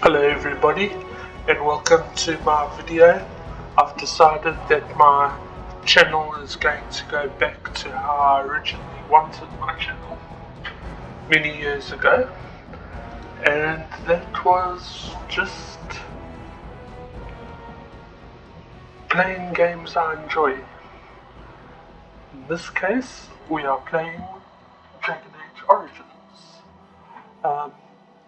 Hello everybody and welcome to my video. I've decided that my channel is going to go back to how I originally wanted my channel many years ago, and that was just playing games I enjoy. In this case we are playing Dragon Age Origins.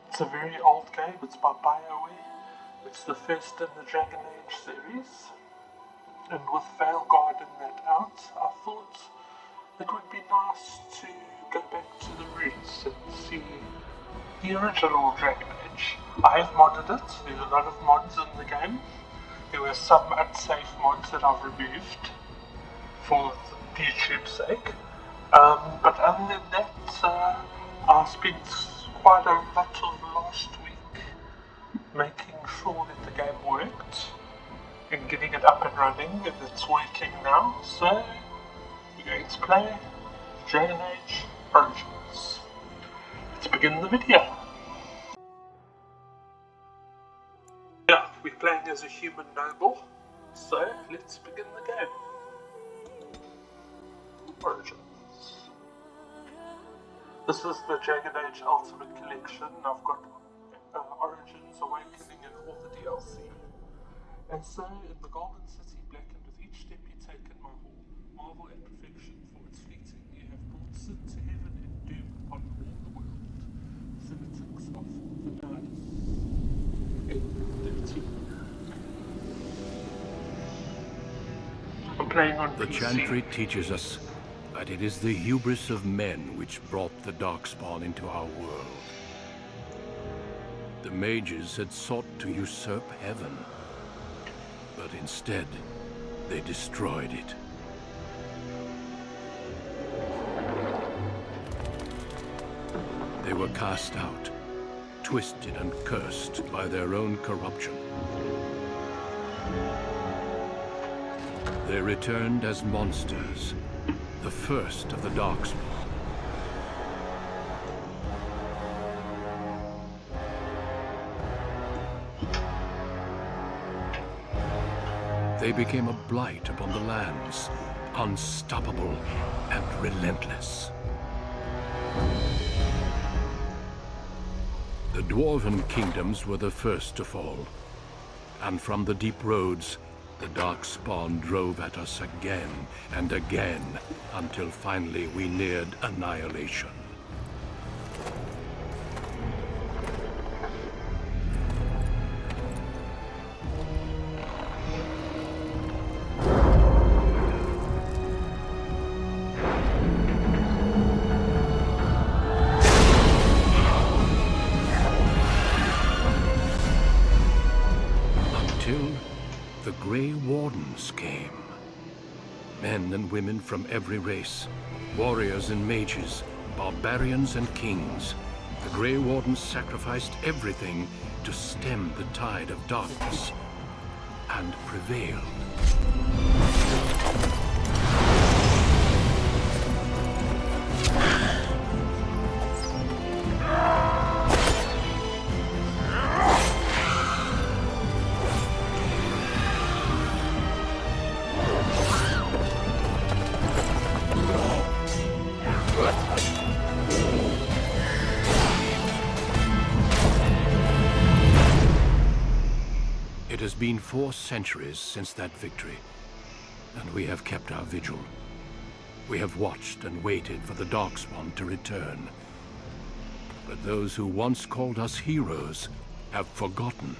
It's a very old game, it's by BioWare. It's the first in the Dragon Age series, and with Veilguard in that out, I thought it would be nice to go back to the roots and see the original Dragon Age. I have modded it, there's a lot of mods in the game. There were some unsafe mods that I've removed for YouTube's sake. But other than that, I spent quite a lot of last week making sure that the game worked and getting it up and running, and it's working now. So we're going to play Dragon Age Origins. Let's begin the video. Yeah, we're playing as a human noble, so let's begin the game. Origins. This is the Dragon Age Ultimate Collection. I've got Origins, Awakening, and all the DLC. And so, in the Golden City, blackened with each step you take in my hall, marvel at perfection for its fleeting. You have brought sin to heaven and doom upon all the world. Cynetics of Thedas. And 13. I'm playing on The PC. chantry teaches us that it is the hubris of men which brought the Darkspawn into our world. The mages had sought to usurp heaven, but instead, they destroyed it. They were cast out, twisted and cursed by their own corruption. They returned as monsters, the first of the Darkspawn. They became a blight upon the lands, unstoppable and relentless. The Dwarven kingdoms were the first to fall, and from the deep roads, the Darkspawn drove at us again and again, until finally we neared annihilation. Until the Grey Wardens came. Men and women from every race, warriors and mages, barbarians and kings. The Grey Wardens sacrificed everything to stem the tide of darkness, and prevailed. It has been 4 centuries since that victory, and we have kept our vigil. We have watched and waited for the Darkspawn to return. But those who once called us heroes have forgotten.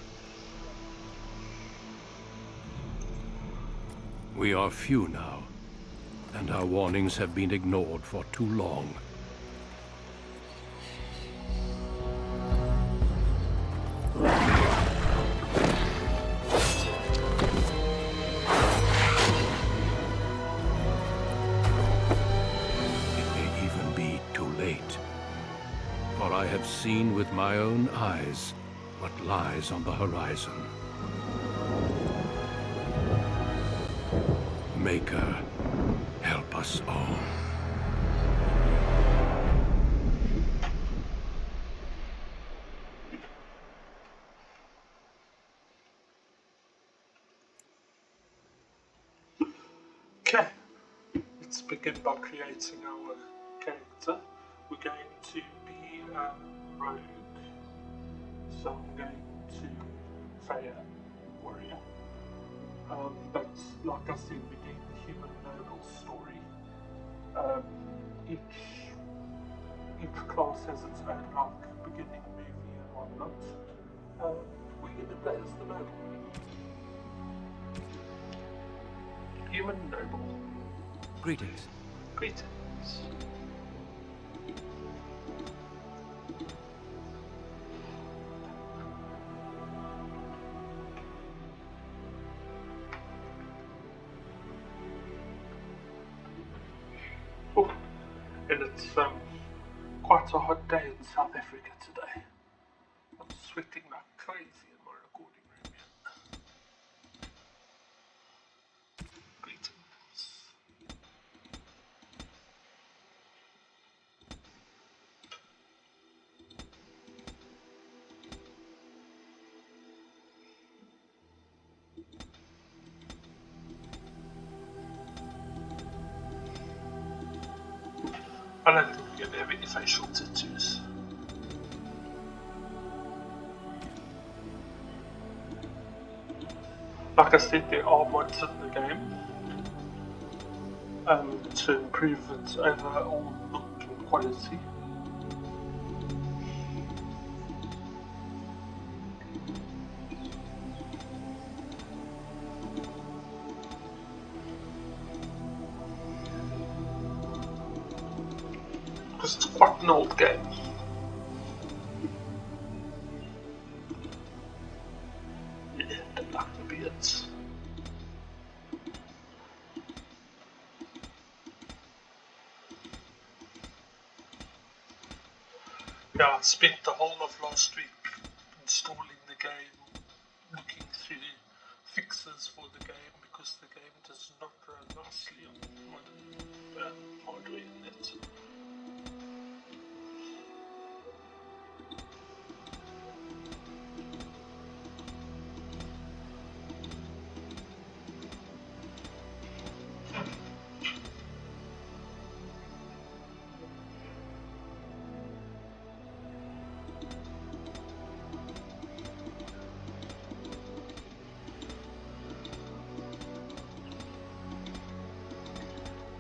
We are few now, and our warnings have been ignored for too long. For I have seen with my own eyes what lies on the horizon. Maker, help us all. let's begin by creating our character. We're going to be rogue, so I'm going to Faya warrior. But like I said, we're doing the human noble story. Each class has its own like beginning movie and whatnot. We're going to play as the noble. Human noble. Greetings. Greetings. Oh, and it's quite a hot day in South Africa today. I'm sweating like crazy in my recording room here. Greetings. I don't think we're going to have any facial tattoos. Like I said, there are mods in the game to improve its overall look and quality. Because it's quite an old game. Yeah, don't like the beards. Yeah, I spent the whole of last week installing the game, looking through fixes for the game because the game does not run nicely on modern hardware in it.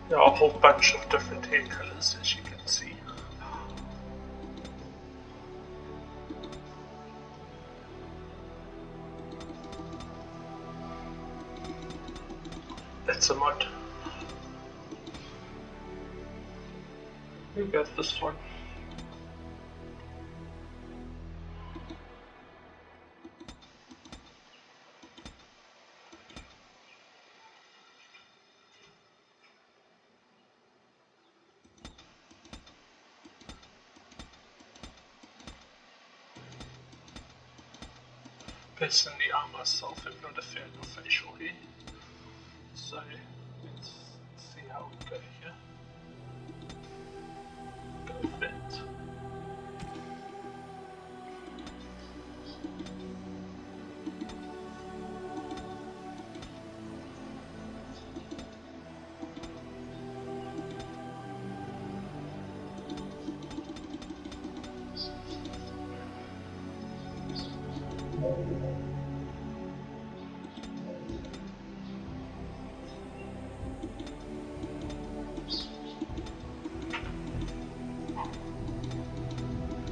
There are a whole bunch of different hair colors, as you can see. That's a mod. We got this one. Personally, I myself am not a fan of facial hair, so let's see how we go here. Go with that.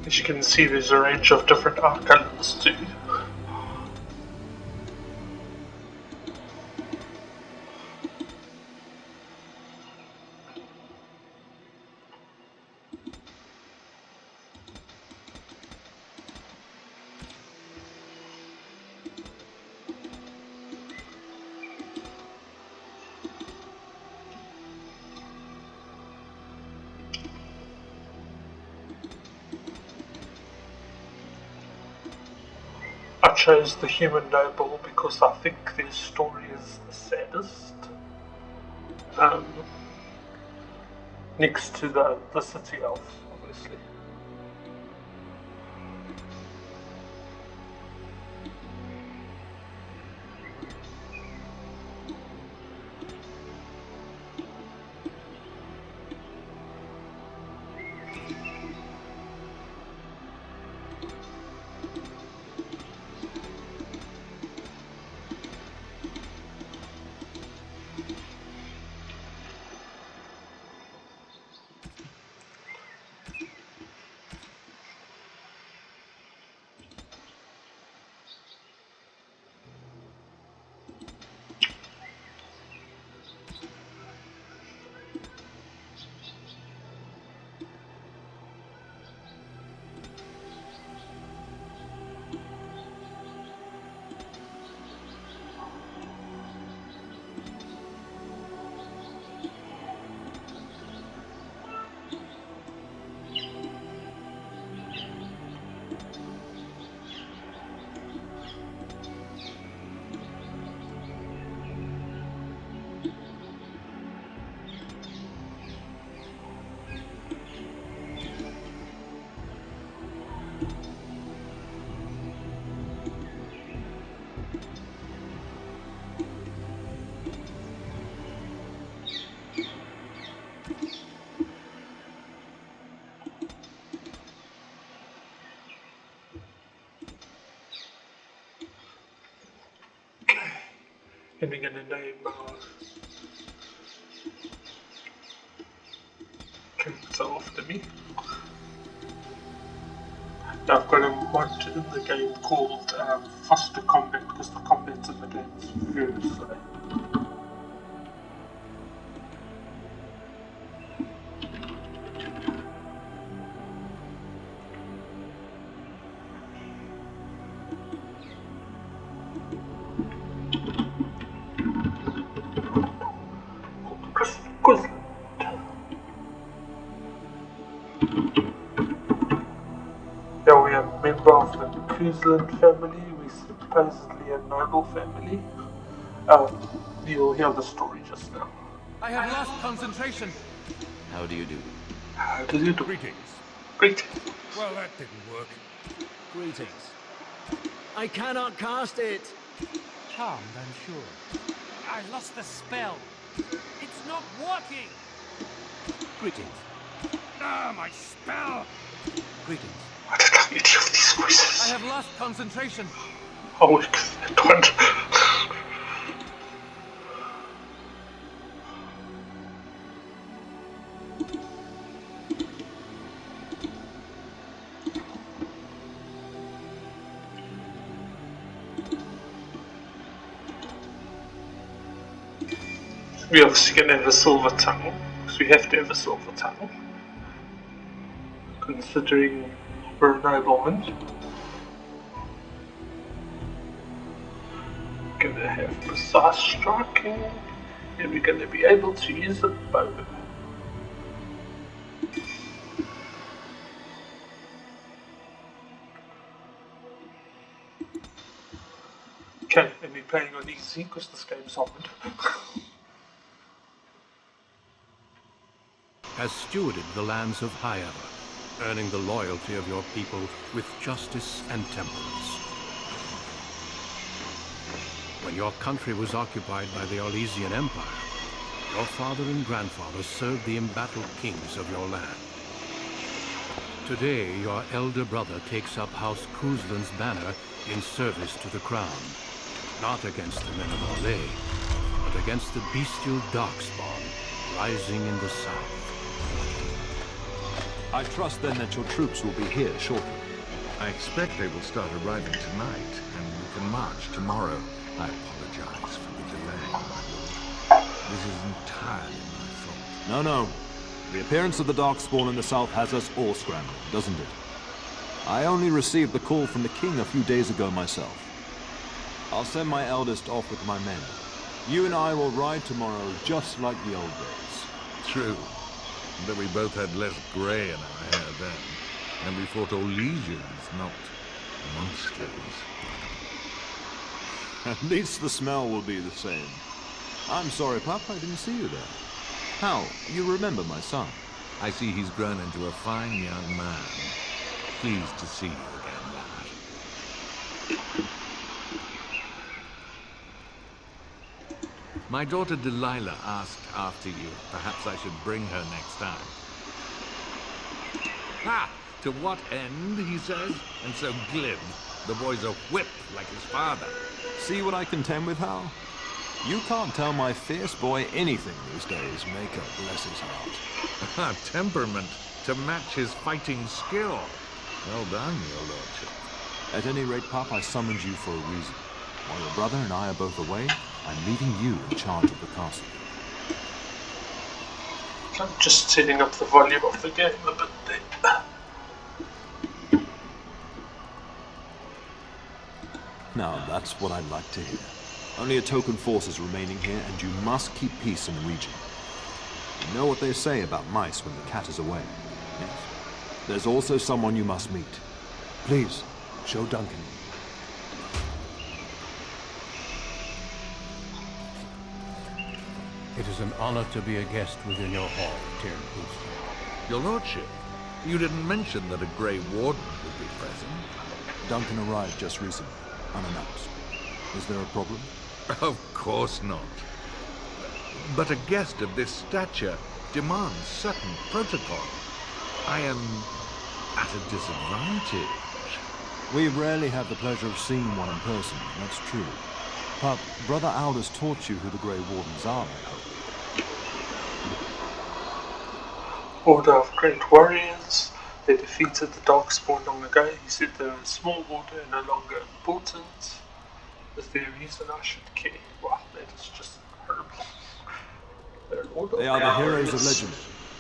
As you can see, there's a range of different eye colors too. I chose the human noble because I think their story is the saddest. Next to the city elf, obviously. And we're going to name our character after me. Now I've got a mod in the game called Foster Combat because the combat in the game is very slow. Yeah, we are a member of the Kuzland family. We're supposedly a noble family. You'll hear the story just now. I have lost concentration. How do you do? How do you do? Greetings. Great. Well, that didn't work. Greetings. I cannot cast it. Charmed, I'm sure. I lost the spell. It's not working. Greetings. Ah, my spell. Greetings. Why did I get you with these voices? I have lost concentration. Oh, that one. We're obviously going to have a silver tongue, because we have to have a silver tongue, considering we're a nobleman. Going to have precise striking, and we're going to be able to use a bow. Okay, and we're playing on easy because this game's hard. Has stewarded the lands of Higher, earning the loyalty of your people with justice and temperance. When your country was occupied by the Orlesian Empire, your father and grandfather served the embattled kings of your land. Today, your elder brother takes up House Kuzland's banner in service to the crown, not against the men of Orlais, but against the bestial darkspawn rising in the south. I trust then that your troops will be here shortly. I expect they will start arriving tonight, and we can march tomorrow. I apologize for the delay, my lord. This is entirely my fault. No. The appearance of the Darkspawn in the south has us all scrambling, doesn't it? I only received the call from the king a few days ago myself. I'll send my eldest off with my men. You and I will ride tomorrow just like the old days. True. But we both had less grey in our hair then, and we fought Orlesians, not monsters. At least the smell will be the same. I'm sorry, Pup, I didn't see you there. Hal, you remember my son? I see he's grown into a fine young man. Pleased to see you again, lad. My daughter Delilah asked after you. Perhaps I should bring her next time. Ha! To what end, he says? And so glib. The boy's a whip like his father. See what I contend with, Hal? You can't tell my fierce boy anything these days, Maker bless his heart. Temperament to match his fighting skill. Well done, your lordship. At any rate, Pop, I summoned you for a reason. While your brother and I are both away, I'm leaving you in charge of the castle. I'm just setting up the volume of the game a bit there. Now, that's what I'd like to hear. Only a token force is remaining here, and you must keep peace in the region. You know what they say about mice when the cat is away. Yes. There's also someone you must meet. Please, show Duncan. It is an honor to be a guest within your hall, Tyrion Booster. Your lordship, You didn't mention that a Grey Warden would be present. Duncan arrived just recently, unannounced. Is there a problem? Of course not. But a guest of this stature demands certain protocol. I am at a disadvantage. We rarely have the pleasure of seeing one in person, that's true. But Brother Aldous taught you who the Grey Wardens are, I hope. Order of great warriors. They defeated the Darkspawn long ago. He said they're a small order and no longer important. Is there a reason I should care? Well, that is just horrible. They're an order They of are the heroes of warriors. legend,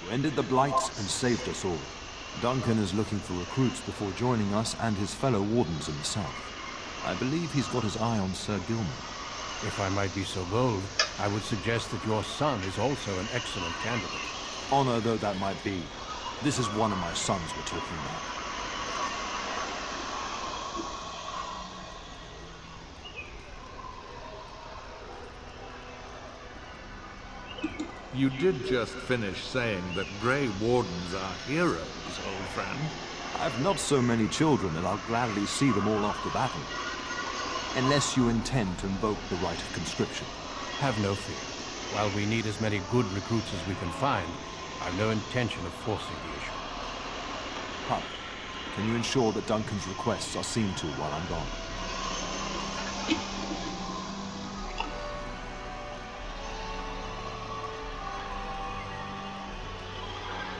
who ended the Blights and saved us all. Duncan is looking for recruits before joining us and his fellow Wardens in the south. I believe he's got his eye on Sir Gilman. If I might be so bold, I would suggest that your son is also an excellent candidate. Honor though that might be, this is one of my sons we're talking about. You did just finish saying that Grey Wardens are heroes, old friend. I've not so many children, and I'll gladly see them all off to battle. Unless you intend to invoke the right of conscription. Have no fear. While we need as many good recruits as we can find, I've no intention of forcing the issue. Pup, can you ensure that Duncan's requests are seen to while I'm gone?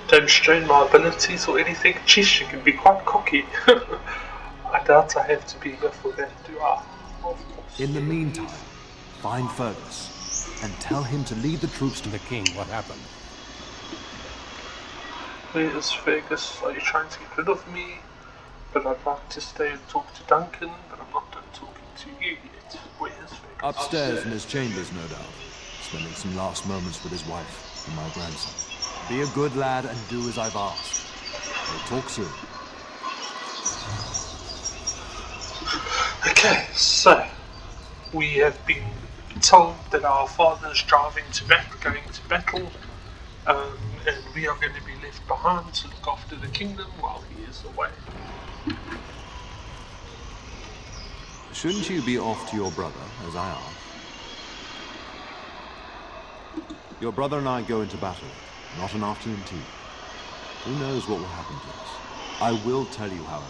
Don't strain my abilities or anything. Jeez, you can be quite cocky. I doubt I have to be here for that, do I? Of course. In the meantime, find Fergus, and tell him to lead the troops to The king, what happened? Where is Fergus? Are you trying to get rid of me? But I'd like to stay and talk to Duncan, but I'm not done talking to you yet. Where is Fergus? upstairs in his chambers, no doubt, spending some last moments with his wife and my grandson. Be a good lad and do as I've asked. We'll talk soon. Okay, so we have been told that our father is going to battle, and we are going to be left behind to look after the kingdom while he is away. Shouldn't you be off to your brother, as I asked? Your brother and I go into battle, not an afternoon tea. Who knows what will happen to us? I will tell you, however,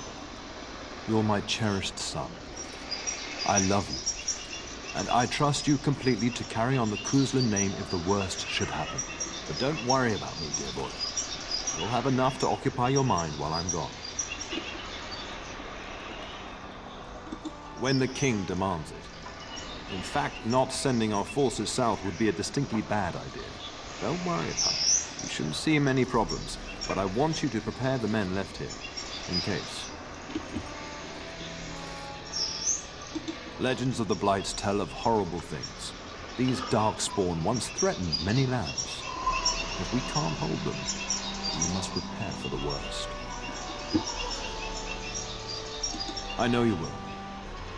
you're my cherished son. I love you, and I trust you completely to carry on the Kuzlin name if the worst should happen. But don't worry about me, dear boy. You'll have enough to occupy your mind while I'm gone. When the king demands it. In fact, not sending our forces south would be a distinctly bad idea. Don't worry about it. You shouldn't see many problems, but I want you to prepare the men left here, in case. Legends of the Blights tell of horrible things. These Darkspawn once threatened many lands. If we can't hold them, we must prepare for the worst. I know you will.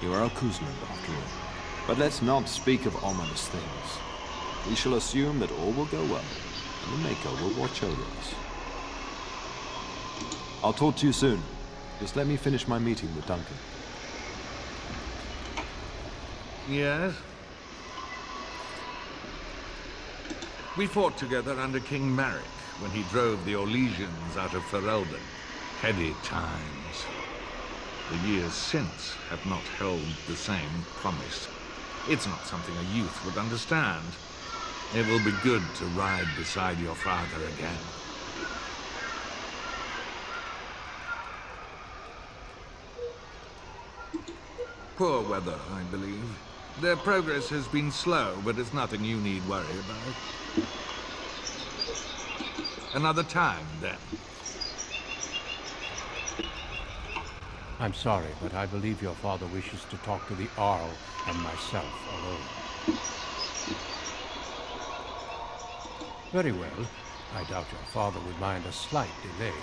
You are a Kuzlin, after all. But let's not speak of ominous things. We shall assume that all will go well, and the Maker will watch over us. I'll talk to you soon. Just let me finish my meeting with Duncan. Yes? We fought together under King Maric when he drove the Orlesians out of Ferelden. Heady times. The years since have not held the same promise. It's not something a youth would understand. It will be good to ride beside your father again. Poor weather, I believe. Their progress has been slow, but it's nothing you need worry about. Another time, then. I'm sorry, but I believe your father wishes to talk to the Arl and myself alone. Very well. I doubt your father would mind a slight delay.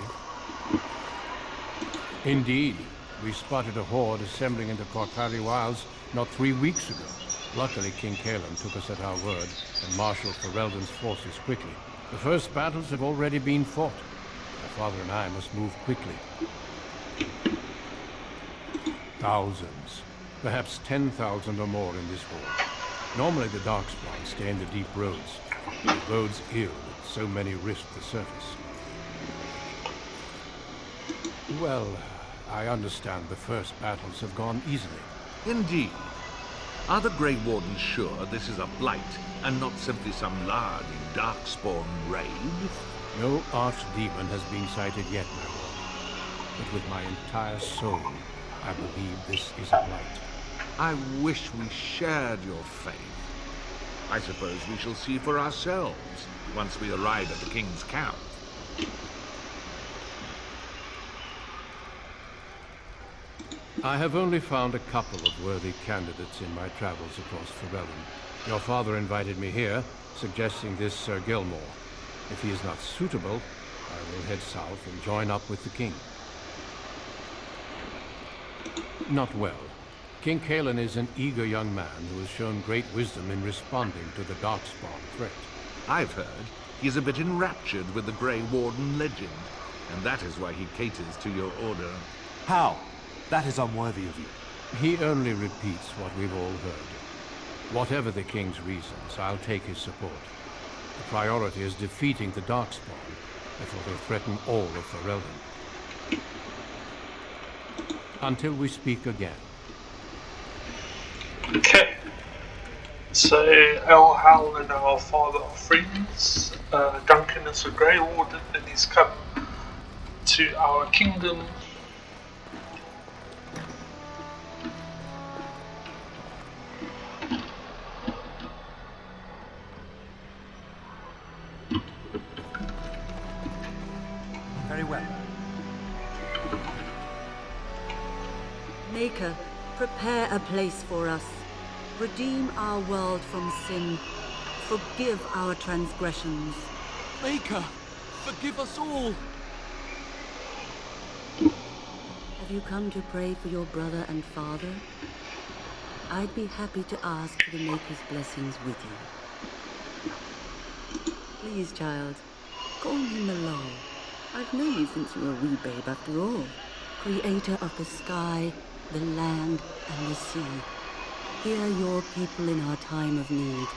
Indeed. We spotted a horde assembling in the Korkari Wilds not 3 weeks ago. Luckily, King Kaelan took us at our word and marshaled Ferelden's forces quickly. The first battles have already been fought. My father and I must move quickly. Thousands, perhaps 10,000 or more in this horde. Normally the Darkspawn stay in the deep roads. It bodes ill that so many risk the surface. Well, I understand the first battles have gone easily. Indeed. Are the Grey Wardens sure this is a blight, and not simply some large Darkspawn raid? No archdemon has been sighted yet, my lord. But with my entire soul, I believe this is a blight. I wish we shared your faith. I suppose we shall see for ourselves once we arrive at the King's camp. I have only found a couple of worthy candidates in my travels across Ferelden. Your father invited me here, suggesting this Sir Gilmore. If he is not suitable, I will head south and join up with the king. Not well. King Cailan is an eager young man who has shown great wisdom in responding to the Darkspawn threat. I've heard he's a bit enraptured with the Grey Warden legend, and that is why he caters to your order. How? That is unworthy of you. He only repeats what we've all heard. Whatever the king's reasons, I'll take his support. The priority is defeating the Darkspawn before they threaten all of Ferelden. Until we speak again. Okay. So, our Hal and our father are friends. Duncan is a Grey Warden and he's come to our kingdom. Very well. Maker, prepare a place for us. Redeem our world from sin. Forgive our transgressions. Maker, forgive us all. Have you come to pray for your brother and father? I'd be happy to ask for the Maker's blessings with you. Please, child, call me Malol. I've known you since you were a wee babe after all. Creator of the sky, the land, and the sea. Hear your people in our time of need.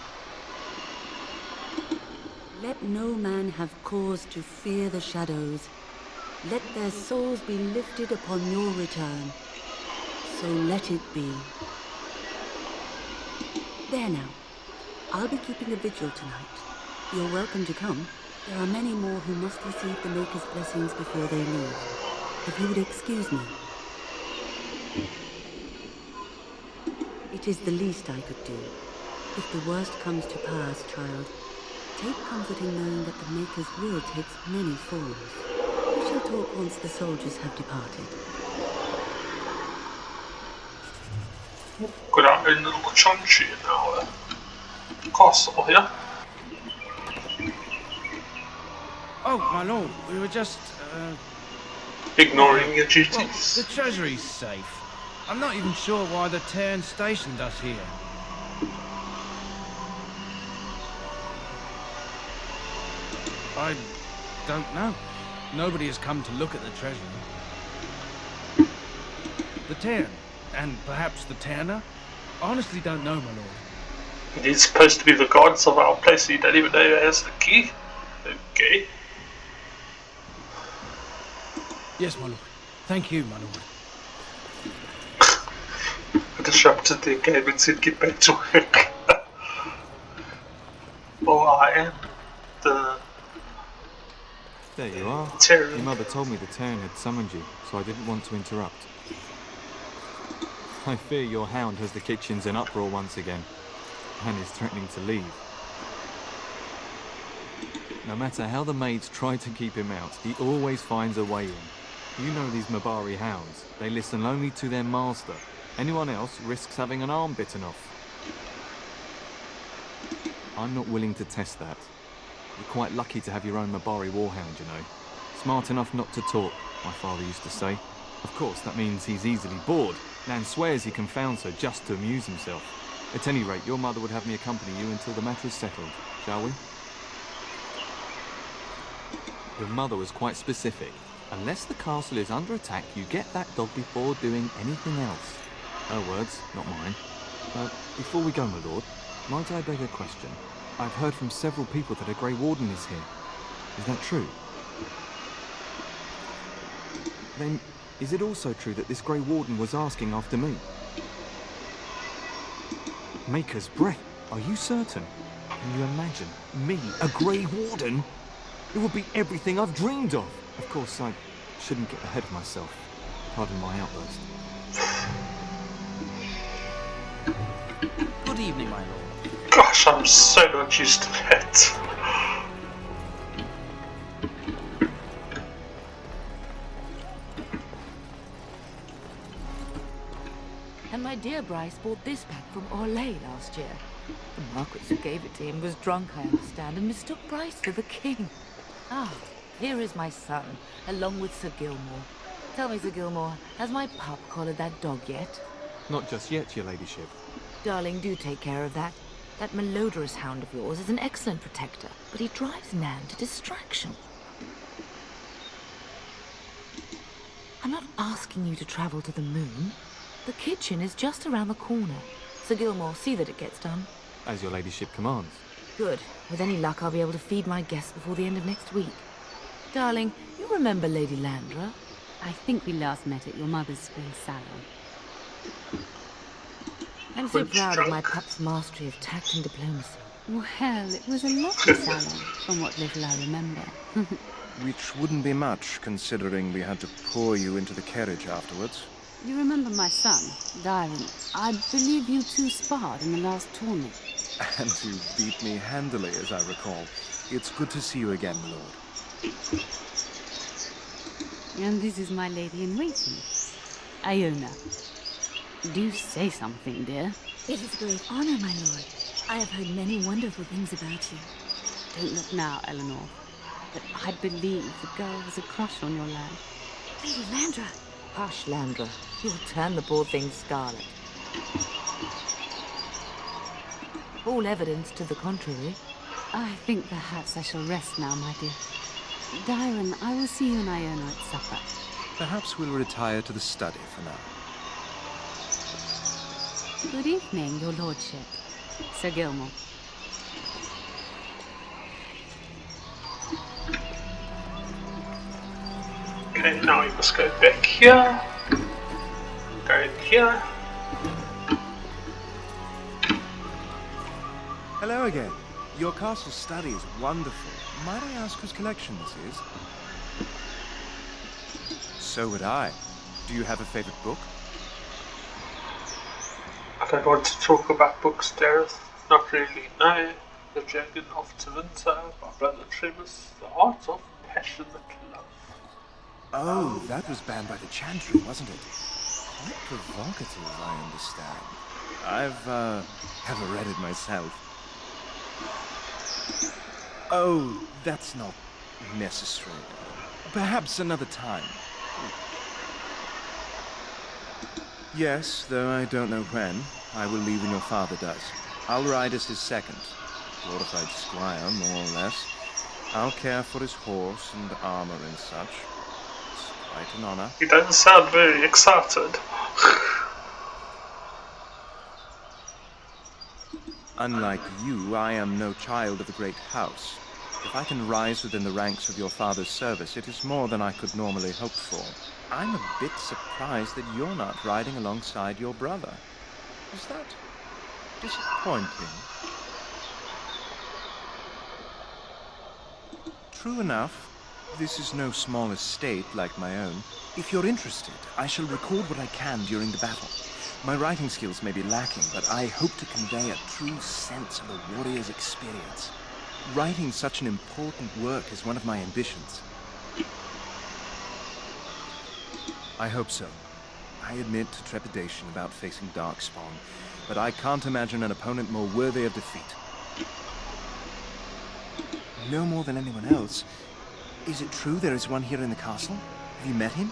Let no man have cause to fear the shadows. Let their souls be lifted upon your return. So let it be. There now. I'll be keeping a vigil tonight. You're welcome to come. There are many more who must receive the Maker's blessings before they leave. If you would excuse me. It is the least I could do. If the worst comes to pass, child, take comfort in knowing that the Maker's will takes many forms. We shall talk once the soldiers have departed. Got our own little chonchi in our castle here. Oh, my lord, we were just, Ignoring your well, duties. the treasury's safe. I'm not even sure why the Terran stationed us here. I don't know. Nobody has come to look at the treasury. The Terran, and perhaps the Terraner? Honestly don't know, my lord. He's supposed to be the gods of our place, you don't even know who has the key. Okay. Yes, my lord. Thank you, my lord. I disrupted their game and said get back to work. Well, I am the There you are. Terran. Your mother told me the Terran had summoned you, so I didn't want to interrupt. I fear your hound has the kitchens in uproar once again, and is threatening to leave. No matter how the maids try to keep him out, he always finds a way in. You know these Mabari hounds. They listen only to their master. Anyone else risks having an arm bitten off. I'm not willing to test that. You're quite lucky to have your own Mabari warhound, you know. Smart enough not to talk, my father used to say. Of course, that means he's easily bored. Nan swears he confounds her just to amuse himself. At any rate, your mother would have me accompany you until the matter is settled, shall we? Your mother was quite specific. Unless the castle is under attack, you get that dog before doing anything else. Her words, not mine. Before we go, my lord, might I beg a question? I've heard from several people that a Grey Warden is here. Is that true? Then, is it also true that this Grey Warden was asking after me? Maker's breath, are you certain? Can you imagine? Me, a Grey Warden? It would be everything I've dreamed of. Of course, I shouldn't get ahead of myself. Pardon my outburst. Good evening, my lord. Gosh, I'm so not used to that. And my dear Bryce bought this pack from Orlais last year. The Marquis who gave it to him was drunk, I understand, and mistook Bryce for the king. Ah, here is my son, along with Sir Gilmore. Tell me, Sir Gilmore, has my pup collared that dog yet? Not just yet, your ladyship. Darling, do take care of that. That malodorous hound of yours is an excellent protector, but he drives Nan to distraction. I'm not asking you to travel to the moon. The kitchen is just around the corner. Sir Gilmore, see that it gets done. As your ladyship commands. Good. With any luck, I'll be able to feed my guests before the end of next week. Darling, you remember Lady Landra? I think we last met at your mother's spring salon. I'm so proud of my pup's mastery of tact and diplomacy. Well, it was a lovely salon, from what little I remember. Which wouldn't be much, considering we had to pour you into the carriage afterwards. You remember my son, Dyron. I believe you two sparred in the last tournament. And you beat me handily, as I recall. It's good to see you again, my lord. And this is my lady-in-waiting, Iona. Do say something, dear. It is a great honor, my lord. I have heard many wonderful things about you. Don't look now, Eleanor. But I believe the girl has a crush on your lad. Lady Landra. Hush, Landra. You'll turn the poor thing scarlet. All evidence to the contrary. I think perhaps I shall rest now, my dear. Dyron, I will see you and Iona at supper. Perhaps we'll retire to the study for now. Good evening, your lordship. Sir Gilmore. Okay, now we must go back here. Go in here. Hello again. Your castle study is wonderful. Might I ask whose collection this is? So would I. Do you have a favorite book? I don't want to talk about books, Dareth. Not really, no. The Dragon of Tevinter by Brother Tremus. The Art of Passionate Love. Oh, that was banned by the Chantry, wasn't it? Quite provocative, I understand. I've never read it myself. Oh, that's not necessary. Perhaps another time. Yes, though I don't know when. I will leave when your father does. I'll ride as his second. Glorified squire, more or less. I'll care for his horse and armor and such. It's quite an honor. You don't sound very excited. Unlike you, I am no child of a great house. If I can rise within the ranks of your father's service, it is more than I could normally hope for. I'm a bit surprised that you're not riding alongside your brother. Is that disappointing? True enough. This is no small estate like my own. If you're interested, I shall record what I can during the battle. My writing skills may be lacking, but I hope to convey a true sense of a warrior's experience. Writing such an important work is one of my ambitions. I hope so. I admit to trepidation about facing Darkspawn, but I can't imagine an opponent more worthy of defeat. No more than anyone else. Is it true there is one here in the castle? Have you met him?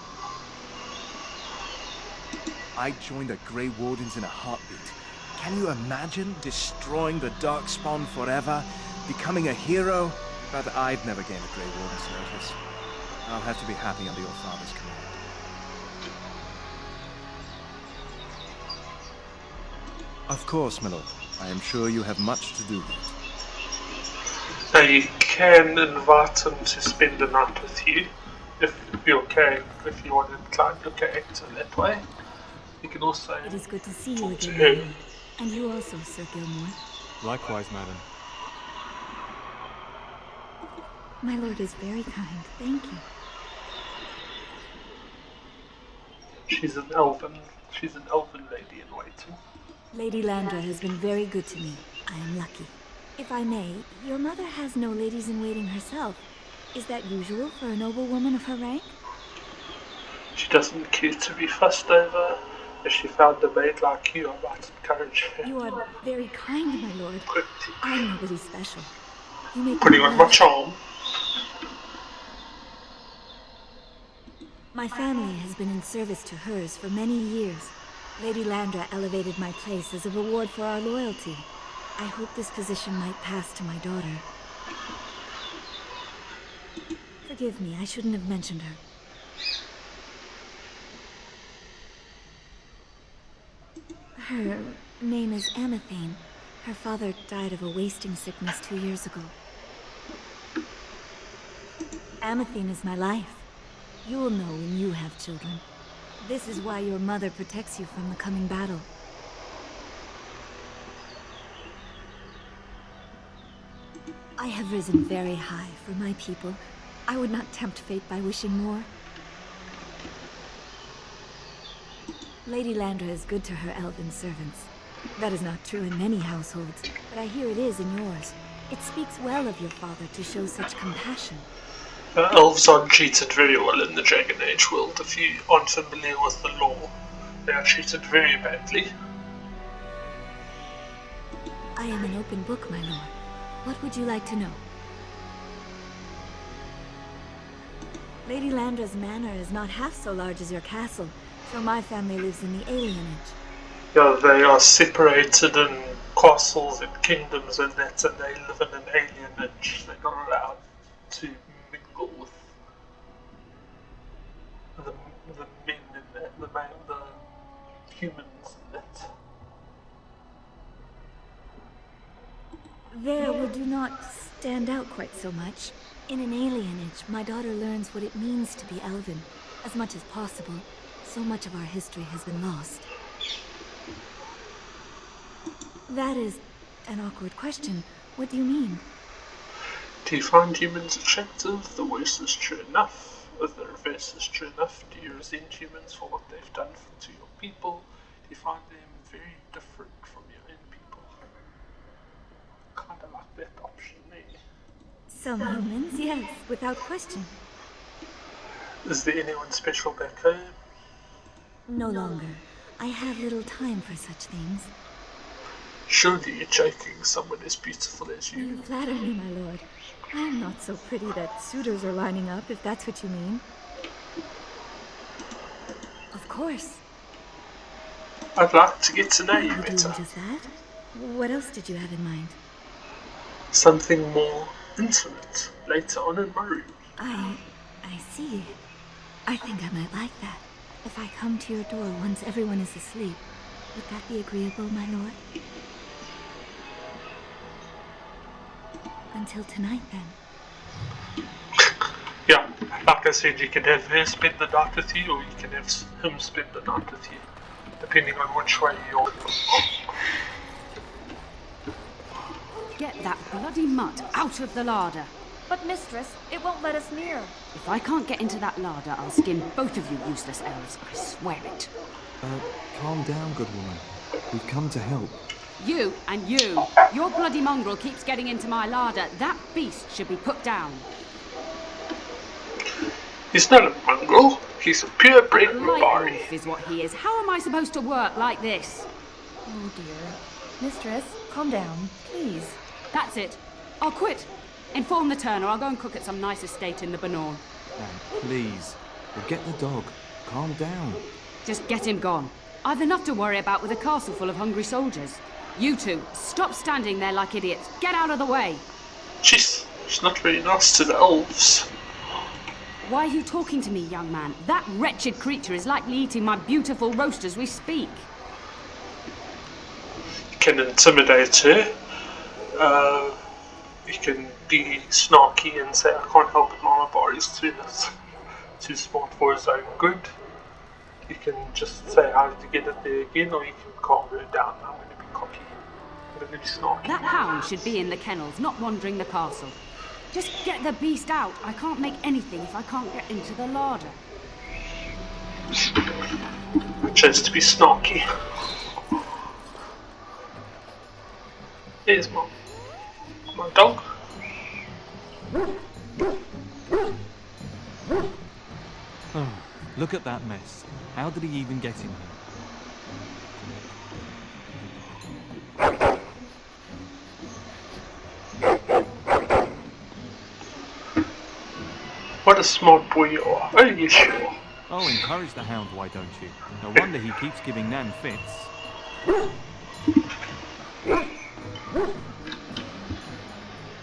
I joined the Grey Wardens in a heartbeat. Can you imagine destroying the Darkspawn forever? Becoming a hero? But I'd never gain a Grey Warden's notice. I'll have to be happy under your father's command. Of course, my lord. I am sure you have much to do yet. Now you can invite him to spend the night with you, if you're okay, if you want to incline your character that way. You can also It is good to see you talk to again, him. and you also, Sir Gilmore. Likewise, madam. My lord is very kind, thank you. She's an elven lady in waiting. Lady Landra has been very good to me. I am lucky. If I may, your mother has no ladies-in-waiting herself. Is that usual for a noble woman of her rank? She doesn't care to be fussed over. If she found a maid like you, I might encourage her. You are very kind, my lord. I'm nobody special. You make Putting me on my blush. charm. My family has been in service to hers for many years. Lady Landra elevated my place as a reward for our loyalty. I hope this position might pass to my daughter. Forgive me, I shouldn't have mentioned her. Her name is Amathane. Her father died of a wasting sickness 2 years ago. Amathane is my life. You will know when you have children. This is why your mother protects you from the coming battle. I have risen very high for my people. I would not tempt fate by wishing more. Lady Landra is good to her elven servants. That is not true in many households, but I hear it is in yours. It speaks well of your father to show such compassion. Elves aren't treated very well in the Dragon Age world. If you aren't familiar with the law, they are treated very badly. I am an open book, my lord. What would you like to know? Lady Landra's manor is not half so large as your castle, so my family lives in the alienage. Yeah, they are separated in castles and kingdoms and that, and they live in an alienage. They're not allowed to mingle with the men in that, the humans in that. There we do not stand out quite so much. In an alienage, my daughter learns what it means to be elven, as much as possible. So much of our history has been lost. That is an awkward question. What do you mean? Do you find humans attractive? The worst is true enough. If the reverse is true enough, do you resent humans for what they've done to your people? Do you find them very different from your own people? Kind of like that option there. Some humans, yes, without question. Is there anyone special back home? No longer. I have little time for such things. Surely you're joking, someone as beautiful as you. You flatter me, my lord. I am not so pretty that suitors are lining up, if that's what you mean. Of course. I'd like to get to know you Are you better. doing just that? What else did you have in mind? Something more intimate later on in my room. I see. I think I might like that. If I come to your door once everyone is asleep, would that be agreeable, my lord? Until tonight, then. Yeah, like I said, you can have her spend the night with you, or you can have him spend the night with you, depending on which way you're. Get that bloody mutt out of the larder. But mistress, it won't let us near. If I can't get into that larder, I'll skin both of you useless elves. I swear it. Calm down, good woman. We've come to help. You and you. Your bloody mongrel keeps getting into my larder. That beast should be put down. He's not a mongrel. He's a purebred Light Mabari. wolf is what he is. How am I supposed to work like this? Oh dear. Mistress, calm down, please. That's it. I'll quit. Inform the turner. I'll go and cook at some nice estate in the Banor. Nan, please. We'll get the dog. Calm down. Just get him gone. I've enough to worry about with a castle full of hungry soldiers. You two, stop standing there like idiots. Get out of the way. She's She's not very nice to the elves. Why are you talking to me, young man? That wretched creature is likely eating my beautiful roast as we speak. You can intimidate her. You can be snarky and say, I can't help it, Mama Bari's too smart for his own good. You can just say, how did you get it there again? Or you can calm her down. I'm going to be cocky. I'm going to be snarky. That hound should be in the kennels, not wandering the castle. Just get the beast out. I can't make anything if I can't get into the larder. I chose to be snarky. Here's my dog. Oh, look at that mess. How did he even get in here? What a smart boy you are. Are you sure? Oh, encourage the hound, why don't you? No wonder he keeps giving Nan fits.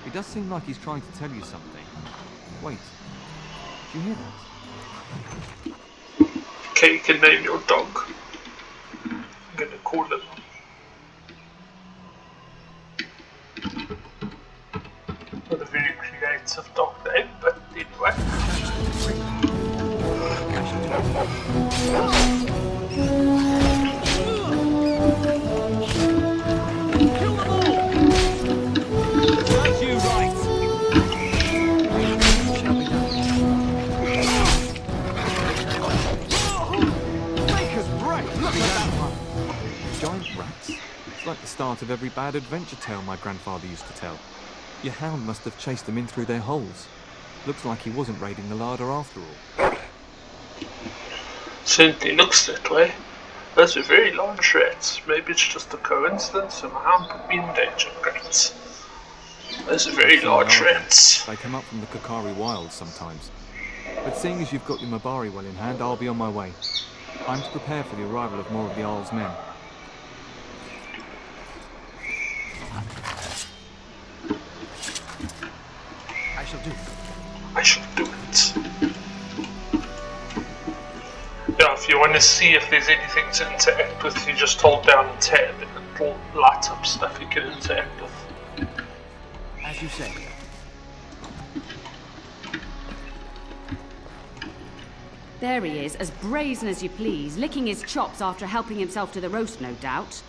It does seem like he's trying to tell you something. Wait, did you hear that? Okay, you can name your dog. I'm gonna call him. Not a very creative dog name, but anyway. Giant rats. It's like the start of every bad adventure tale my grandfather used to tell. Your hound must have chased them in through their holes. Looks like he wasn't raiding the larder after all. Certainly looks that way. Those are very large rats. Maybe it's just a coincidence and my hound put me in danger. Rats. Those are very large rats. They come up from the Kakari wilds sometimes. But seeing as you've got your Mabari well in hand, I'll be on my way. I'm to prepare for the arrival of more of the Isle's men. I shall do it. I shall do it. Yeah, if you want to see if there's anything to interact with, you just hold down the tab and it'll light up stuff you can interact with. As you say. There he is, as brazen as you please, licking his chops after helping himself to the roast, no doubt.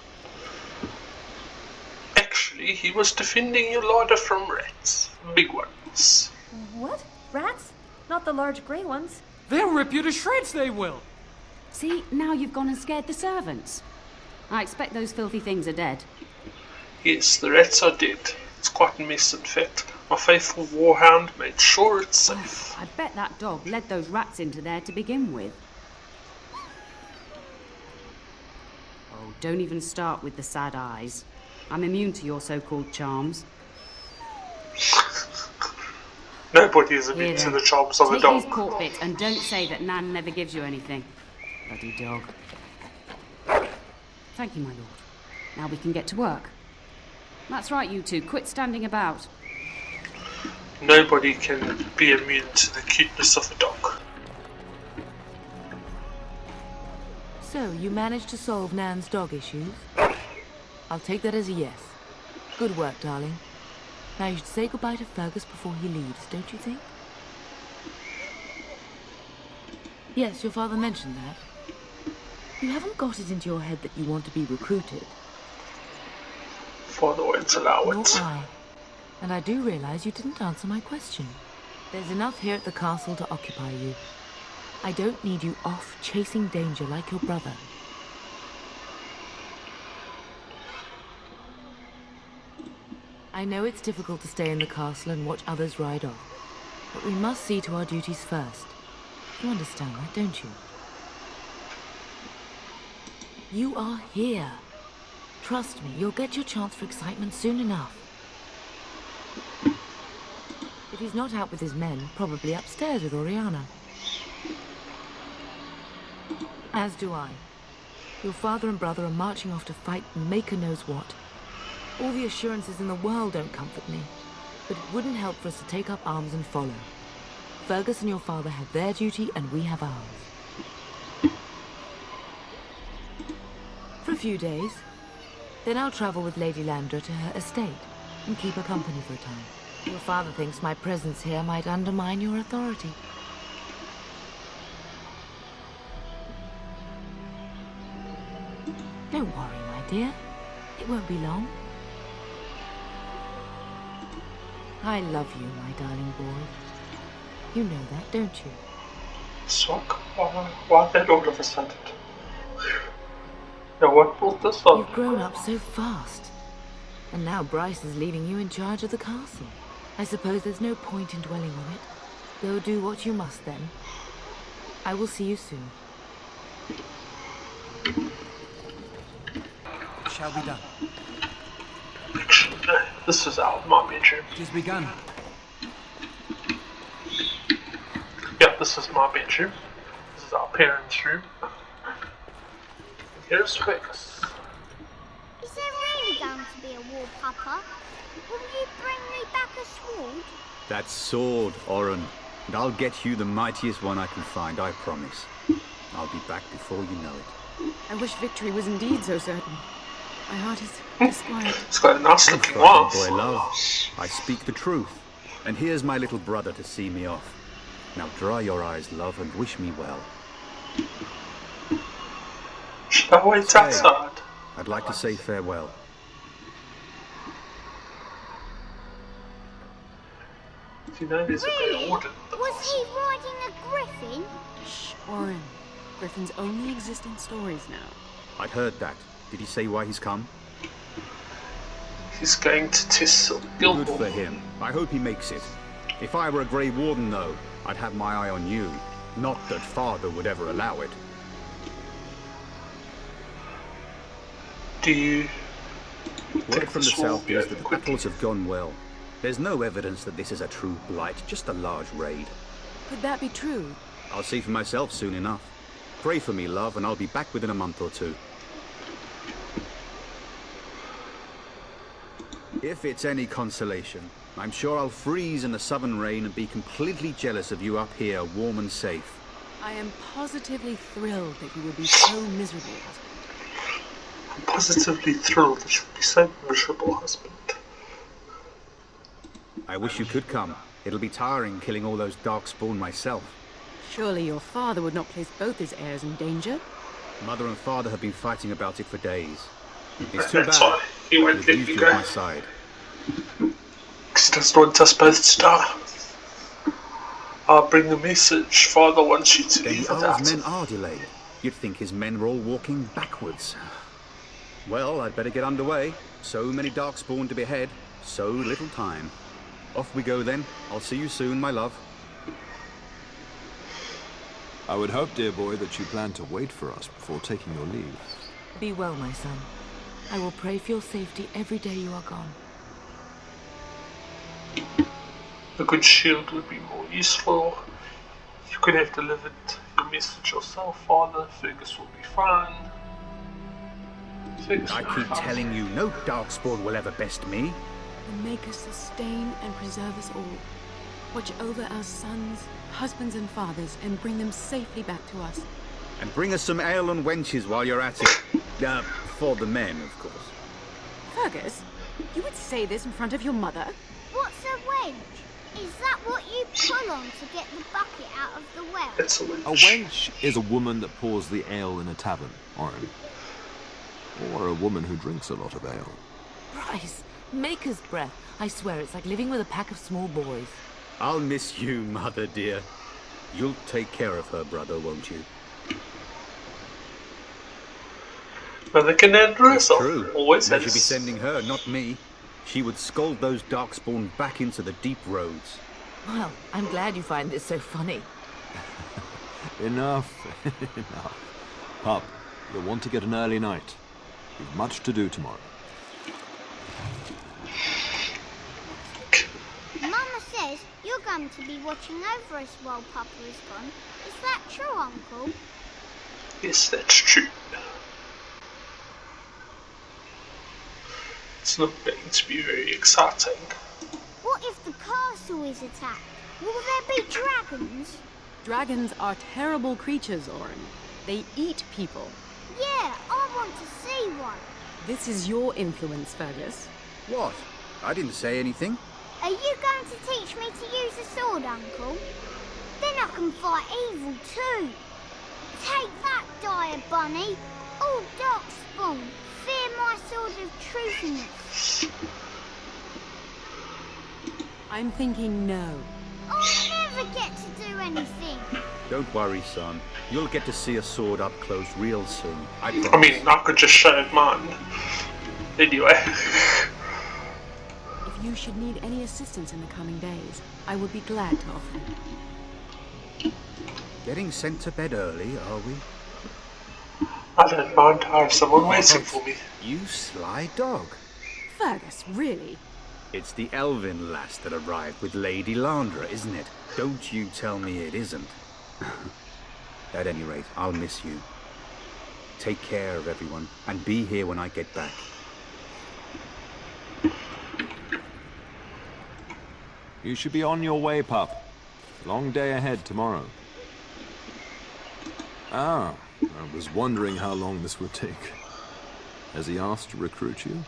Actually, he was defending your larder from rats. Big ones. What? Rats? Not the large grey ones. They'll rip you to shreds, they will! See, now you've gone and scared the servants. I expect those filthy things are dead. Yes, the rats are dead. It's quite a mess, in fact. My faithful warhound made sure it's safe. I bet that dog led those rats into there to begin with. Oh, don't even start with the sad eyes. I'm immune to your so-called charms. Nobody is immune to the charms of a dog. Take these court bits and don't say that Nan never gives you anything. Bloody dog. Thank you, my lord. Now we can get to work. That's right, you two. Quit standing about. Nobody can be immune to the cuteness of a dog. So, you managed to solve Nan's dog issues? I'll take that as a yes. Good work, darling. Now you should say goodbye to Fergus before he leaves, don't you think? Yes, your father mentioned that. You haven't got it into your head that you want to be recruited. Father won't allow it. Nor I. And I do realize you didn't answer my question. There's enough here at the castle to occupy you. I don't need you off chasing danger like your brother. I know it's difficult to stay in the castle and watch others ride off, but we must see to our duties first. You understand that, don't you? You are here. Trust me, you'll get your chance for excitement soon enough. If he's not out with his men, probably upstairs with Oriana. As do I. Your father and brother are marching off to fight Maker knows what. All the assurances in the world don't comfort me. but it wouldn't help for us to take up arms and follow. Fergus and your father have their duty, and we have ours. For a few days. Then I'll travel with Lady Landra to her estate, and keep her company for a time. Your father thinks my presence here might undermine your authority. Don't worry, my dear. It won't be long. I love you, my darling boy. You know that, don't you? Sock? Why that all of a sudden? Now what brought this on? You've grown up so fast. And now Bryce is leaving you in charge of the castle. I suppose there's no point in dwelling on it. Go do what you must then. I will see you soon. It shall be done. Actually, no, this is my bedroom. It is begun. Yeah, this is my bedroom. This is our parents' room. Here's Fergus. Is there really going to be a war, Papa? Will you bring me back a sword? That sword, Oren. And I'll get you the mightiest one I can find, I promise. I'll be back before you know it. I wish victory was indeed so certain. My heart is disquiet. It's got a nice looking Boy, love. I speak the truth. And here's my little brother to see me off. Now dry your eyes, love, and wish me well. Should I wait outside? I'd like to say farewell. You know there's a great order. Was he riding a griffin? Shh, Oren. Griffins only exist in stories now. I'd heard that. Did he say why he's come? He's going to test Good for him. I hope he makes it. If I were a Grey Warden, though, I'd have my eye on you. Not that Father would ever allow it. Do you... Word from the south is that the battles have gone well. There's no evidence that this is a true blight, just a large raid. Could that be true? I'll see for myself soon enough. Pray for me, love, and I'll be back within a month or two. If it's any consolation, I'm sure I'll freeze in the southern rain and be completely jealous of you up here, warm and safe. I am positively thrilled that you would be so miserable, husband. I'm positively thrilled that you'll be so miserable, husband. I wish you could come. It'll be tiring killing all those darkspawn myself. Surely your father would not place both his heirs in danger? Mother and father have been fighting about it for days. It's too That's bad. why he won't let you go. On my side. Because he doesn't want us both to die. I'll bring the message. Father wants you to leave without his men are delayed. You'd think his men were all walking backwards. Well, I'd better get underway. So many darkspawn to behead. So little time. Off we go then. I'll see you soon, my love. I would hope, dear boy, that you plan to wait for us before taking your leave. Be well, my son. I will pray for your safety every day you are gone. A good shield would be more useful. You could have delivered your message yourself, Father. Fergus will be fine. I keep telling you, no darkspawn will ever best me. The Maker sustain and preserve us all. Watch over our sons, husbands and fathers, and bring them safely back to us. And bring us some ale and wenches while you're at it. For the men, of course. Fergus, you would say this in front of your mother? What's a wench? Is that what you pull on to get the bucket out of the well? It's a wench. A wench is a woman that pours the ale in a tavern, Oren. Or a woman who drinks a lot of ale. Bryce, Maker's breath. I swear it's like living with a pack of small boys. I'll miss you, Mother dear. You'll take care of her, brother, won't you? Mother can handle herself. True. Always You has. should be sending her, not me. She would scold those darkspawn back into the deep roads. Well, I'm glad you find this so funny. Enough. Enough. Pup, you'll want to get an early night. You've much to do tomorrow. Mama says you're going to be watching over us while Papa is gone. Is that true, Uncle? Yes, that's true. It's not going to be very exciting. What if castle is attacked, will there be dragons? Dragons are terrible creatures, Orin. They eat people. Yeah, I want to see one. This is your influence, Fergus. What? I didn't say anything. Are you going to teach me to use the sword, Uncle? Then I can fight evil too. Take that, dire bunny. All darkspawn, fear my sword of truthiness. I'm thinking no. I'll never get to do anything. Don't worry, son. You'll get to see a sword up close real soon. I promise. I mean, I could just show mine. Anyway. If you should need any assistance in the coming days, I would be glad to offer it. Getting sent to bed early, are we? I don't mind. I have someone waiting for me. You sly dog. Fergus, really? It's the elven lass that arrived with Lady Landra, isn't it? Don't you tell me it isn't. At any rate, I'll miss you. Take care of everyone, and be here when I get back. You should be on your way, pup. Long day ahead tomorrow. Ah, I was wondering how long this would take. Has he asked to recruit you?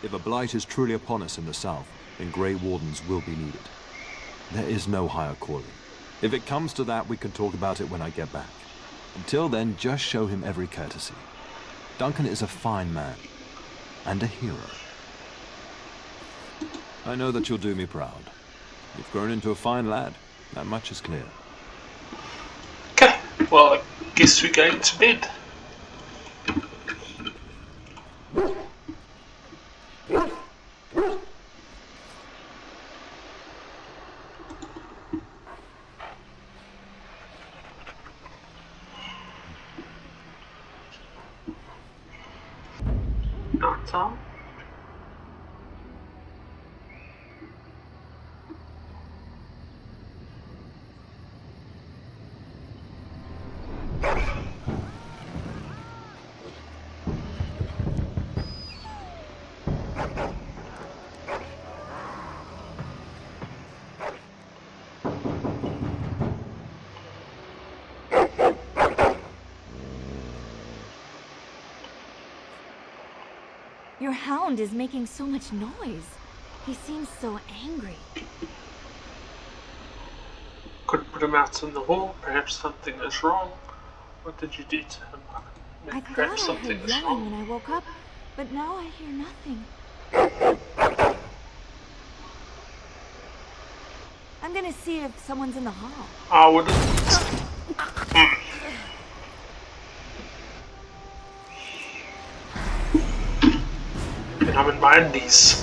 If a blight is truly upon us in the south, then Grey Wardens will be needed. There is no higher calling. If it comes to that, we can talk about it when I get back. Until then, just show him every courtesy. Duncan is a fine man, and a hero. I know that you'll do me proud. You've grown into a fine lad. That much is clear. Okay, well, I guess we're going to bed. Not all. Your hound is making so much noise. He seems so angry. Could put him out in the hall. Perhaps something is wrong. What did you do to him? I thought Perhaps I something heard is yelling wrong. when I woke up, but now I hear nothing. I'm gonna see if someone's in the hall. I wouldn't. And I'm in my undies.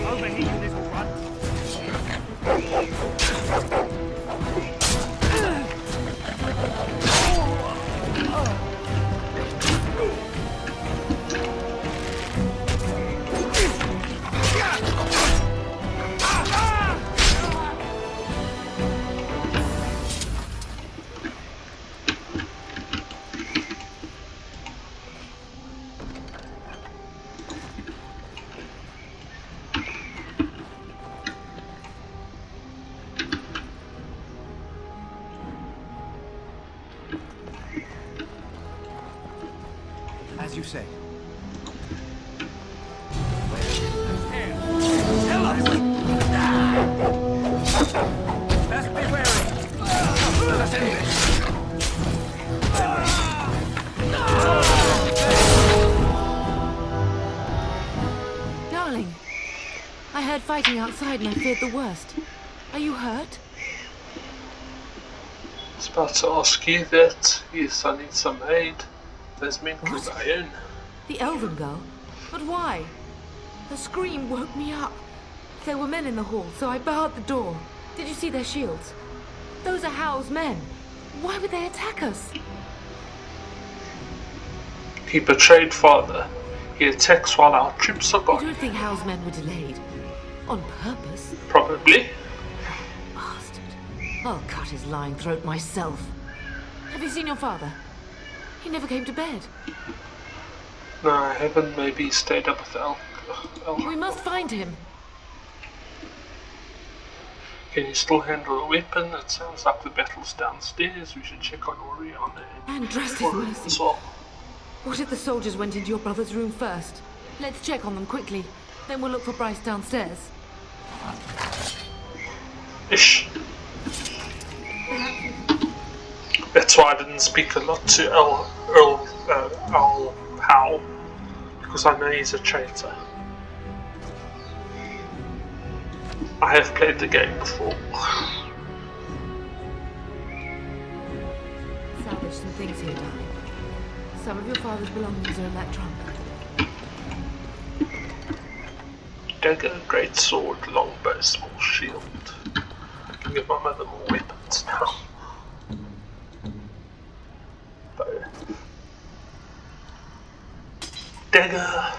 Over here, you little runt. As you say. Tell us! Best be wary! Let us end this! Darling, I heard fighting outside and I feared the worst. Are you hurt? I was about to ask you that. Yes, I need some aid. There's mental iron. The elven girl? But why? Her scream woke me up. There were men in the hall, so I barred the door. Did you see their shields? Those are Howl's men. Why would they attack us? He betrayed father. He attacks while our troops are You gone. don't think Hal's men were delayed? On purpose? Probably. Bastard. I'll cut his lying throat myself. Have you seen your father? He never came to bed. No, I haven't. Maybe he stayed up with El. We must find him. Can you still handle a weapon? It sounds like the battle's downstairs. We should check on Orion And dressed his mercy. as well. What if the soldiers went into your brother's room first? Let's check on them quickly. Then we'll look for Bryce downstairs. Ish. That's why I didn't speak a lot to Earl Howe, because I know he's a traitor. I have played the game before. Salvage some things here, darling. Some of your father's belongings are in that trunk. Dagger, great sword, longbow, small shield. I can give my mother more weapons now. Bow. Dagger.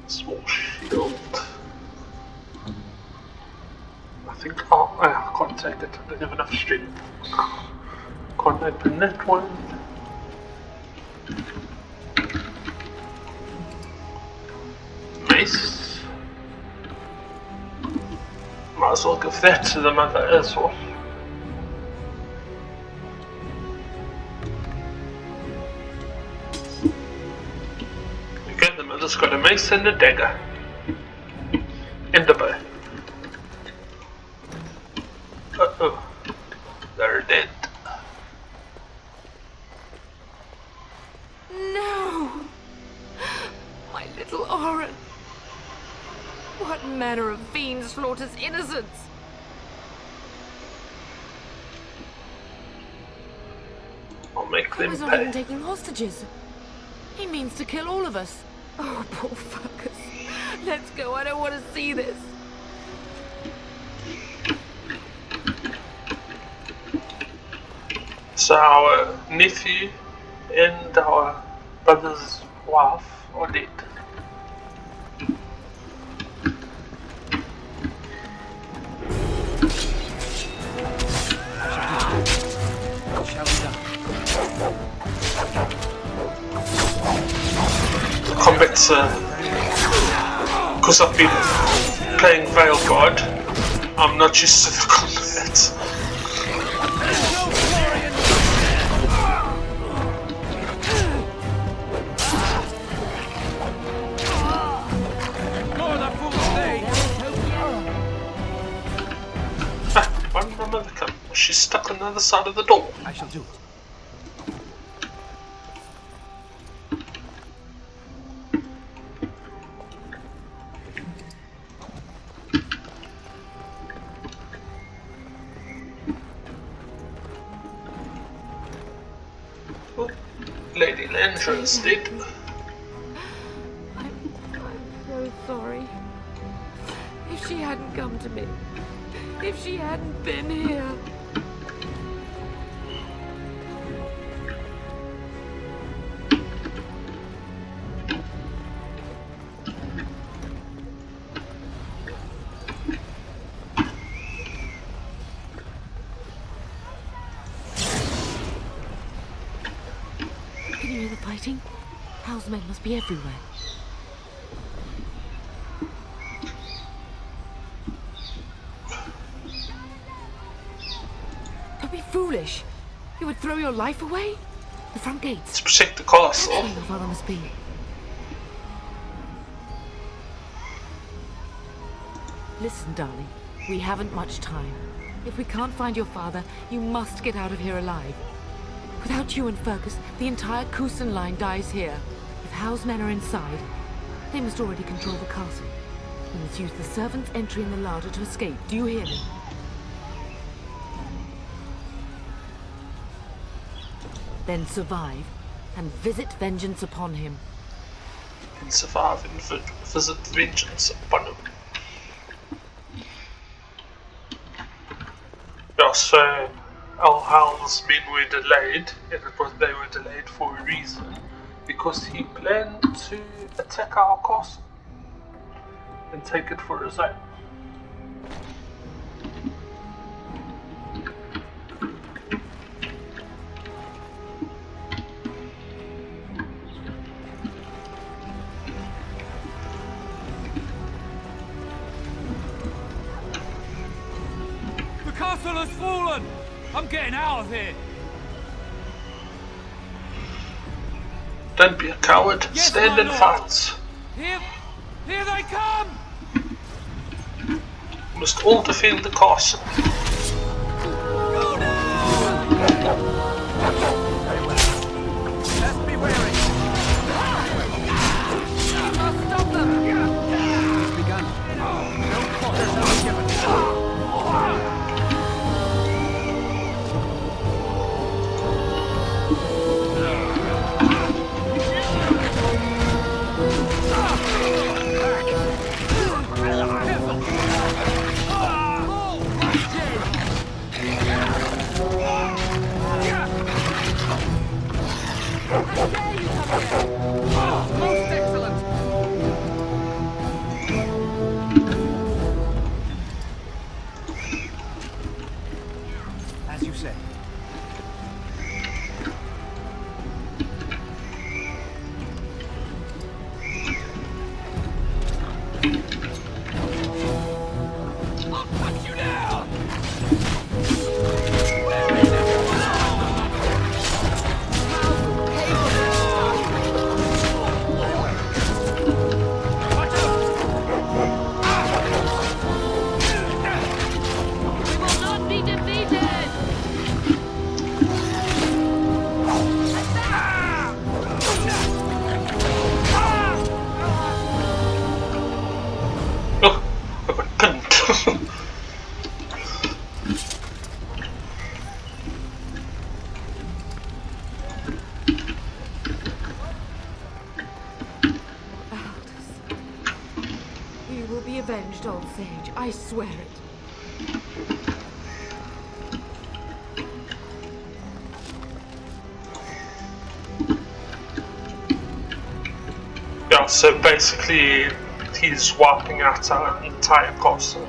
Small shield. I think, I can't take it. I don't have enough strength. Can't open that one. Mace. Might as well give that to the mother as well. Okay, the mother's got a mace and a dagger. And a bow. Uh-oh. They're dead. No! My little Oren! What manner of fiend slaughters innocents? I'll make He them was not even pay. taking hostages. He means to kill all of us. Oh, poor fuckers. Let's go, I don't want to see this. So our nephew and our brother's wife are dead. Combat's because I've been playing Veil Guard, I'm not used to the combat. Why did my mother come? She's stuck on the other side of the door. I shall do it. Oh, Lady Landra's dead. I'm so sorry. If she hadn't come to me, if she hadn't been here. Can you hear the fighting? Hal's men must be everywhere. Don't be foolish. You would throw your life away? The front gates. To protect the castle. That's where your father must be. Listen, darling. We haven't much time. If we can't find your father, you must get out of here alive. Without you and Fergus, the entire Kusan line dies here. If Hal's men are inside, they must already control the castle. We must use the servants' entry in the larder to escape. Do you hear me? Then survive, and visit vengeance upon him. And survive and visit vengeance upon him. Yeah, so Al-Hal's men were delayed, and they were delayed for a reason, because he planned to attack our castle and take it for his own. The castle has fallen! I'm getting out of here! Don't be a coward. Yes, stand and fight. Here they come! We must all defend the castle. Go now! Let's be wary. Stop them! It's begun. No quarters are given. Most excellent! As you say. I'll cut you down! Avenged, old sage. I swear it. Yeah, so basically he's wiping out our entire castle.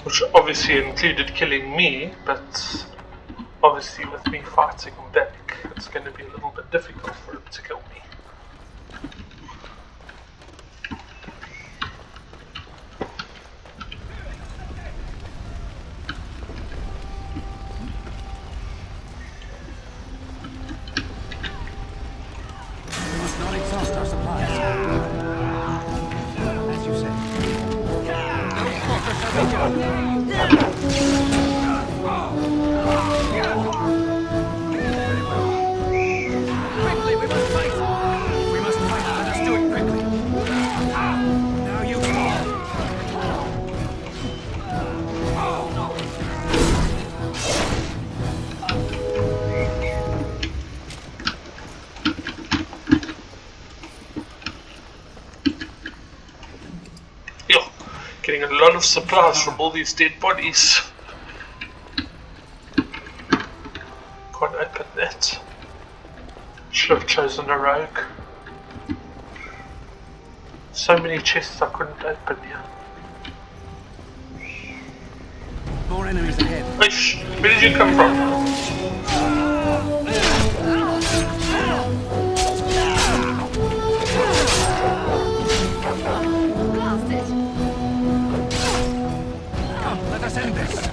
Which obviously included killing me, but obviously with me fighting back, it's going to be a little bit difficult for him to kill me. Not exhaust our supplies. As you say. No quarter shall be given. Very well. Quickly, we must fight. If we must fight, let us do it quickly. Now you fall. Getting a lot of supplies from all these dead bodies. Can't open that. Should have chosen a rogue. So many chests I couldn't open here. More enemies ahead. Ish, where did you come from? Let us end this. It's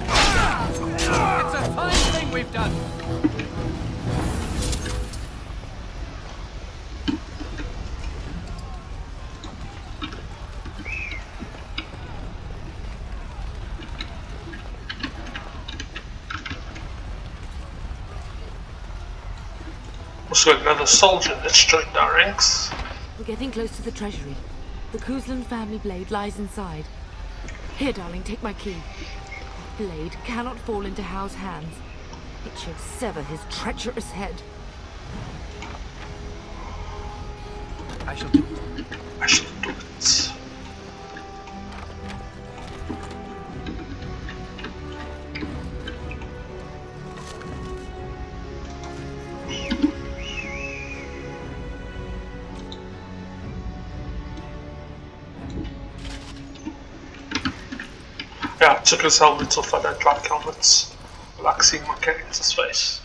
a fine thing we've done. Also got another soldier that's joined our ranks. We're getting close to the treasury. The Kuzlan family blade lies inside. Here, darling, take my key. The blade cannot fall into Hao's hands. It should sever his treacherous head. I shall do it. I shall do it. took his helmet off. I don't like helmets. I like seeing my character's face.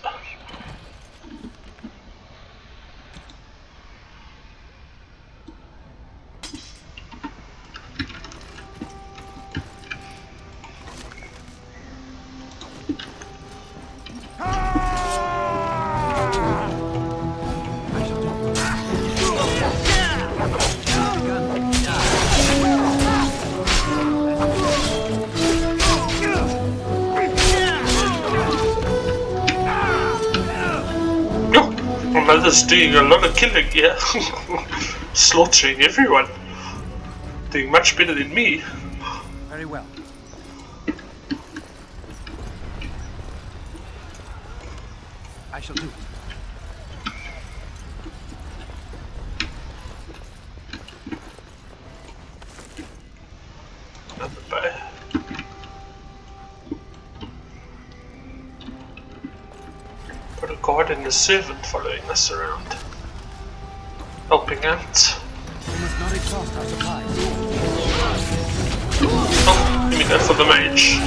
Mother's doing a lot of killing here. Slaughtering everyone. Doing much better than me. Very well. I shall do it. Another bow. Got a guard and a servant following us around. Helping out. We must not exhaust our supplies. Oh, let me go for the mage.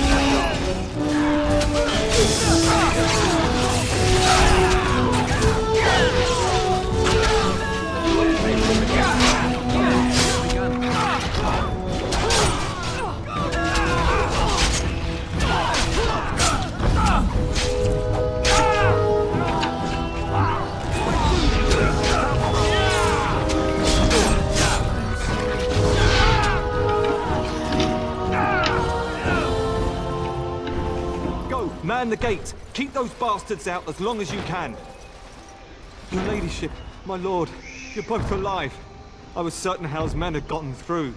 Man the gate! Keep those bastards out as long as you can! Your ladyship, my lord, you're both alive. I was certain Hal's men had gotten through.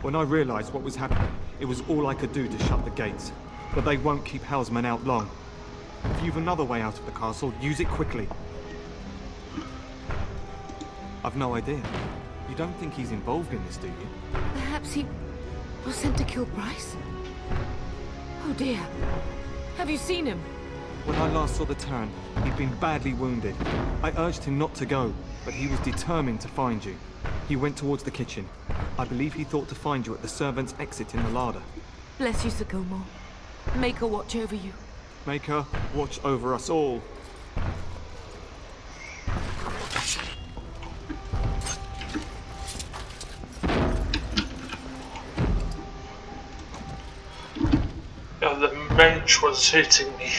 When I realized what was happening, it was all I could do to shut the gates. But they won't keep Hal's men out long. If you've another way out of the castle, use it quickly. I've no idea. You don't think he's involved in this, do you? Perhaps he was sent to kill Bryce? Oh dear. Have you seen him? When I last saw the Terran, he'd been badly wounded. I urged him not to go, but he was determined to find you. He went towards the kitchen. I believe he thought to find you at the servants' exit in the larder. Bless you, Sir Gilmore. Make her watch over you. Make her watch over us all. The mage was hurting me.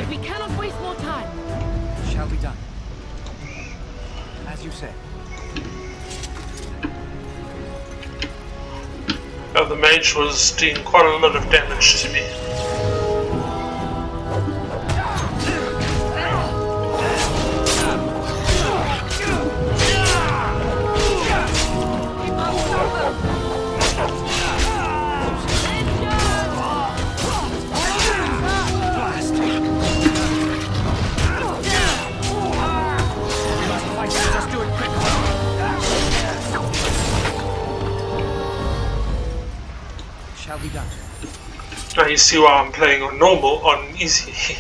We cannot waste more time. It shall be done. As you say. The mage was doing quite a lot of damage to me. Shall be done. Now you see why I'm playing on normal, on easy.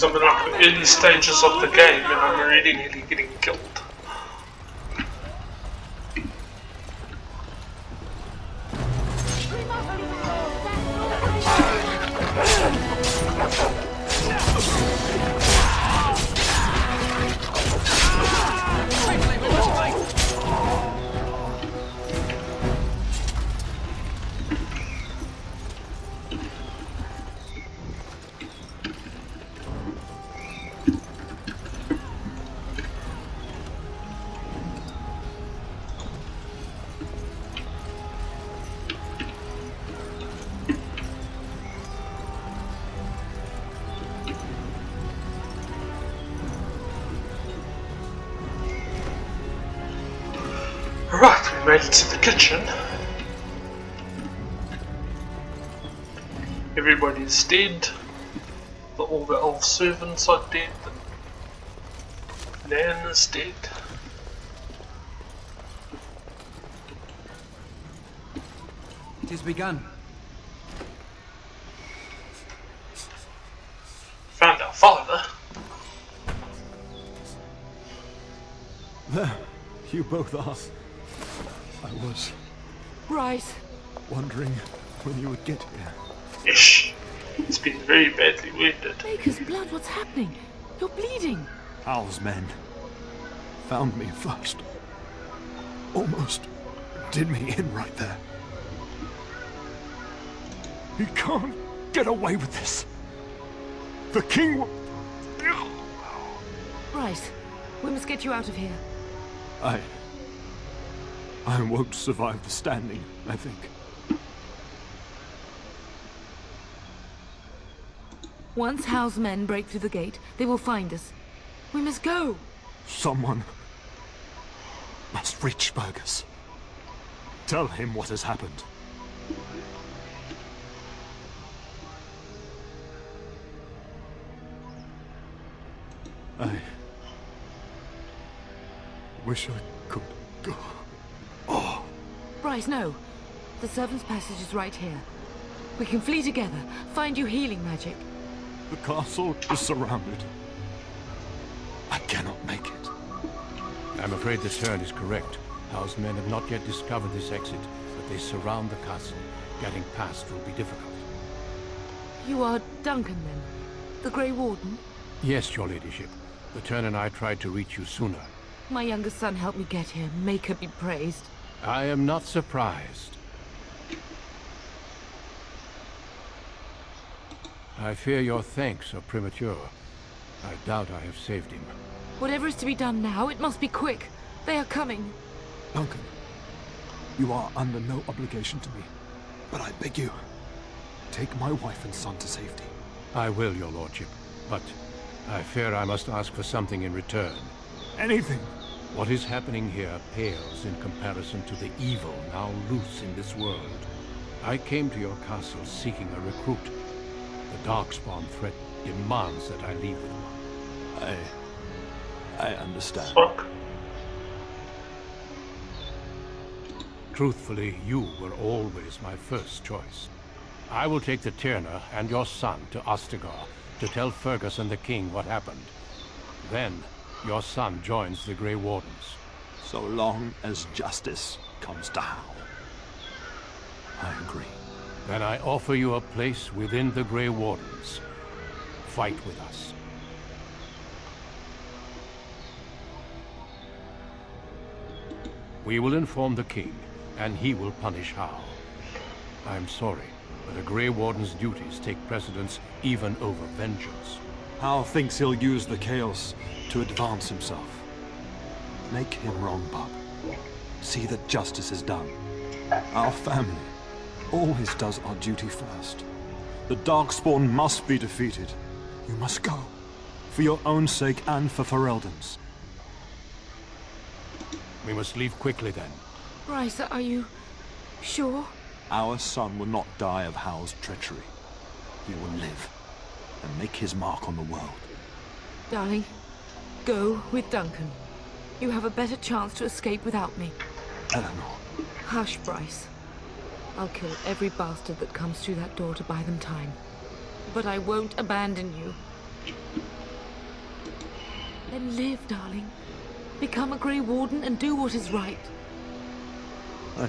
Because I'm in like the early stages of the game and I'm already nearly getting killed. Right, we made it to the kitchen. Everybody's dead. All the elf servants are dead. Nan is dead. It has begun. Found our father. There, you both are. I was Bryce. wondering when you would get here. Ish. He's been very badly wounded. Baker's blood, what's happening? You're bleeding. Hal's men found me first. Almost did me in right there. He can't get away with this. The king will... Bryce, we must get you out of here. I won't survive the standing, I think. Once Hal's men break through the gate, they will find us. We must go. Someone must reach Fergus. Tell him what has happened. I wish I could go. Oh. Bryce, no. The servants' passage is right here. We can flee together, find you healing magic. The castle is surrounded. I cannot make it. I'm afraid the turn is correct. Hal's men have not yet discovered this exit, but they surround the castle. Getting past will be difficult. You are Duncan, then? The Grey Warden? Yes, your ladyship. The turn and I tried to reach you sooner. My youngest son helped me get here. Make her be praised. I am not surprised. I fear your thanks are premature. I doubt I have saved him. Whatever is to be done now, it must be quick. They are coming. Duncan, you are under no obligation to me, but I beg you, take my wife and son to safety. I will, your lordship, but I fear I must ask for something in return. Anything. What is happening here pales in comparison to the evil now loose in this world. I came to your castle seeking a recruit. The Darkspawn threat demands that I leave with one. I understand. Truthfully, you were always my first choice. I will take the Tyrna and your son to Ostagar to tell Fergus and the king what happened. Then, your son joins the Grey Wardens. So long as justice comes to Hal. I agree. Then I offer you a place within the Grey Wardens. Fight with us. We will inform the king, and he will punish Hal. I'm sorry, but a Grey Warden's duties take precedence even over vengeance. Hal thinks he'll use the chaos to advance himself. Make him wrong, Bub. See that justice is done. Our family always does our duty first. The Darkspawn must be defeated. You must go. For your own sake and for Ferelden's. We must leave quickly then. Bryce, are you sure? Our son will not die of Hal's treachery. He will live and make his mark on the world. Darling, go with Duncan. You have a better chance to escape without me. Eleanor. Hush, Bryce. I'll kill every bastard that comes through that door to buy them time. But I won't abandon you. Then live, darling. Become a Grey Warden and do what is right. I'm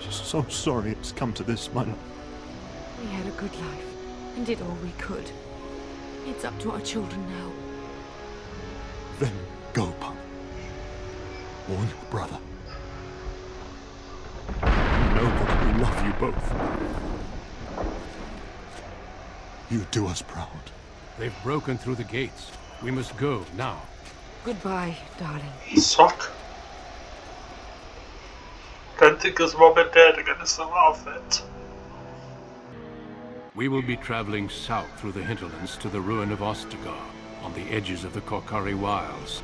just so sorry it's come to this, my love. We had a good life and did all we could. It's up to our children now. Then go, Pup. Warn your brother. You know that we love you both. You do us proud. They've broken through the gates. We must go now. Goodbye, darling. Suck. Don't think his mom and dad are gonna survive that. We will be traveling south through the hinterlands to the ruin of Ostagar, on the edges of the Korkari Wilds.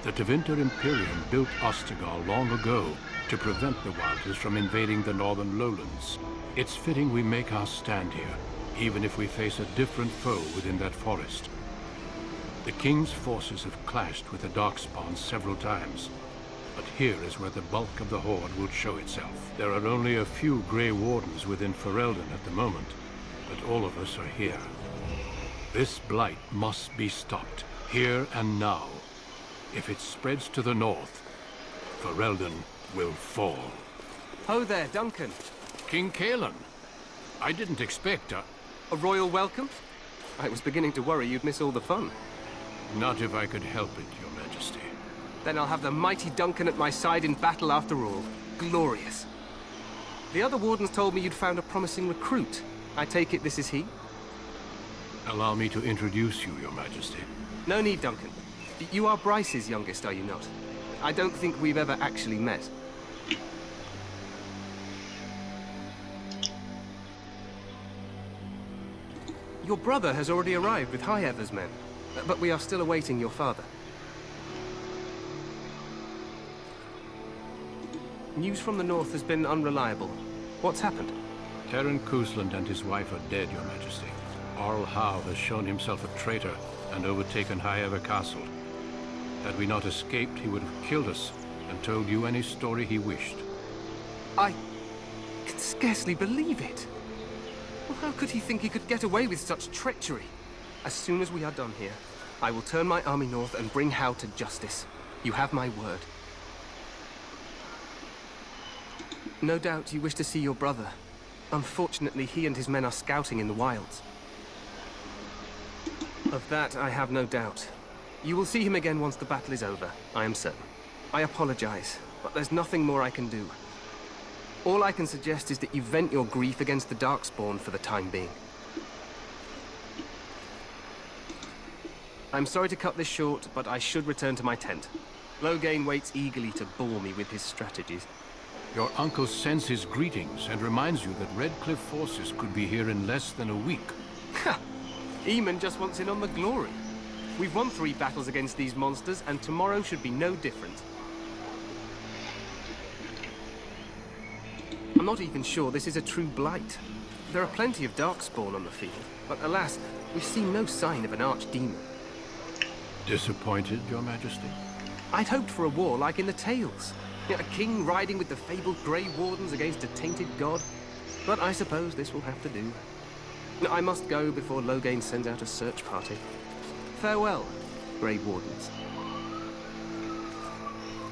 The Tevinter Imperium built Ostagar long ago to prevent the Wilders from invading the northern lowlands. It's fitting we make our stand here, even if we face a different foe within that forest. The King's forces have clashed with the Darkspawn several times, but here is where the bulk of the Horde will show itself. There are only a few Grey Wardens within Ferelden at the moment, but all of us are here. This blight must be stopped, here and now. If it spreads to the north, Ferelden will fall. Ho there, Duncan. King Kaelan. I didn't expect a royal welcome? I was beginning to worry you'd miss all the fun. Not if I could help it, Your Majesty. Then I'll have the mighty Duncan at my side in battle after all. Glorious. The other wardens told me you'd found a promising recruit. I take it this is he? Allow me to introduce you, Your Majesty. No need, Duncan. You are Bryce's youngest, are you not? I don't think we've ever actually met. Your brother has already arrived with High Ever's men, but we are still awaiting your father. News from the north has been unreliable. What's happened? Terran Kusland and his wife are dead, Your Majesty. Arl Howe has shown himself a traitor and overtaken High Ever Castle. Had we not escaped, he would have killed us and told you any story he wished. I can scarcely believe it. Well, how could he think he could get away with such treachery? As soon as we are done here, I will turn my army north and bring Howe to justice. You have my word. No doubt you wish to see your brother. Unfortunately, he and his men are scouting in the wilds. Of that, I have no doubt. You will see him again once the battle is over, I am certain. I apologize, but there's nothing more I can do. All I can suggest is that you vent your grief against the Darkspawn for the time being. I'm sorry to cut this short, but I should return to my tent. Loghain waits eagerly to bore me with his strategies. Your uncle sends his greetings and reminds you that Redcliffe forces could be here in less than a week. Ha! Eamon just wants in on the glory. We've won 3 battles against these monsters, and tomorrow should be no different. I'm not even sure this is a true blight. There are plenty of Darkspawn on the field, but alas, we've seen no sign of an archdemon. Disappointed, Your Majesty? I'd hoped for a war like in the tales. A king riding with the fabled Grey Wardens against a tainted god. But I suppose this will have to do. I must go before Loghain sends out a search party. Farewell, Grey Wardens.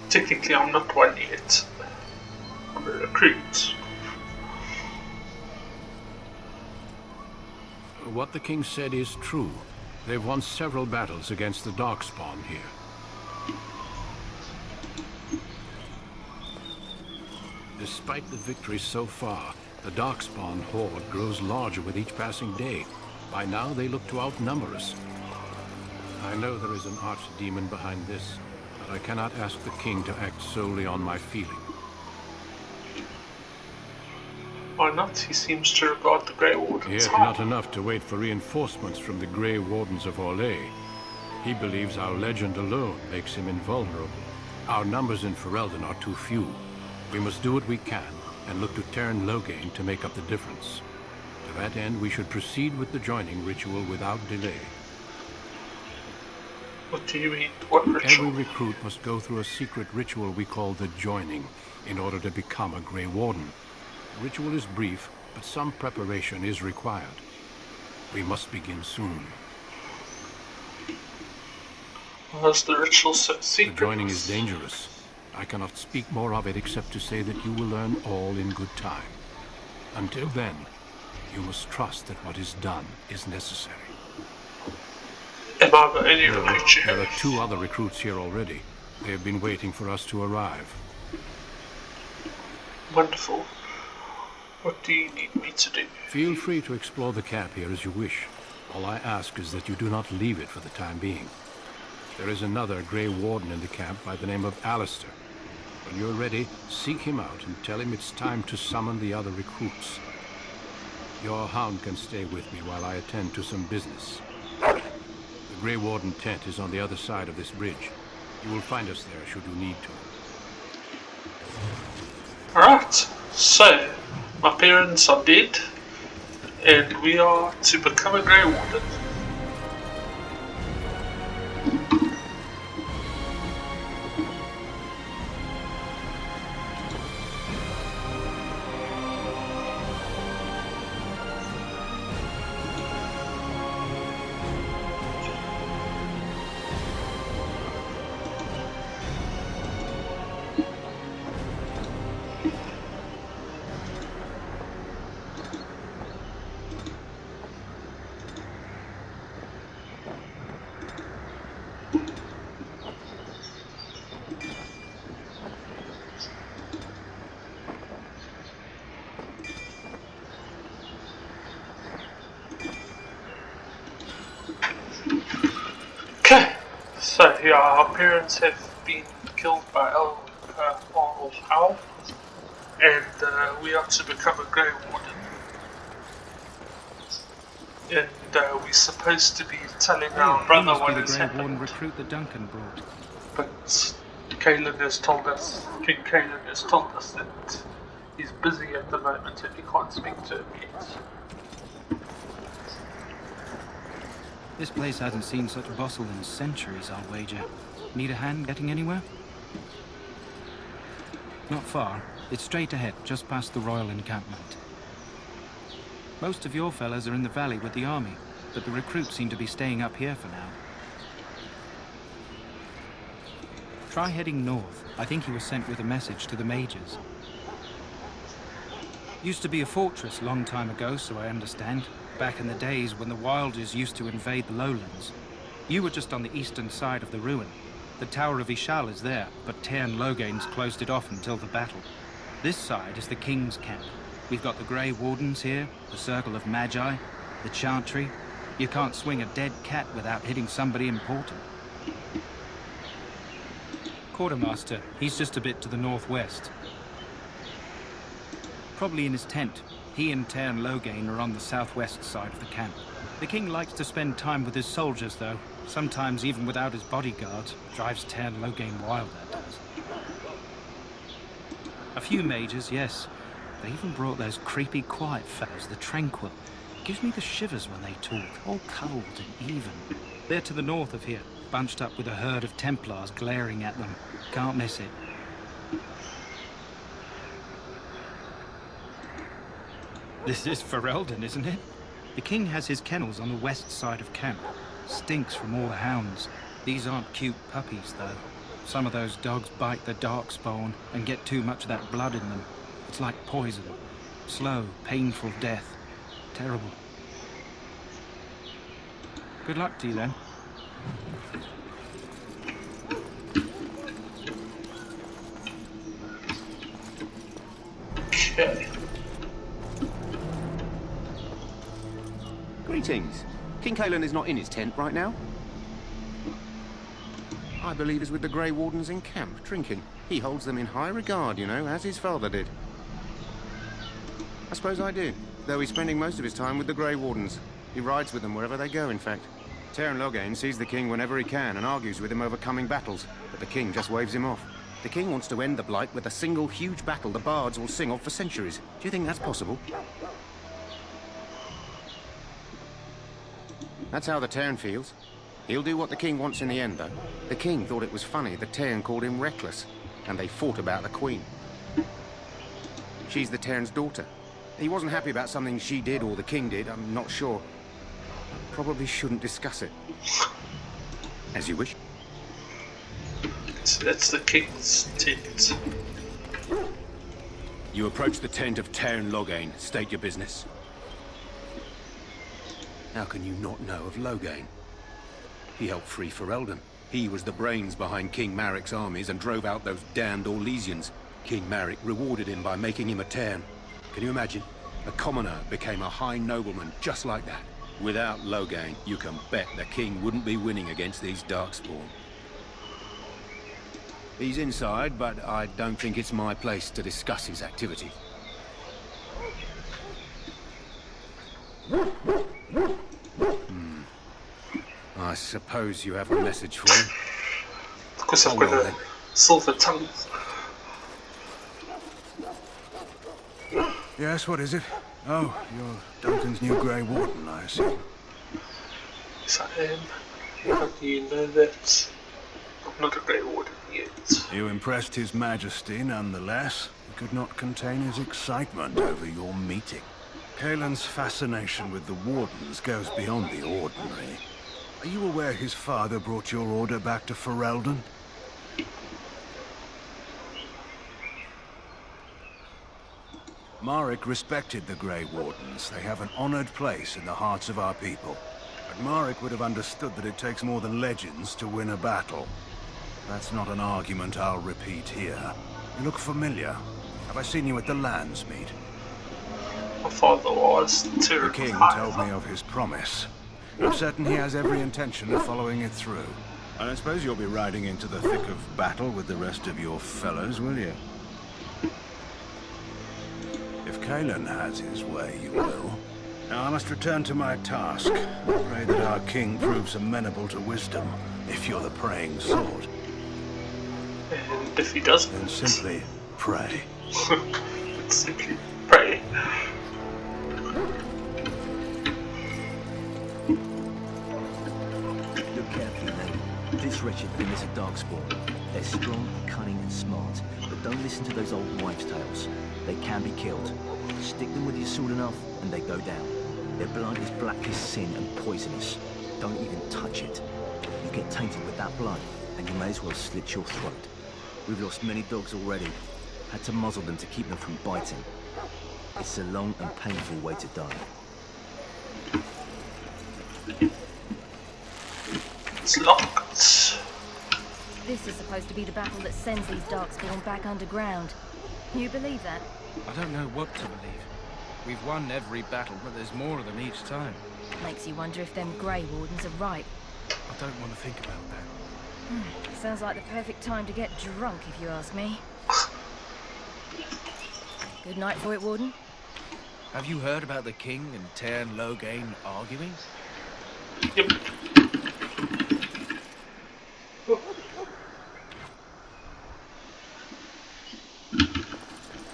Technically, I'm not one yet. I'm a recruit. What the king said is true. They've won several battles against the Darkspawn here. Despite the victories so far, the Darkspawn horde grows larger with each passing day. By now, they look to outnumber us. I know there is an archdemon behind this, but I cannot ask the king to act solely on my feeling. Why not? He seems to regard the Grey Wardens Yet not enough to wait for reinforcements from the Grey Wardens of Orlais. He believes our legend alone makes him invulnerable. Our numbers in Ferelden are too few. We must do what we can, and look to Terran Loghain to make up the difference. To that end, we should proceed with the joining ritual without delay. What do you mean? What ritual? Every recruit must go through a secret ritual we call the joining, in order to become a Grey Warden. The ritual is brief, but some preparation is required. We must begin soon. Was the ritual so The secret? joining is dangerous. I cannot speak more of it except to say that you will learn all in good time. Until then, you must trust that what is done is necessary. Am I the only No, recruit you there are have? 2 other recruits here already. They have been waiting for us to arrive. Wonderful. What do you need me to do? Feel free to explore the camp here as you wish. All I ask is that you do not leave it for the time being. There is another Grey Warden in the camp by the name of Alistair. When you're ready, seek him out and tell him it's time to summon the other recruits. Your hound can stay with me while I attend to some business. The Grey Warden tent is on the other side of this bridge. You will find us there should you need to. Alright, so my parents are dead, and we are to become a Grey Warden. Okay, so yeah, our parents have been killed by Arnold Howe, and we are to become a Grey Warden. And we're supposed to be telling our brother what has the Grey Warden happened. recruit that Duncan brought. But King Caelan has told us that he's busy at the moment and he can't speak to him yet. This place hasn't seen such bustle in centuries, I'll wager. Need a hand getting anywhere? Not far. It's straight ahead, just past the royal encampment. Most of your fellas are in the valley with the army, but the recruits seem to be staying up here for now. Try heading north. I think he was sent with a message to the mages. Used to be a fortress long time ago, so I understand. Back in the days when the Wilders used to invade the lowlands. You were just on the eastern side of the ruin. The Tower of Ishal is there, but Tairn Logain's closed it off until the battle. This side is the King's camp. We've got the Grey Wardens here, the Circle of Magi, the Chantry. You can't swing a dead cat without hitting somebody important. Quartermaster, he's just a bit to the northwest. Probably in his tent. He and Tairn Logain are on the southwest side of the camp. The king likes to spend time with his soldiers, though. Sometimes even without his bodyguards. Drives Tairn Logain wild, that does. A few mages, yes. They even brought those creepy quiet fellows, the Tranquil. Gives me the shivers when they talk, all cold and even. They're to the north of here, bunched up with a herd of Templars glaring at them. Can't miss it. This is Ferelden, isn't it? The king has his kennels on the west side of camp. Stinks from all the hounds. These aren't cute puppies, though. Some of those dogs bite the darkspawn and get too much of that blood in them. It's like poison. Slow, painful death. Terrible. Good luck to you, then. Okay. Greetings. King Caelan is not in his tent right now. I believe he's with the Grey Wardens in camp, drinking. He holds them in high regard, you know, as his father did. I suppose I do, though he's spending most of his time with the Grey Wardens. He rides with them wherever they go, in fact. Tairn Logain sees the king whenever he can and argues with him over coming battles, but the king just waves him off. The king wants to end the Blight with a single huge battle the bards will sing of for centuries. Do you think that's possible? That's how the Tairn feels. He'll do what the king wants in the end, though. The king thought it was funny that Tairn called him reckless, and they fought about the queen. She's the Tairn's daughter. He wasn't happy about something she did or the king did, I'm not sure. I probably shouldn't discuss it. As you wish. So that's the king's tent. You approach the tent of Tairn Loghain. State your business. How can you not know of Loghain? He helped free Ferelden. He was the brains behind King Maric's armies and drove out those damned Orlesians. King Maric rewarded him by making him a Tairn. Can you imagine? A commoner became a high nobleman just like that. Without Loghain, you can bet the king wouldn't be winning against these Darkspawn. He's inside, but I don't think it's my place to discuss his activity. I suppose you have a message for him. Because I've got a silver tongue. Yes, what is it? Oh, you're Duncan's new Grey Warden, I assume. Yes, I am. How do you know that? I'm not a Grey Warden yet. You impressed His Majesty nonetheless. He could not contain his excitement over your meeting. Kaelin's fascination with the Wardens goes beyond the ordinary. Are you aware his father brought your order back to Ferelden? Maric respected the Grey Wardens. They have an honored place in the hearts of our people. But Maric would have understood that it takes more than legends to win a battle. That's not an argument I'll repeat here. You look familiar. Have I seen you at the Landsmeet? My father was The king told me of his promise. I'm certain he has every intention of following it through. I don't suppose you'll be riding into the thick of battle with the rest of your fellows, will you? If Kaelin has his way, you will. Now I must return to my task. Pray that our king proves amenable to wisdom, if you're the praying sort. And if he doesn't... Then simply pray. Simply pray. Look carefully, though. This wretched thing is a Darkspawn. They're strong, cunning, and smart, but don't listen to those old wives' tales. They can be killed. Stick them with your sword enough, and they go down. Their blood is black as sin and poisonous. Don't even touch it. You get tainted with that blood, and you may as well slit your throat. We've lost many dogs already. Had to muzzle them to keep them from biting. It's a long and painful way to die. It's locked. This is supposed to be the battle that sends these Darkspawn back underground. You believe that? I don't know what to believe. We've won every battle, but there's more of them each time. Makes you wonder if them Grey Wardens are right. I don't want to think about that. Sounds like the perfect time to get drunk, if you ask me. Good night for it, Warden. Have you heard about the king and Tairn Loghain arguing? Yep.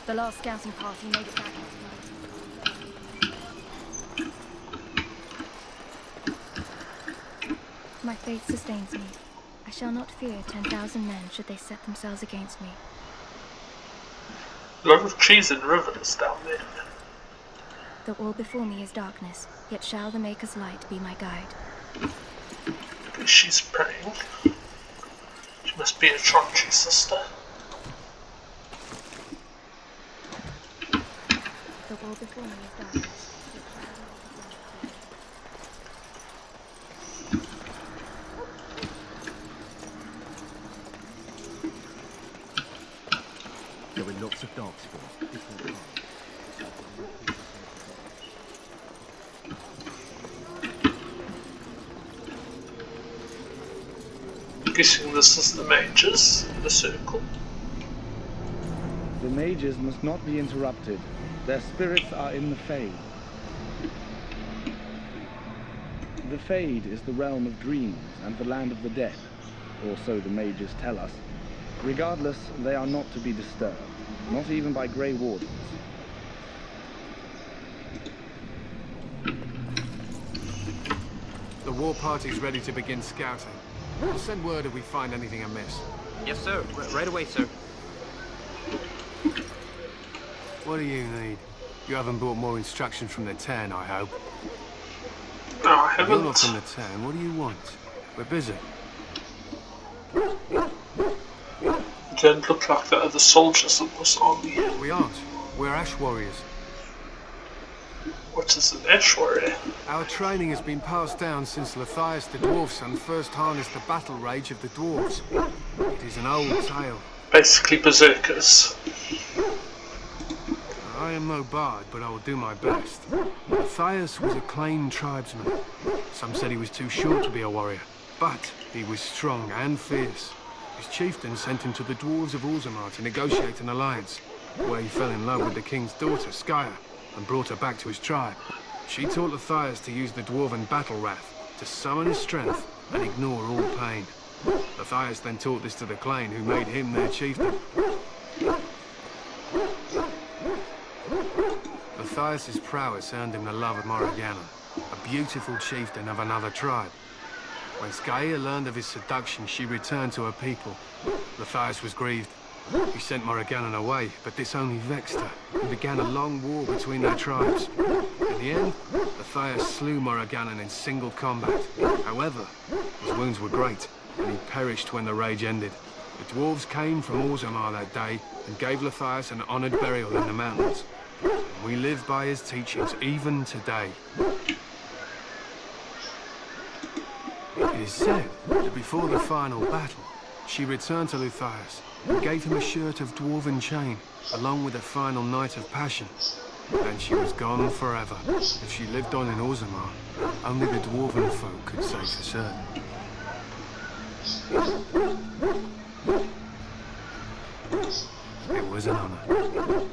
The last scouting party made it back into my faith sustains me. I shall not fear 10,000 men should they set themselves against me. A lot of trees and rivers down there. Though all before me is darkness, yet shall the Maker's light be my guide. She's praying. She must be a Tronchi sister. Though all before me is darkness. There were lots of Darkspawn. Guessing this is the mages in the circle. The mages must not be interrupted. Their spirits are in the Fade. The Fade is the realm of dreams and the land of the dead, or so the mages tell us. Regardless, they are not to be disturbed, not even by Grey Wardens. The war party's ready to begin scouting. We'll send word if we find anything amiss. Yes, sir. Right away, sir. What do you need? You haven't brought more instruction from the town, I hope. No, I If you're not haven't. from the town, what do you want? We're busy. don't look like the other soldiers in this army. We aren't. We're Ash Warriors. What is an Ash Warrior? Our training has been passed down since Thedas the Dwarf Son first harnessed the battle rage of the dwarves. It is an old tale. Basically berserkers. I am no bard, but I will do my best. Thedas was a claimed tribesman. Some said he was too short to be a warrior, but he was strong and fierce. His chieftain sent him to the dwarves of Orzammar to negotiate an alliance, where he fell in love with the king's daughter, Skya, and brought her back to his tribe. She taught Thedas to use the dwarven battle wrath to summon his strength and ignore all pain. Thedas then taught this to the Clane, who made him their chieftain. Thedas' prowess earned him the love of Morrigannon, a beautiful chieftain of another tribe. When Skya learned of his seduction, she returned to her people. Thedas was grieved. He sent Morrigannon away, but this only vexed her, and began a long war between their tribes. In the end, Thedas slew Morrigannon in single combat. However, his wounds were great, and he perished when the rage ended. The dwarves came from Orzammar that day, and gave Thedas an honoured burial in the mountains. And we live by his teachings even today. It is said that before the final battle, she returned to Thedas and gave him a shirt of dwarven chain, along with a final night of passion. Then she was gone forever. If she lived on in Orzammar, only the dwarven folk could say for certain. It was an honor.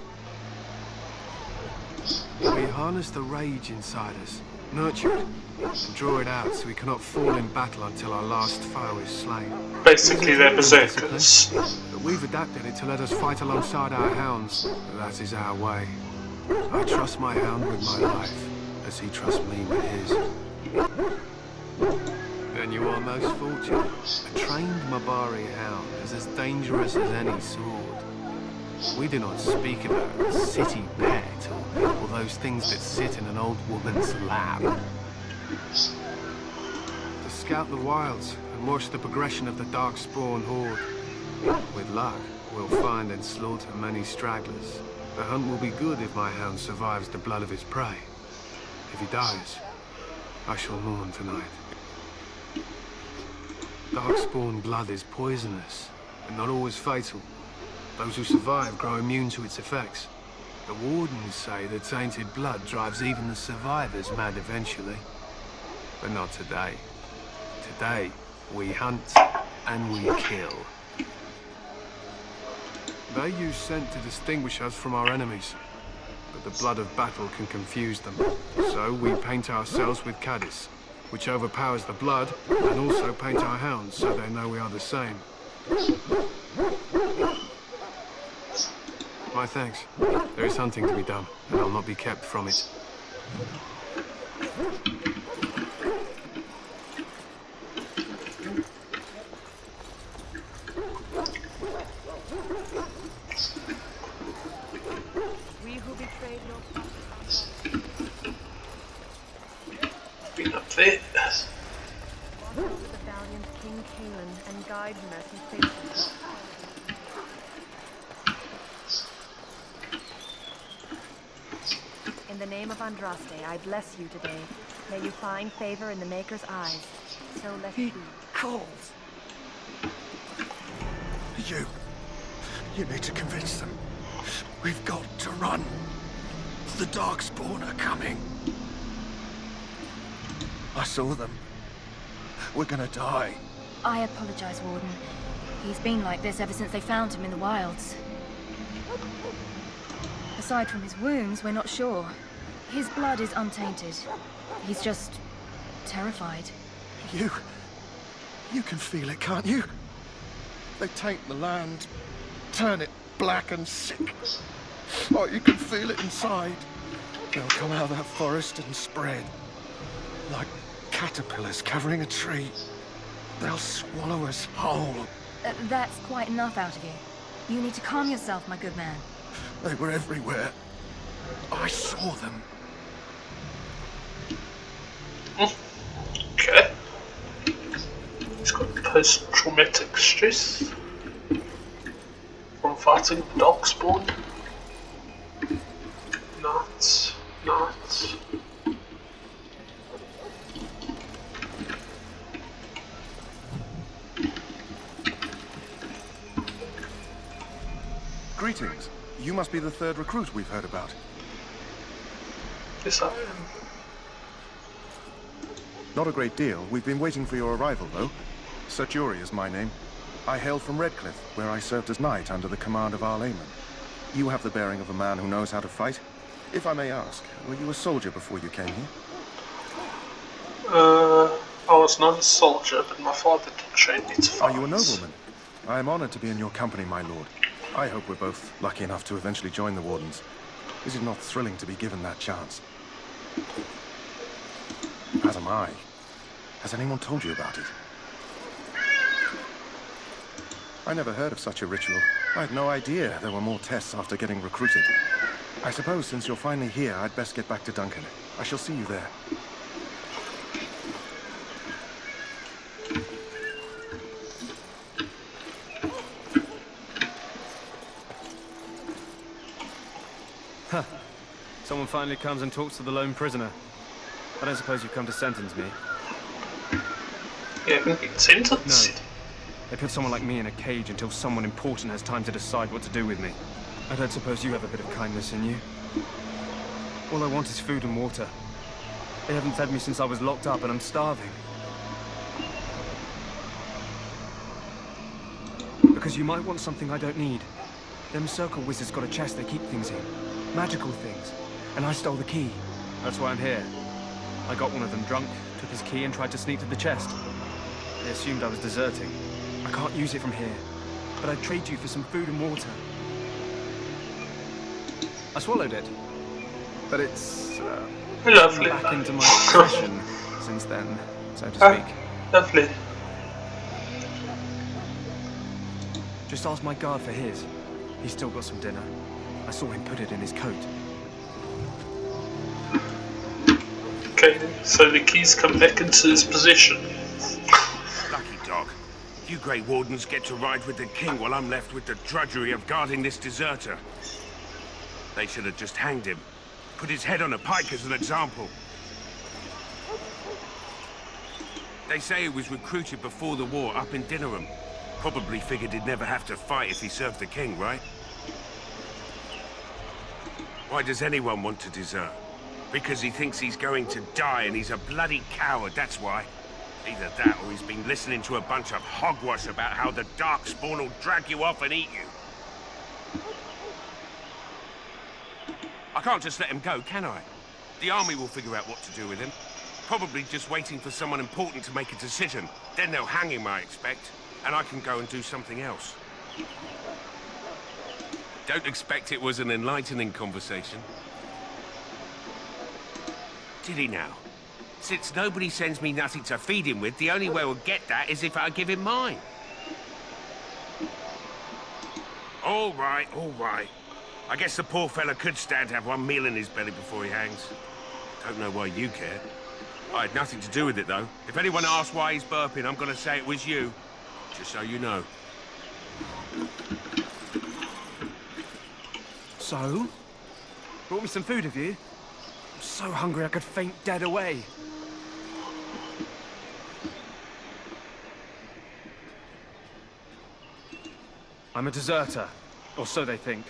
We harness the rage inside us, nurture it, and draw it out so we cannot fall in battle until our last foe is slain. Basically, they're berserkers. But we've adapted it to let us fight alongside our hounds. That is our way. I trust my hound with my life, as he trusts me with his. Then you are most fortunate. A trained Mabari hound is as dangerous as any sword. We do not speak about a city pet or those things that sit in an old woman's lap. To scout the wilds and watch the progression of the Darkspawn horde. With luck, we'll find and slaughter many stragglers. The hunt will be good if my hound survives the blood of his prey. If he dies, I shall mourn tonight. Darkspawn blood is poisonous, but not always fatal. Those who survive grow immune to its effects. The wardens say that tainted blood drives even the survivors mad eventually. But not today. Today, we hunt and we kill. They use scent to distinguish us from our enemies, but the blood of battle can confuse them. So we paint ourselves with caddis, which overpowers the blood, and also paint our hounds so they know we are the same. My thanks. There is hunting to be done, and I'll not be kept from it. We who betrayed your Been up there. watch over the valiant King Kaelin and guide him as he faces. In the name of Andraste, I bless you today. May you find favor in the Maker's eyes. So let it be. Calls. You need to convince them. We've got to run. The Darkspawn are coming. I saw them. We're gonna die. I apologize, Warden. He's been like this ever since they found him in the wilds. Aside from his wounds, we're not sure. His blood is untainted. He's just terrified. You can feel it, can't you? They taint the land, turn it black and sick. Oh, you can feel it inside. They'll come out of that forest and spread. Like caterpillars covering a tree. They'll swallow us whole. That's quite enough out of you. You need to calm yourself, my good man. They were everywhere. I saw them. Okay. He's got post-traumatic stress. Fighting the Darkspawn. Knights. Greetings. You must be the third recruit we've heard about. Yes, I am. Not a great deal. We've been waiting for your arrival, though. Sir Jury is my name. I hail from Redcliffe, where I served as knight under the command of our layman. You have the bearing of a man who knows how to fight. If I may ask, were you a soldier before you came here? I was not a soldier, but my father did train me to fight. Are you a nobleman? I am honored to be in your company, my lord. I hope we're both lucky enough to eventually join the Wardens. Is it not thrilling to be given that chance? As am I. Has anyone told you about it? I never heard of such a ritual. I had no idea there were more tests after getting recruited. I suppose since you're finally here, I'd best get back to Duncan. I shall see you there. Huh. Someone finally comes and talks to the lone prisoner. I don't suppose you've come to sentence me? You haven't been sentenced? No. They put someone like me in a cage until someone important has time to decide what to do with me. I don't suppose you have a bit of kindness in you? All I want is food and water. They haven't fed me since I was locked up and I'm starving. Because you might want something I don't need. Them circle wizards got a chest they keep things in. Magical things. And I stole the key. That's why I'm here. I got one of them drunk, took his key and tried to sneak to the chest. They assumed I was deserting. I can't use it from here. But I'd trade you for some food and water. I swallowed it. But it's lovely. Back into my possession since then, so to speak. Lovely. Just ask my guard for his. He's still got some dinner. I saw him put it in his coat. Okay, so the keys come back into his possession. Lucky dog. You Grey Wardens get to ride with the king while I'm left with the drudgery of guarding this deserter. They should have just hanged him. Put his head on a pike as an example. They say he was recruited before the war up in Dinnerham. Probably figured he'd never have to fight if he served the king, right? Why does anyone want to desert? Because he thinks he's going to die and he's a bloody coward, that's why. Either that or he's been listening to a bunch of hogwash about how the Darkspawn will drag you off and eat you. I can't just let him go, can I? The army will figure out what to do with him. Probably just waiting for someone important to make a decision. Then they'll hang him, I expect. And I can go and do something else. Don't expect it was an enlightening conversation. Did he now? Since nobody sends me nothing to feed him with, the only way we'll get that is if I give him mine. All right, all right. I guess the poor fella could stand to have one meal in his belly before he hangs. Don't know why you care. I had nothing to do with it, though. If anyone asks why he's burping, I'm gonna say it was you. Just so you know. So? Brought me some food, have you? I'm so hungry I could faint dead away. I'm a deserter. Or so they think.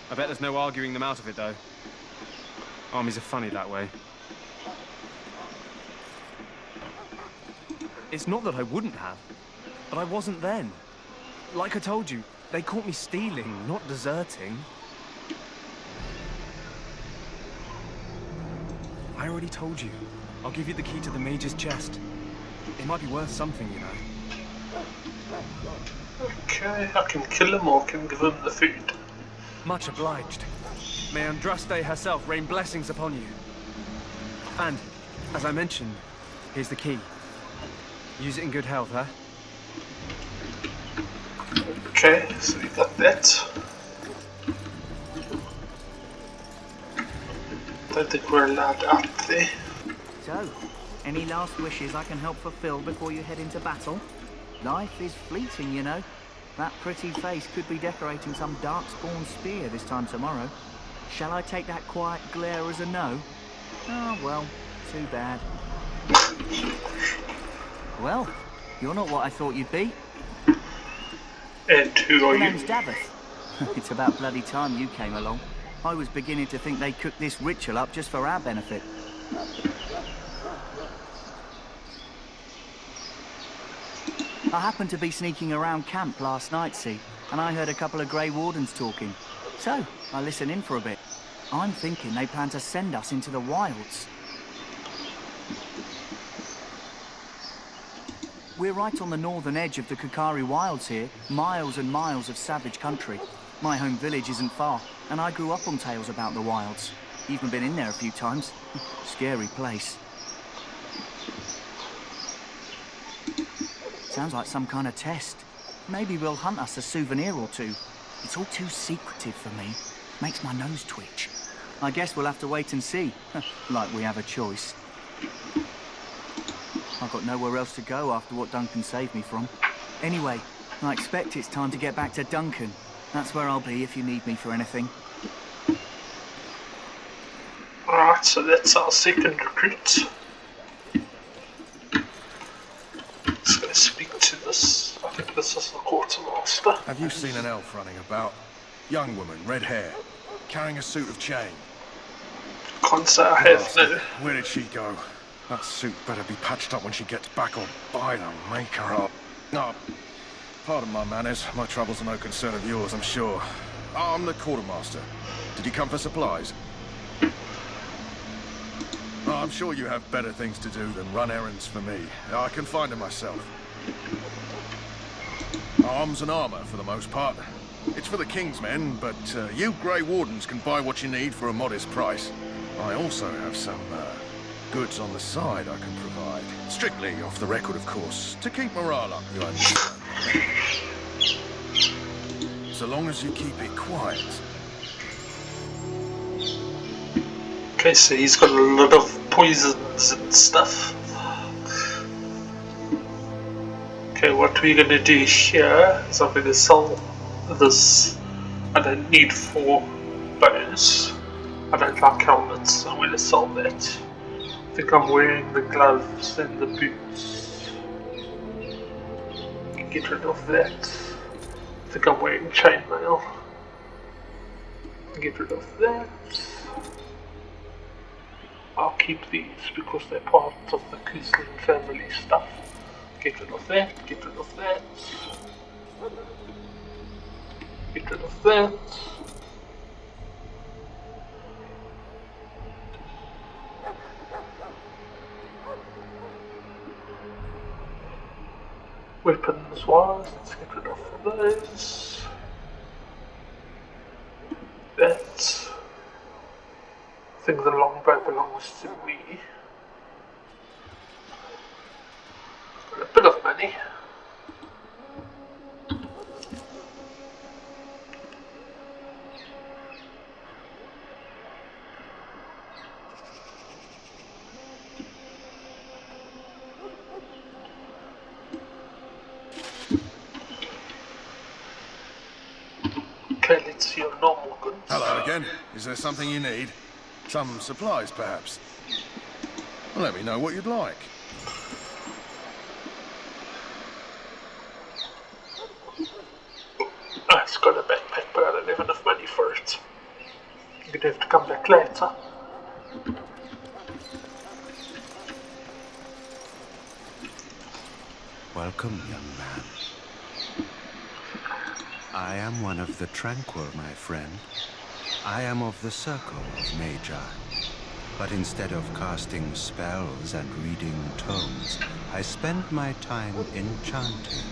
I bet there's no arguing them out of it, though. Armies are funny that way. It's not that I wouldn't have, but I wasn't then. Like I told you, they caught me stealing, not deserting. I already told you. I'll give you the key to the mage's chest. It might be worth something, you know. Okay, I can kill him or I can give him the food. Much obliged. May Andraste herself rain blessings upon you. And, as I mentioned, here's the key. Use it in good health, huh? Okay, so we got that. Don't think we're allowed out there. So, any last wishes I can help fulfill before you head into battle? Life is fleeting, you know. That pretty face could be decorating some darkspawn spear this time tomorrow. Shall I take that quiet glare as a no? Oh, well, too bad. Well, you're not what I thought you'd be. And who are My you? name's Davos. It's about bloody time you came along. I was beginning to think they cooked this ritual up just for our benefit. I happened to be sneaking around camp last night, see, and I heard a couple of Grey Wardens talking. So, I listened in for a bit. I'm thinking they plan to send us into the wilds. We're right on the northern edge of the Kukari Wilds here, miles and miles of savage country. My home village isn't far, and I grew up on tales about the wilds. Even been in there a few times. Scary place. Sounds like some kind of test. Maybe we'll hunt us a souvenir or two. It's all too secretive for me. Makes my nose twitch. I guess we'll have to wait and see. Like we have a choice. I've got nowhere else to go after what Duncan saved me from. Anyway, I expect it's time to get back to Duncan. That's where I'll be if you need me for anything. Alright, so that's our second recruit. Let's go speak to this. I think this is the quartermaster. Have you seen an elf running about? Young woman, red hair, carrying a suit of chain. Can't say I have, no. Where did she go? That suit better be patched up when she gets back, or by the maker up. No, pardon my manners. My troubles are no concern of yours, I'm sure. I'm the quartermaster. Did you come for supplies? Oh, I'm sure you have better things to do than run errands for me. I can find them myself. Arms and armor, for the most part. It's for the King's men, but you Grey Wardens can buy what you need for a modest price. I also have some goods on the side I can provide. Strictly off the record, of course, to keep morale up, you understand. So long as you keep it quiet. Okay, so he's got a lot of poisons and stuff. Okay, what we're gonna do here is I'm gonna sell this. I don't need 4 bows. I don't like helmets, so I'm gonna sell that. I think I'm wearing the gloves and the boots. Get rid of that. I think I'm wearing chainmail. Get rid of that. I'll keep these because they're part of the Kuzlin family stuff. Get rid of that, get rid of that. Get rid of that. Weapons wise, let's get rid of those. That. I think the longbow belongs to me. Got a bit of money. Okay, let's see your normal goods. Hello again. Is there something you need? Some supplies, perhaps? Well, let me know what you'd like. It's got a backpack, but I don't have enough money for it. You're gonna have to come back later. Welcome, young man. I am one of the Tranquil, my friend. I am of the Circle of Magi. But instead of casting spells and reading tomes, I spend my time enchanting.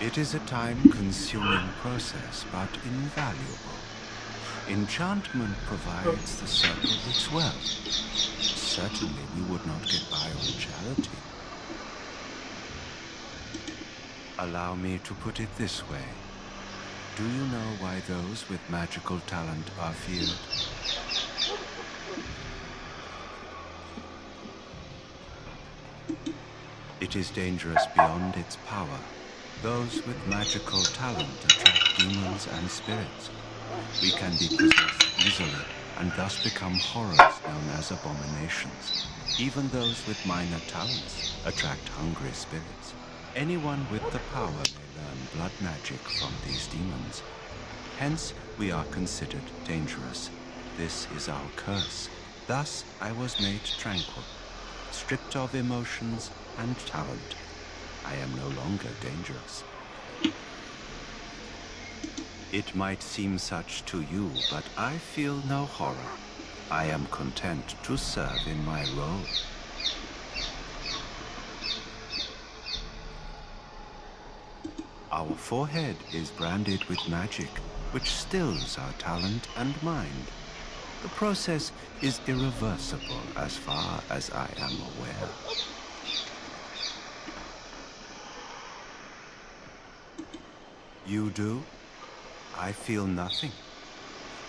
It is a time-consuming process, but invaluable. Enchantment provides the Circle its wealth. Certainly we would not get by on charity. Allow me to put it this way. Do you know why those with magical talent are feared? It is dangerous beyond its power. Those with magical talent attract demons and spirits. We can be possessed easily and thus become horrors known as abominations. Even those with minor talents attract hungry spirits. Anyone with the power may learn blood magic from these demons. Hence, we are considered dangerous. This is our curse. Thus, I was made tranquil, stripped of emotions and talent. I am no longer dangerous. It might seem such to you, but I feel no horror. I am content to serve in my role. Our forehead is branded with magic, which stills our talent and mind. The process is irreversible as far as I am aware. You do? I feel nothing.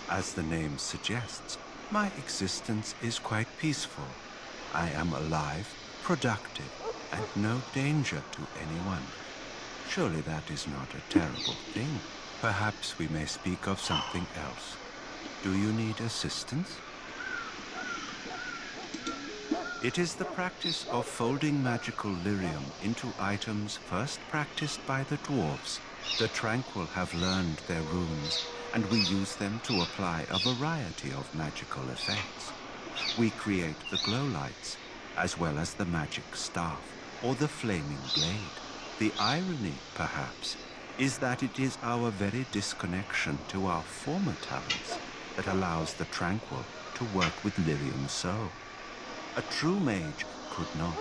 As the name suggests, my existence is quite peaceful. I am alive, productive, and no danger to anyone. Surely that is not a terrible thing. Perhaps we may speak of something else. Do you need assistance? It is the practice of folding magical lyrium into items first practiced by the dwarves. The Tranquil have learned their runes, and we use them to apply a variety of magical effects. We create the glow lights, as well as the magic staff, or the flaming blade. The irony, perhaps, is that it is our very disconnection to our former talents that allows the Tranquil to work with lyrium so. A true mage could not.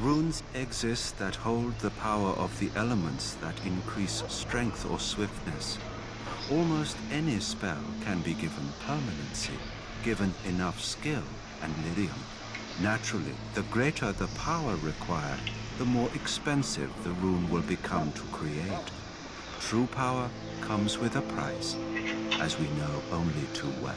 Runes exist that hold the power of the elements that increase strength or swiftness. Almost any spell can be given permanency, given enough skill and lyrium. Naturally, the greater the power required, the more expensive the rune will become to create. True power comes with a price, as we know only too well.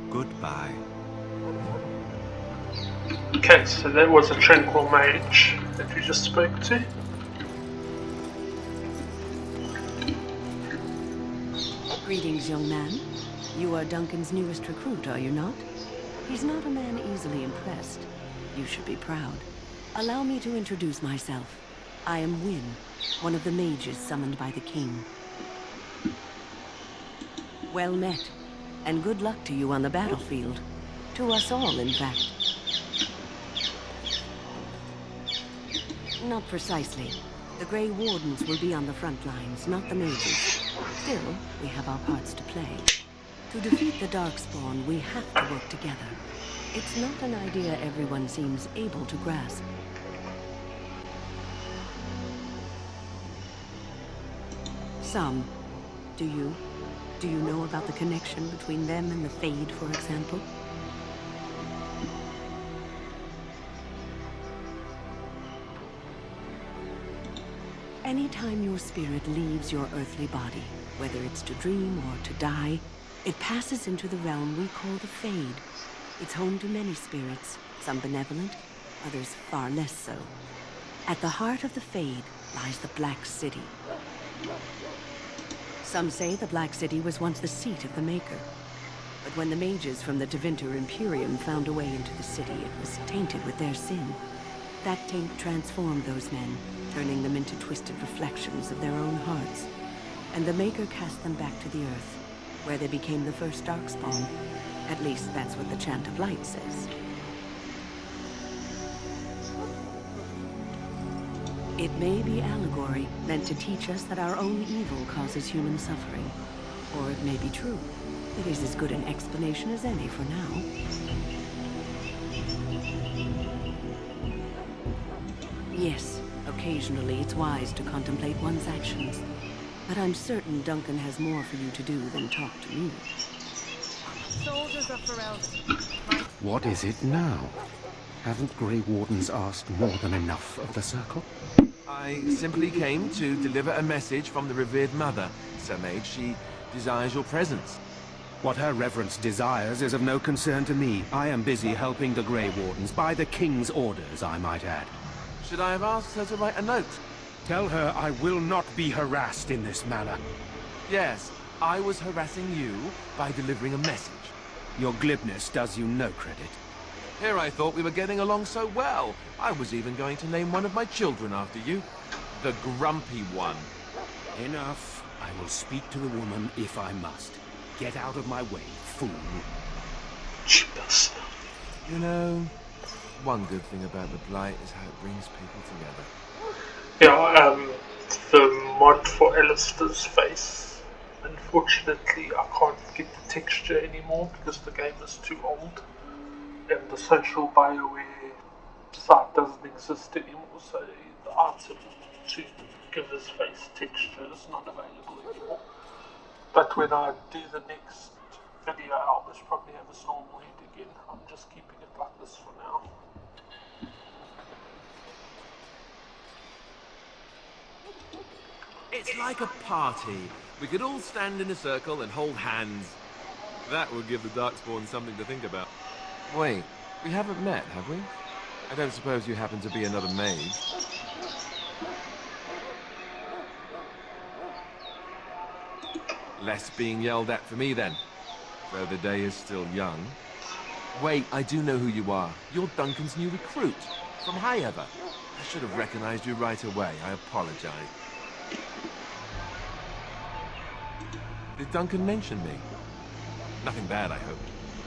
Goodbye. Okay, so that was a Tranquil Mage that we just spoke to. Greetings, young man. You are Duncan's newest recruit, are you not? He's not a man easily impressed. You should be proud. Allow me to introduce myself. I am Wynne, one of the mages summoned by the king. Well met, and good luck to you on the battlefield. To us all, in fact. Not precisely. The Grey Wardens will be on the front lines, not the mages. Still, we have our parts to play. To defeat the Darkspawn, we have to work together. It's not an idea everyone seems able to grasp. Some. Do you? Do you know about the connection between them and the Fade, for example? Anytime your spirit leaves your earthly body, whether it's to dream or to die, it passes into the realm we call the Fade. It's home to many spirits, some benevolent, others far less so. At the heart of the Fade lies the Black City. Some say the Black City was once the seat of the Maker. But when the mages from the Tevinter Imperium found a way into the city, it was tainted with their sin. That taint transformed those men, turning them into twisted reflections of their own hearts. And the Maker cast them back to the Earth, where they became the first Darkspawn. At least that's what the Chant of Light says. It may be allegory, meant to teach us that our own evil causes human suffering. Or it may be true. It is as good an explanation as any for now. Yes, occasionally it's wise to contemplate one's actions. But I'm certain Duncan has more for you to do than talk to me. Soldiers of Ferelden. What is it now? Haven't Grey Wardens asked more than enough of the Circle? I simply came to deliver a message from the revered mother, Sir Mage. She desires your presence. What her reverence desires is of no concern to me. I am busy helping the Grey Wardens, by the King's orders, I might add. Should I have asked her to write a note? Tell her I will not be harassed in this manner. Yes, I was harassing you by delivering a message. Your glibness does you no credit. Here I thought we were getting along so well. I was even going to name one of my children after you. The Grumpy One. Enough. I will speak to the woman if I must. Get out of my way, fool. Cheers. You know, one good thing about the Blight is how it brings people together. Yeah, the mod for Alistair's face. Unfortunately, I can't get the texture anymore because the game is too old. And the social BioWare site doesn't exist anymore, so the item to give his face texture is not available anymore. But when I do the next video, I'll just probably have a normal head again. I'm just keeping it like this for now. It's like a party. We could all stand in a circle and hold hands. That would give the Darkspawn something to think about. Wait, we haven't met, have we? I don't suppose you happen to be another mage? Less being yelled at for me then, though the day is still young. Wait, I do know who you are. You're Duncan's new recruit, from Highever. I should have recognized you right away. I apologize. Did Duncan mention me? Nothing bad, I hope.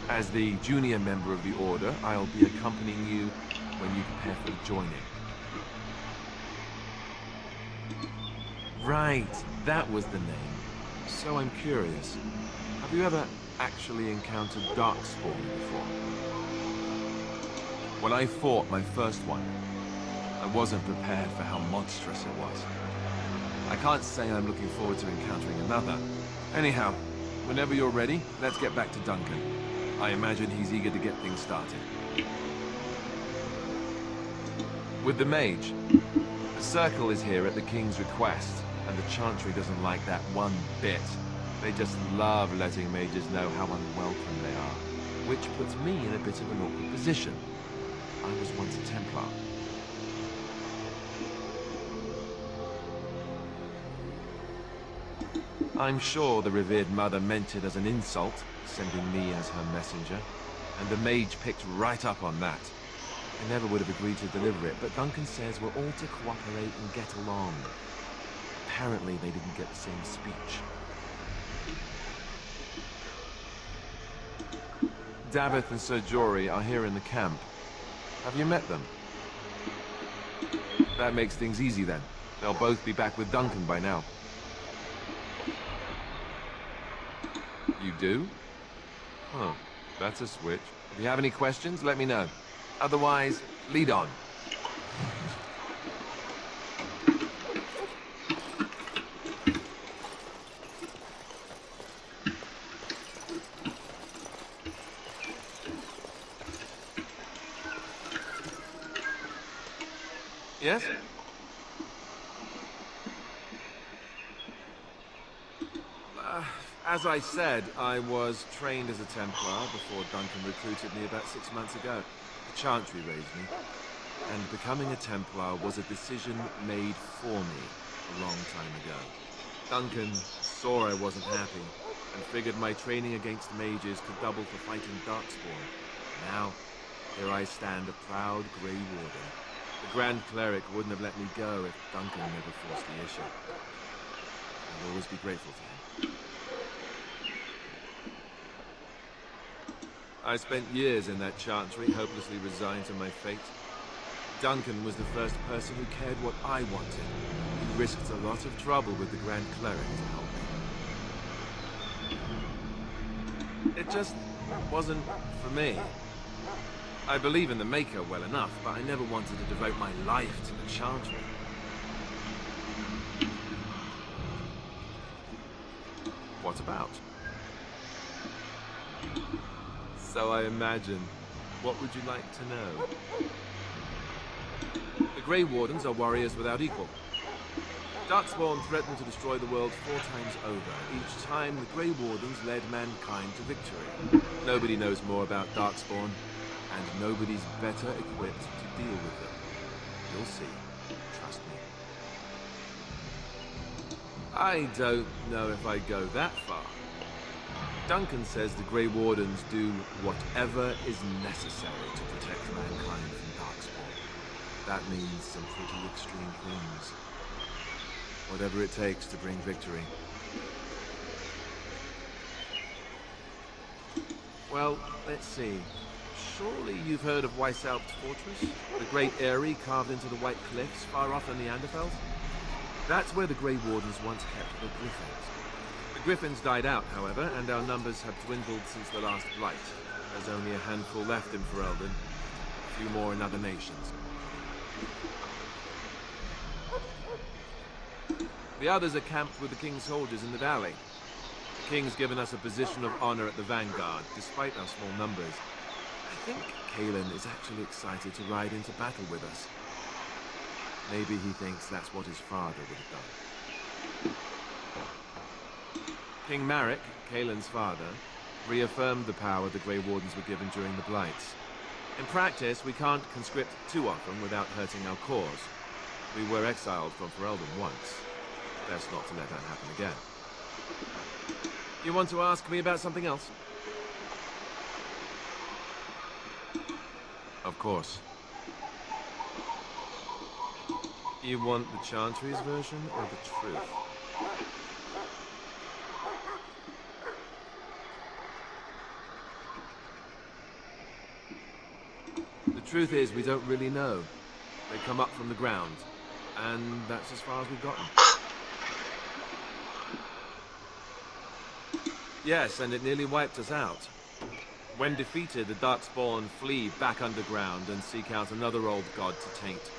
As the junior member of the Order, I'll be accompanying you when you prepare for joining. Right, that was the name. So I'm curious. Have you ever actually encountered Darkspawn before? When I fought my first one, I wasn't prepared for how monstrous it was. I can't say I'm looking forward to encountering another. Anyhow, whenever you're ready, let's get back to Duncan. I imagine he's eager to get things started. With the mage, the Circle is here at the King's request, and the Chantry doesn't like that one bit. They just love letting mages know how unwelcome they are, which puts me in a bit of an awkward position. I was once a Templar. I'm sure the revered mother meant it as an insult, sending me as her messenger, and the mage picked right up on that. I never would have agreed to deliver it, but Duncan says we're all to cooperate and get along. Apparently they didn't get the same speech. Davith and Sir Jory are here in the camp. Have you met them? That makes things easy then. They'll both be back with Duncan by now. You do? Huh, that's a switch. If you have any questions, let me know. Otherwise, lead on. Yes? As I said, I was trained as a Templar before Duncan recruited me about 6 months ago. The Chantry raised me, and becoming a Templar was a decision made for me a long time ago. Duncan saw I wasn't happy, and figured my training against mages could double for fighting Darkspawn. Now, here I stand, a proud Grey Warden. The Grand Cleric wouldn't have let me go if Duncan never forced the issue. I'll always be grateful to him. I spent years in that Chantry, hopelessly resigned to my fate. Duncan was the first person who cared what I wanted. He risked a lot of trouble with the Grand Cleric to help me. It just wasn't for me. I believe in the Maker well enough, but I never wanted to devote my life to the Chantry. What about? So I imagine. What would you like to know? The Grey Wardens are warriors without equal. Darkspawn threatened to destroy the world 4 times over. Each time, the Grey Wardens led mankind to victory. Nobody knows more about Darkspawn, and nobody's better equipped to deal with them. You'll see. Trust me. I don't know if I'd go that far. Duncan says the Grey Wardens do whatever is necessary to protect mankind from Darkspawn. That means some pretty extreme things. Whatever it takes to bring victory. Well, let's see. Surely you've heard of Weissalp's fortress? The great eyrie carved into the White Cliffs far off in the Anderfeld? That's where the Grey Wardens once kept the Griffins. The Griffins died out, however, and our numbers have dwindled since the last Blight. There's only a handful left in Ferelden. A few more in other nations. The others are camped with the King's soldiers in the valley. The King's given us a position of honor at the vanguard, despite our small numbers. I think Kalen is actually excited to ride into battle with us. Maybe he thinks that's what his father would have done. King Marek, Kalen's father, reaffirmed the power the Grey Wardens were given during the Blights. In practice, we can't conscript too often without hurting our cause. We were exiled from Ferelden once. Best not to let that happen again. You want to ask me about something else? Of course. You want the Chantry's version or the truth? The truth is, we don't really know. They come up from the ground, and that's as far as we've gotten. Yes, and it nearly wiped us out. When defeated, the Darkspawn flee back underground and seek out another old god to taint,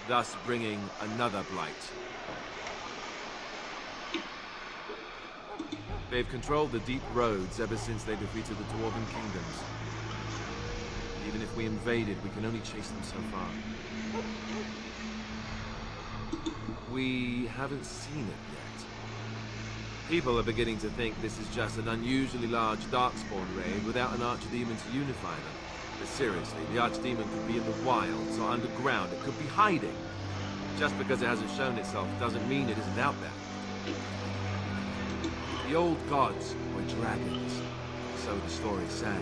thus bringing another Blight. They've controlled the deep roads ever since they defeated the Dwarven Kingdoms. Even if we invaded, we can only chase them so far. We haven't seen it yet. People are beginning to think this is just an unusually large Darkspawn raid without an Archdemon to unify them. But seriously, the Archdemon could be in the wilds or underground. It could be hiding. Just because it hasn't shown itself doesn't mean it isn't out there. The old gods were dragons, so the stories say.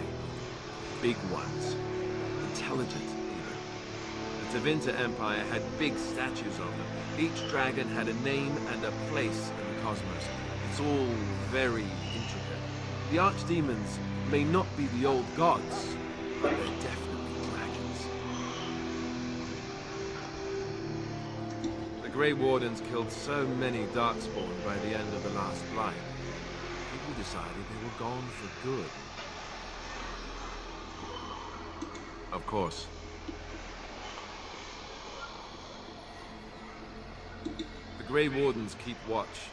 Big ones. Intelligent, even. The Tevinter Empire had big statues of them. Each dragon had a name and a place in the cosmos. It's all very intricate. The Archdemons may not be the old gods, but they're definitely dragons. The Grey Wardens killed so many Darkspawn by the end of the last Blight. People decided they were gone for good. Of course. The Grey Wardens keep watch.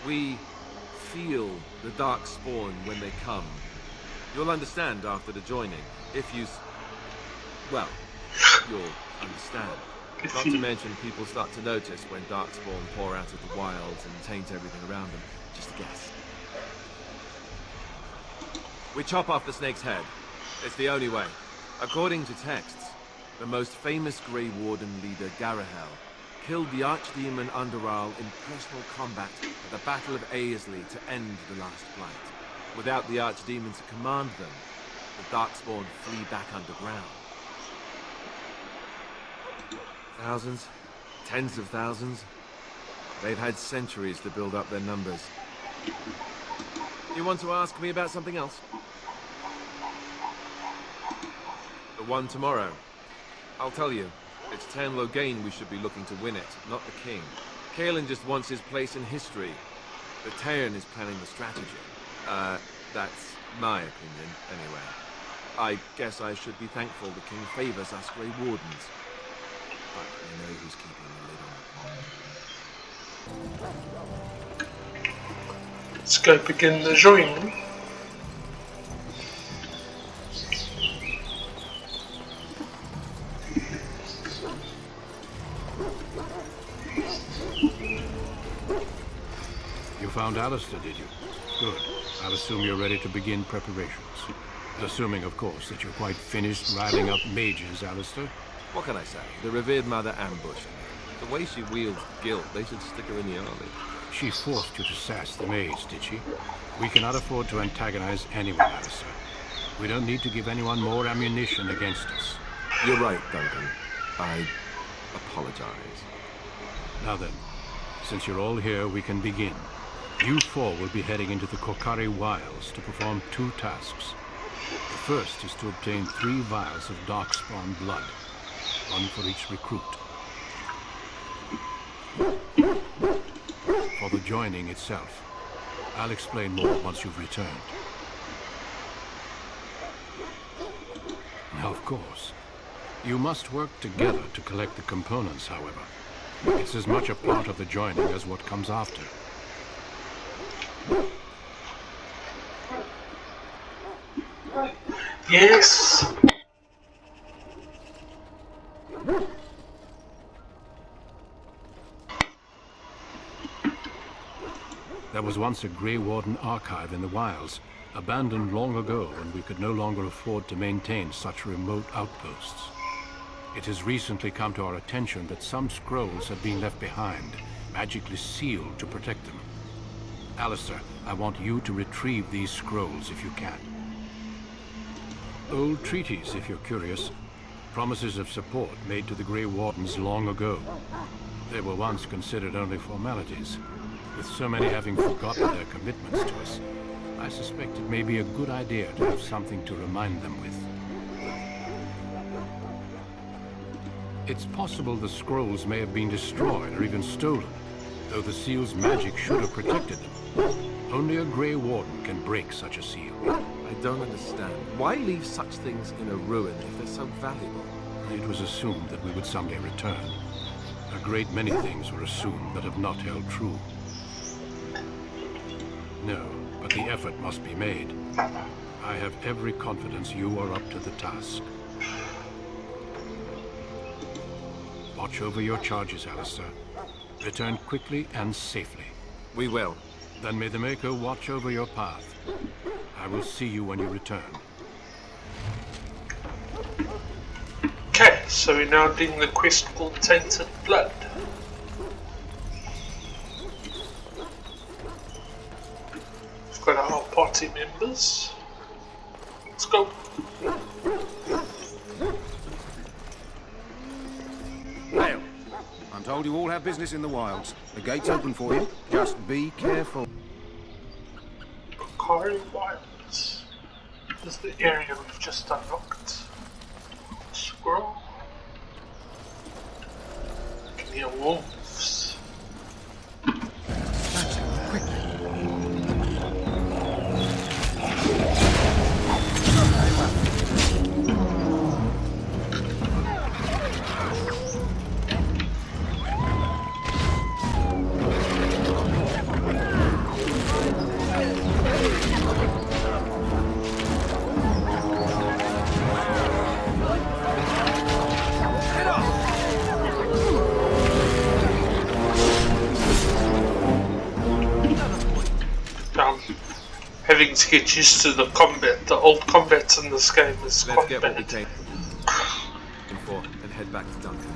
We feel the Darkspawn when they come. You'll understand after the joining, if you... well, you'll understand. Not to mention people start to notice when Darkspawn pour out of the wilds and taint everything around them. Just a guess. We chop off the snake's head. It's the only way. According to texts, the most famous Grey Warden leader, Garahel, killed the Archdemon Underarl in personal combat at the Battle of Aesley to end the last Blight. Without the Archdemon to command them, the Darkspawn flee back underground. Thousands, tens of thousands. They've had centuries to build up their numbers. You want to ask me about something else? The one tomorrow. I'll tell you. It's Tairn Loghain we should be looking to win it, not the king. Kalen just wants his place in history. The Tairn is planning the strategy. That's my opinion, anyway. I guess I should be thankful the king favors us Grey Wardens. But I know who's keeping the lid on the pot. Let's go begin the joining. found Alistair, did you? Good. I'll assume you're ready to begin preparations. Assuming, of course, that you're quite finished riling up mages, Alistair. What can I say? The revered mother ambushed me. The way she wields guilt, they should stick her in the army. She forced you to sass the mage, did she? We cannot afford to antagonize anyone, Alistair. We don't need to give anyone more ammunition against us. You're right, Duncan. I apologize. Now then, since you're all here, we can begin. You four will be heading into the Kokari Wilds to perform 2 tasks. The first is to obtain 3 vials of darkspawn blood, 1 for each recruit. For the joining itself, I'll explain more once you've returned. Now, of course, you must work together to collect the components, however. It's as much a part of the joining as what comes after. Yes! There was once a Grey Warden archive in the wilds, abandoned long ago when we could no longer afford to maintain such remote outposts. It has recently come to our attention that some scrolls have been left behind, magically sealed to protect them. Alistair, I want you to retrieve these scrolls if you can. Old treaties, if you're curious. Promises of support made to the Grey Wardens long ago. They were once considered only formalities. With so many having forgotten their commitments to us, I suspect it may be a good idea to have something to remind them with. It's possible the scrolls may have been destroyed or even stolen, though the seal's magic should have protected them. Only a Grey Warden can break such a seal. I don't understand. Why leave such things in a ruin if they're so valuable? It was assumed that we would someday return. A great many things were assumed that have not held true. No, but the effort must be made. I have every confidence you are up to the task. Watch over your charges, Alistair. Return quickly and safely. We will. Then may the Maker watch over your path. I will see you when you return. Okay, so we're now doing the quest called Tainted Blood. We've got our party members. Let's go. Hail. I'm told you all have business in the wilds. The gate's open for you. Just be careful. Kokari Wilds is the area we've just unlocked. Scroll. I can hear wolves. Having to get used to the combat. The old combat in this game is Let's quite get what we bad. came for and head back to Duncan.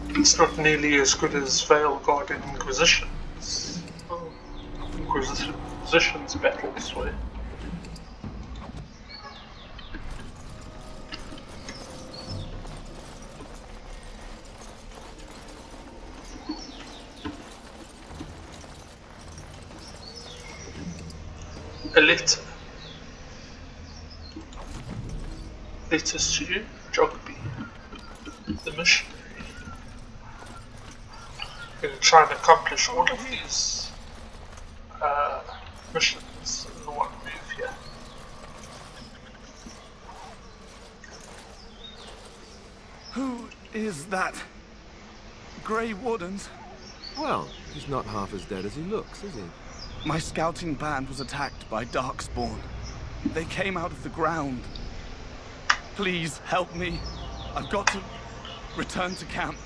It's not nearly as good as Vale Guard and Inquisitions. Inquisitions battle this way. A letter. Letters to you, Jogby, the missionary. I'm going to try and accomplish all of these missions in one move here. Who is that? Grey Wardens? Well, he's not half as dead as he looks, is he? My scouting band was attacked by Darkspawn. They came out of the ground. Please help me. I've got to return to camp.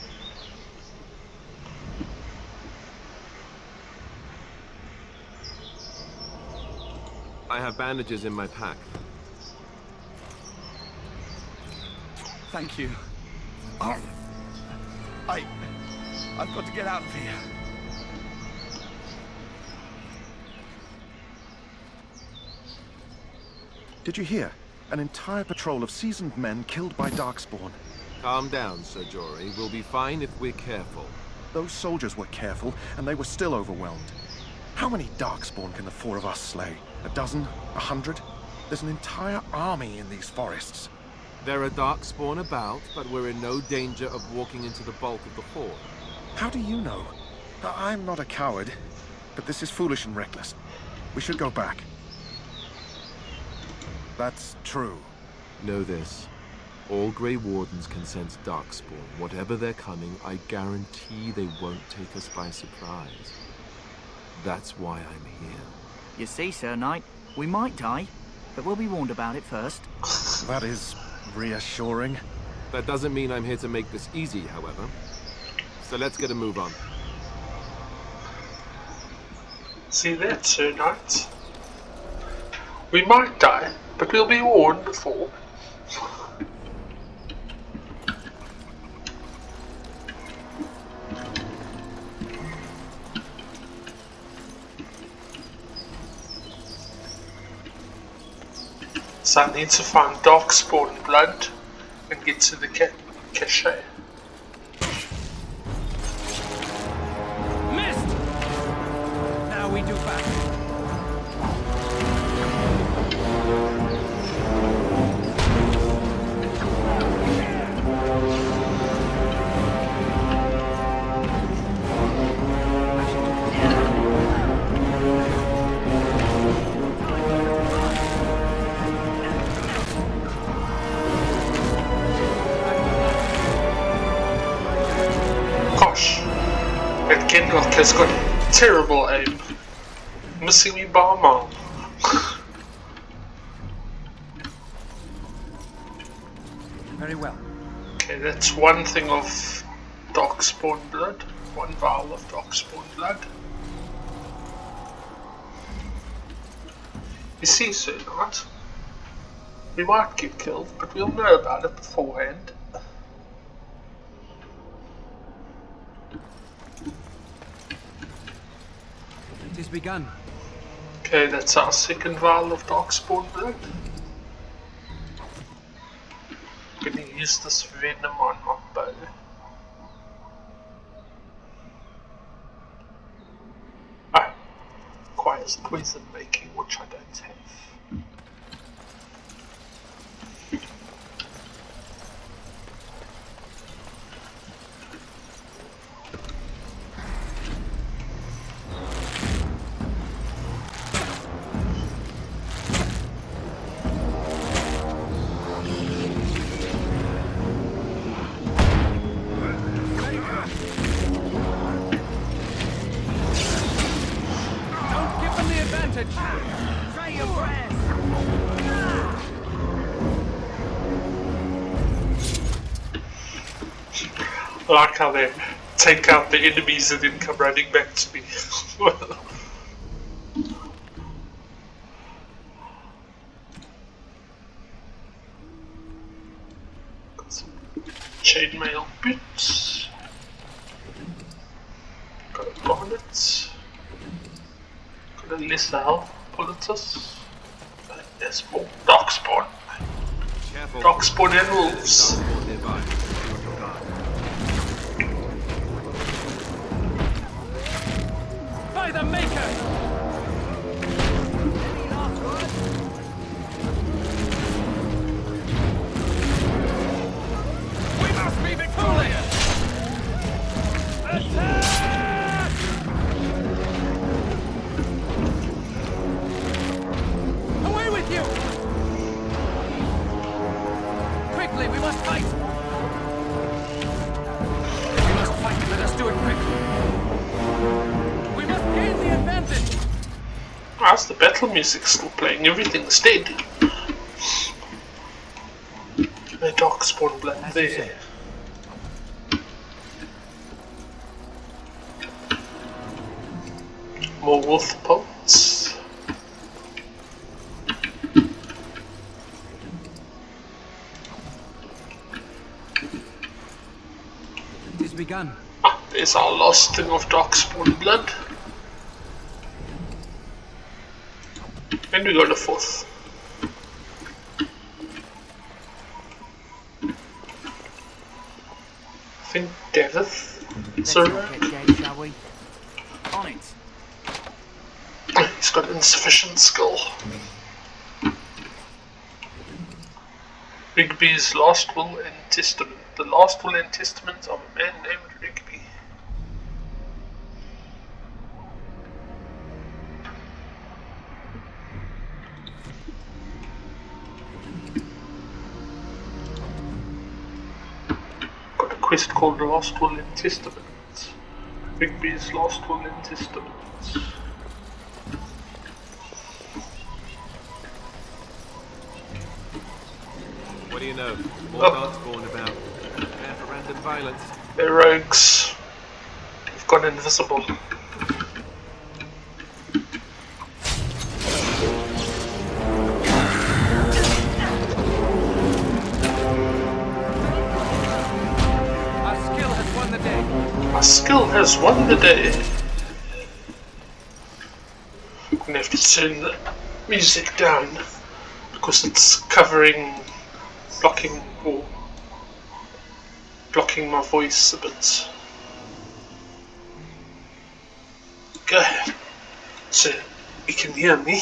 I have bandages in my pack. Thank you. Oh, I've got to get out of here. Did you hear? An entire patrol of seasoned men killed by Darkspawn. Calm down, Sir Jory. We'll be fine if we're careful. Those soldiers were careful, and they were still overwhelmed. How many Darkspawn can the four of us slay? A dozen? 100? There's an entire army in these forests. There are Darkspawn about, but we're in no danger of walking into the bulk of the horde. How do you know? I'm not a coward, but this is foolish and reckless. We should go back. That's true. Know this. All Grey Wardens can sense Darkspawn. Whatever they're coming, I guarantee they won't take us by surprise. That's why I'm here. You see, Sir Knight, we might die, but we'll be warned about it first. That is reassuring. That doesn't mean I'm here to make this easy, however. So let's get a move on. See that, Sir Knight? We might die, but we'll be warned before. So I need to find Darkspawn blood and get to the cache. Missed! Now we do back. Kenlock has got terrible aim. Missing me by a mile. Very well. Okay, that's one thing of Darkspawn blood. One vial of Darkspawn blood. You see, Sir Knight, we might get killed, but we'll know about it beforehand. It is begun. Okay, that's our second vial of Darkspawn blood. I'm gonna use this venom on my bow. Ah, requires poison making, which I don't have. I like how they take out the enemies and then come running back to me. Got some chainmail boots. Got a bonnet. Got a lesser health politus. There's more Darkspawn. Darkspawn and wolves. By the Maker! We must be victorious! Attack! Away with you! Quickly, we must fight! We must fight, let us do it quickly! Gain the advantage! How's the battle music still playing? Everything's dead. The Darkspawn blood there. More wolf pelts. 'Tis begun. There's our last thing of Darkspawn blood. And we got a fourth. I think David. Let's not get dead, shall we? On it. He's got insufficient skill. Rigby's last will and testament. The last will and testament of a man named Rigby. Got a quest called The Last Will and Testament. Rigby's last will and testament. What do you know? More Darkspawn about. Prepare for random violence. They're rogues. They've gone invisible. Our skill has won the day. Our skill has won the day. I'm gonna have to turn the music down because it's blocking my voice a bit. Go ahead, so you can hear me.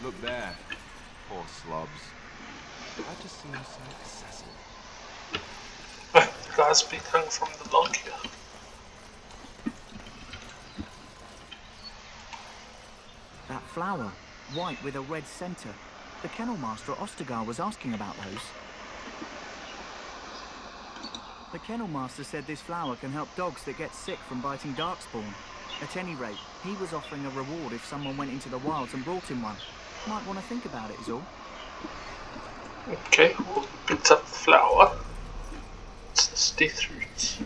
Look there. Poor slobs. That just seems so excessive. Guys being hung from the log here. That flower, white with a red centre. The kennel master at Ostergar was asking about those. The kennel master said this flower can help dogs that get sick from biting Darkspawn. At any rate, he was offering a reward if someone went into the wilds and brought him one. Might want to think about it is all. Okay, we'll pick up the flower. It's this death root.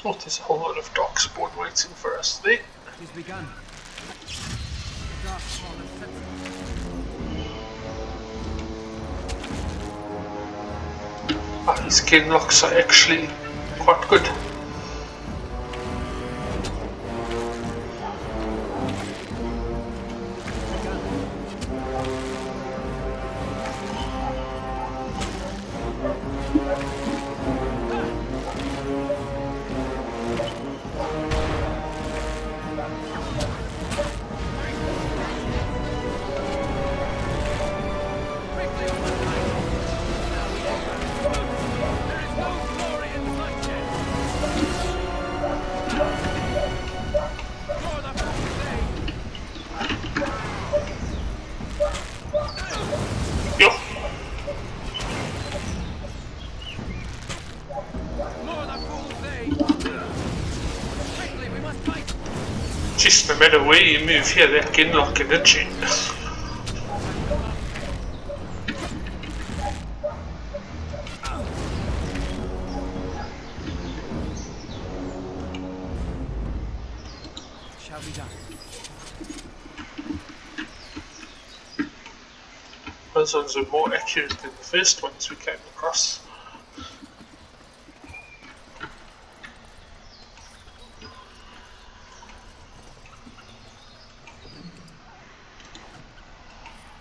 Oh, there's a whole lot of Darkspawn waiting for us there. It's begun. These kinlocks are actually quite good. Just no matter where you move here, that kinlock can hit you. Shall be done. Those ones are more accurate than the first ones we came across.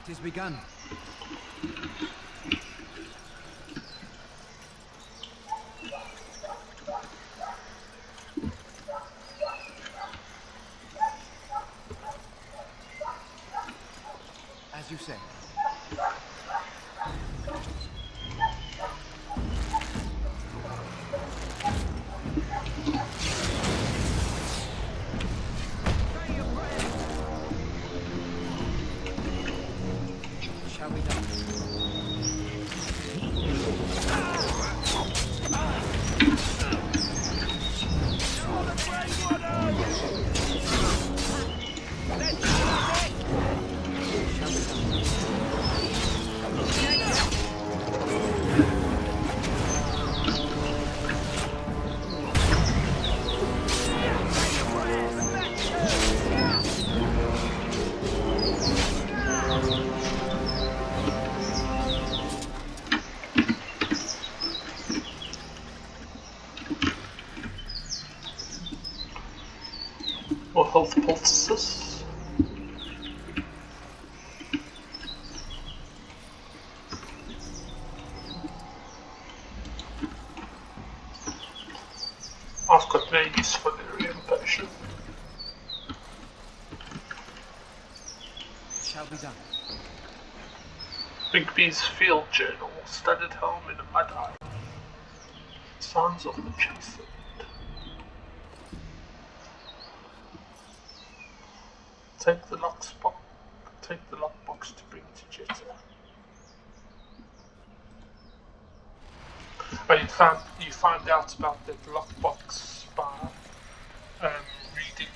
It is begun. As you say. or health poultices. I've got no use for the Rem potion. It shall be done. Rigby's field journal, studded helm in a mud eye. Sounds of the chastened. Take the lockbox to bring to Jetta. Oh, you found out about that lockbox by reading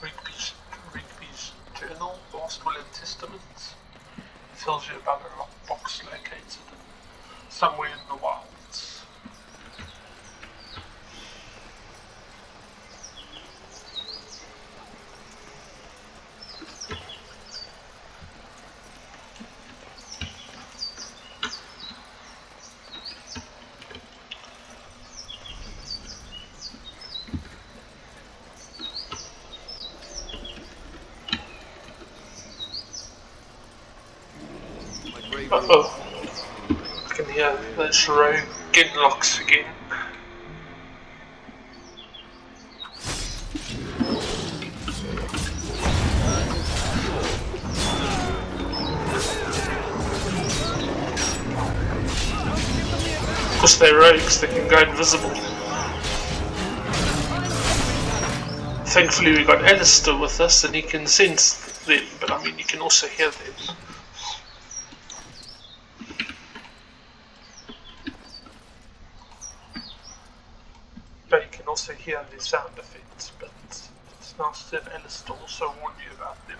Rigby's journal, Last Will and Testament. It tells you about a lockbox located somewhere in the wilds. Uh-oh. I can hear those rogue ginlocks again. Because they're rogues, they can go invisible. Thankfully we got Alistair with us and he can sense them, but I mean you can also hear them. But you can also hear the sound effects, but it's nice to have Alistair also warn you about them.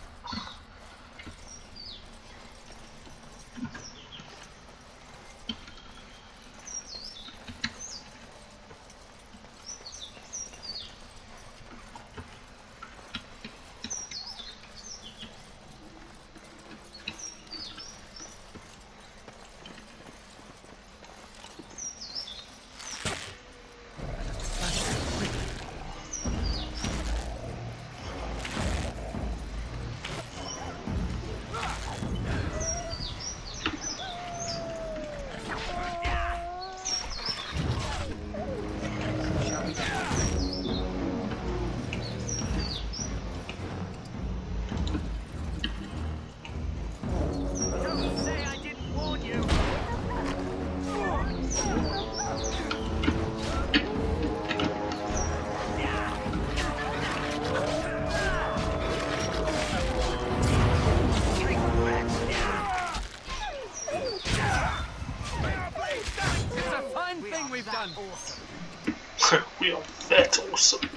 We are that awesome.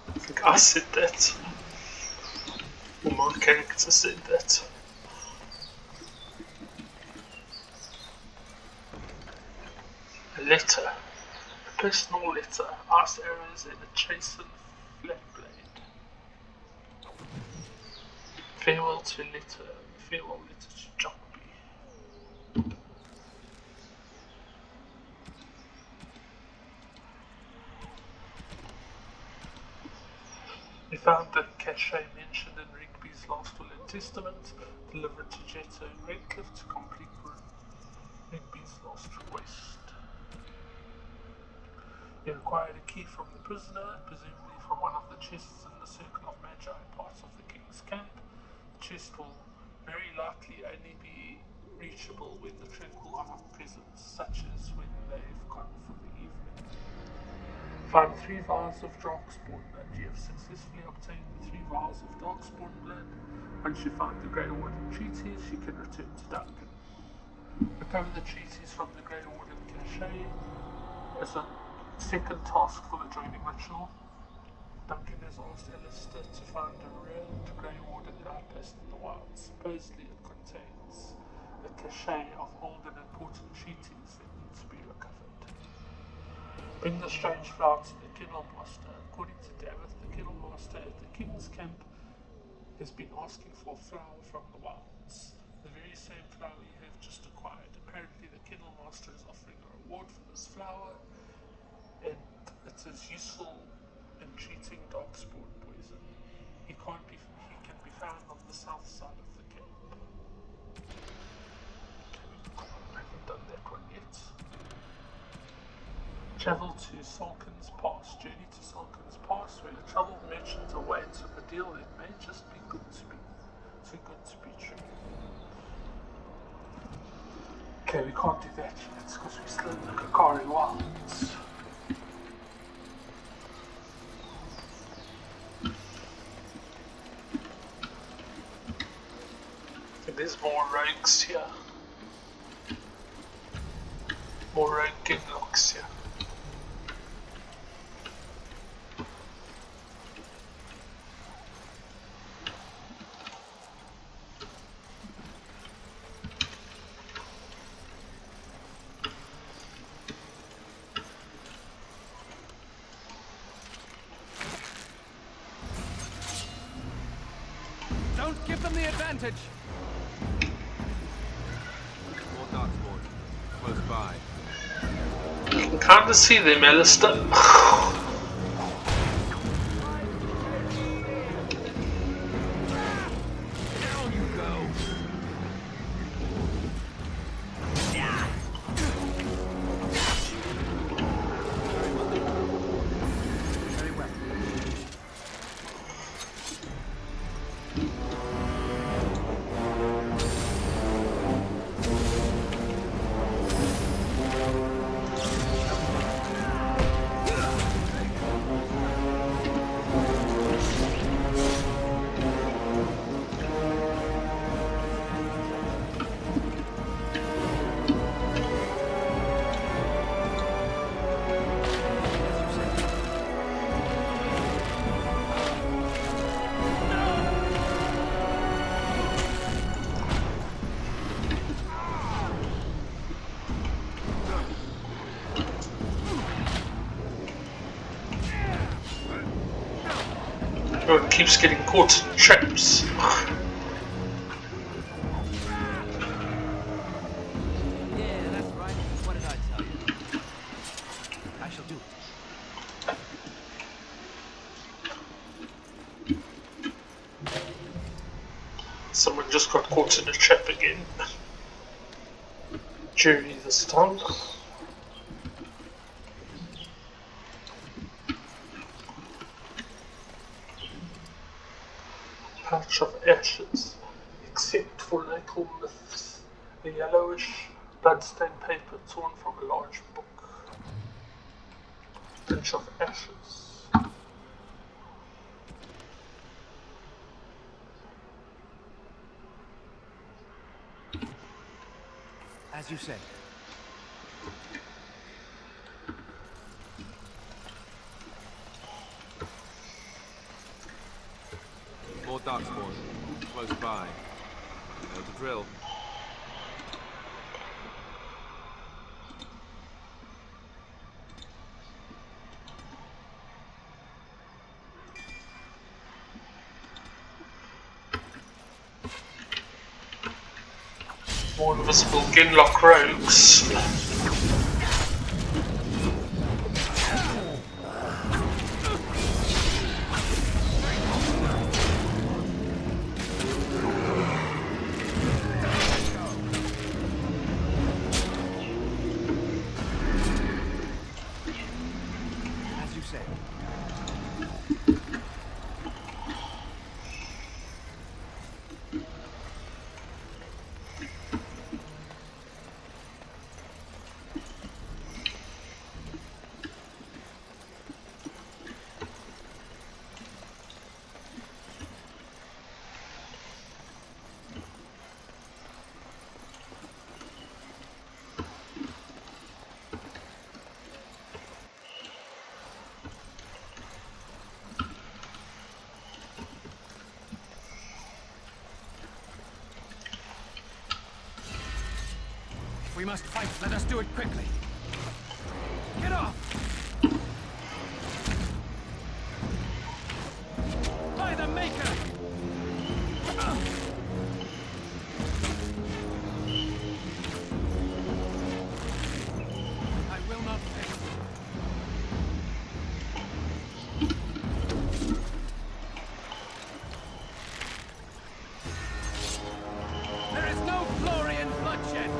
I think I said that. Or my character said that. A letter. A personal letter. Ice arrows and a chastened flat blade. Farewell to letter. Farewell letter to Jockby. We found the cachet mentioned in Rigby's Last Will and Testament, delivered to Jetta and Redcliffe to complete Rigby's last request. He required a key from the prisoner, presumably from one of the chests in the Circle of Magi, part of the King's camp. The chest will very likely only be reachable when the Tranquil are not present, such as when they've gone for the evening. Found 3 vials of Darkspawn blood. You have successfully obtained the 3 vials of Darkspawn blood. Once you find the Grey Warden treatise, you can return to Duncan. Recover the treatise from the Grey Warden cache as a second task for the joining ritual. Duncan has asked Alistair to find a ruined Grey Warden outpost in the wilds. Supposedly it contains a cache of old and important treaties that need to be recovered. Bring the strange flower to the Kennel Master. According to Davith, the Kennel Master at the King's camp has been asking for a flower from the wilds. The very same flower you have just acquired. Apparently the Kennel Master is offering a reward for this flower, and it's as useful Travel to Salkin's Pass. Journey to Salkin's Pass, where the troubled merchants awaits with a deal that may just be good to be too good to be true. Okay, we can't do that yet because we're still in the Kakari Wilds. And there's more rogues here. More rogue kinglocks here. Don't give them the advantage! More darkspawn. Close by. You can kind of see them, Alistair. Everyone keeps getting caught in traps. Yeah, that's right. What did I tell you? I shall do it. Someone just got caught in a trap again. Jury this time. Patch of ashes, except for local myths. The yellowish, bloodstained paper torn from a large book. Patch of ashes. As you say. More darkspawn. Close by. You know the drill. More invisible Genlock rogues. As you say. We must fight. Let us do it quickly. Get off! By the Maker! I will not fail. There is no glory in bloodshed!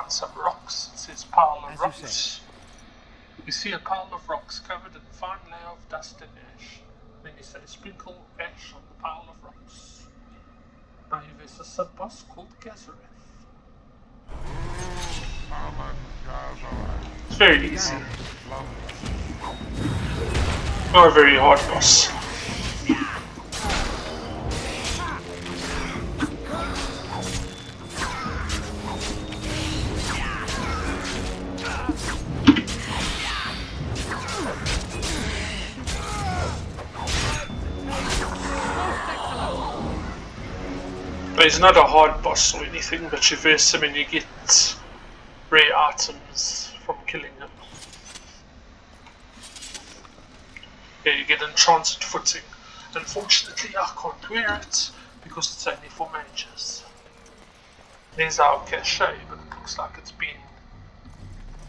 find some rocks. It says pile of rocks. You see a pile of rocks covered in a fine layer of dust and ash. Then you say sprinkle ash on the pile of rocks. Now there's a sub-boss called Gazareth. It's very easy. Not a very hard boss. But he's not a hard boss or anything, but you verse him and you get rare items from killing him. Yeah, you get enchanted footing. Unfortunately, I can't wear it because it's only for mages. There's our cache, but it looks like it's been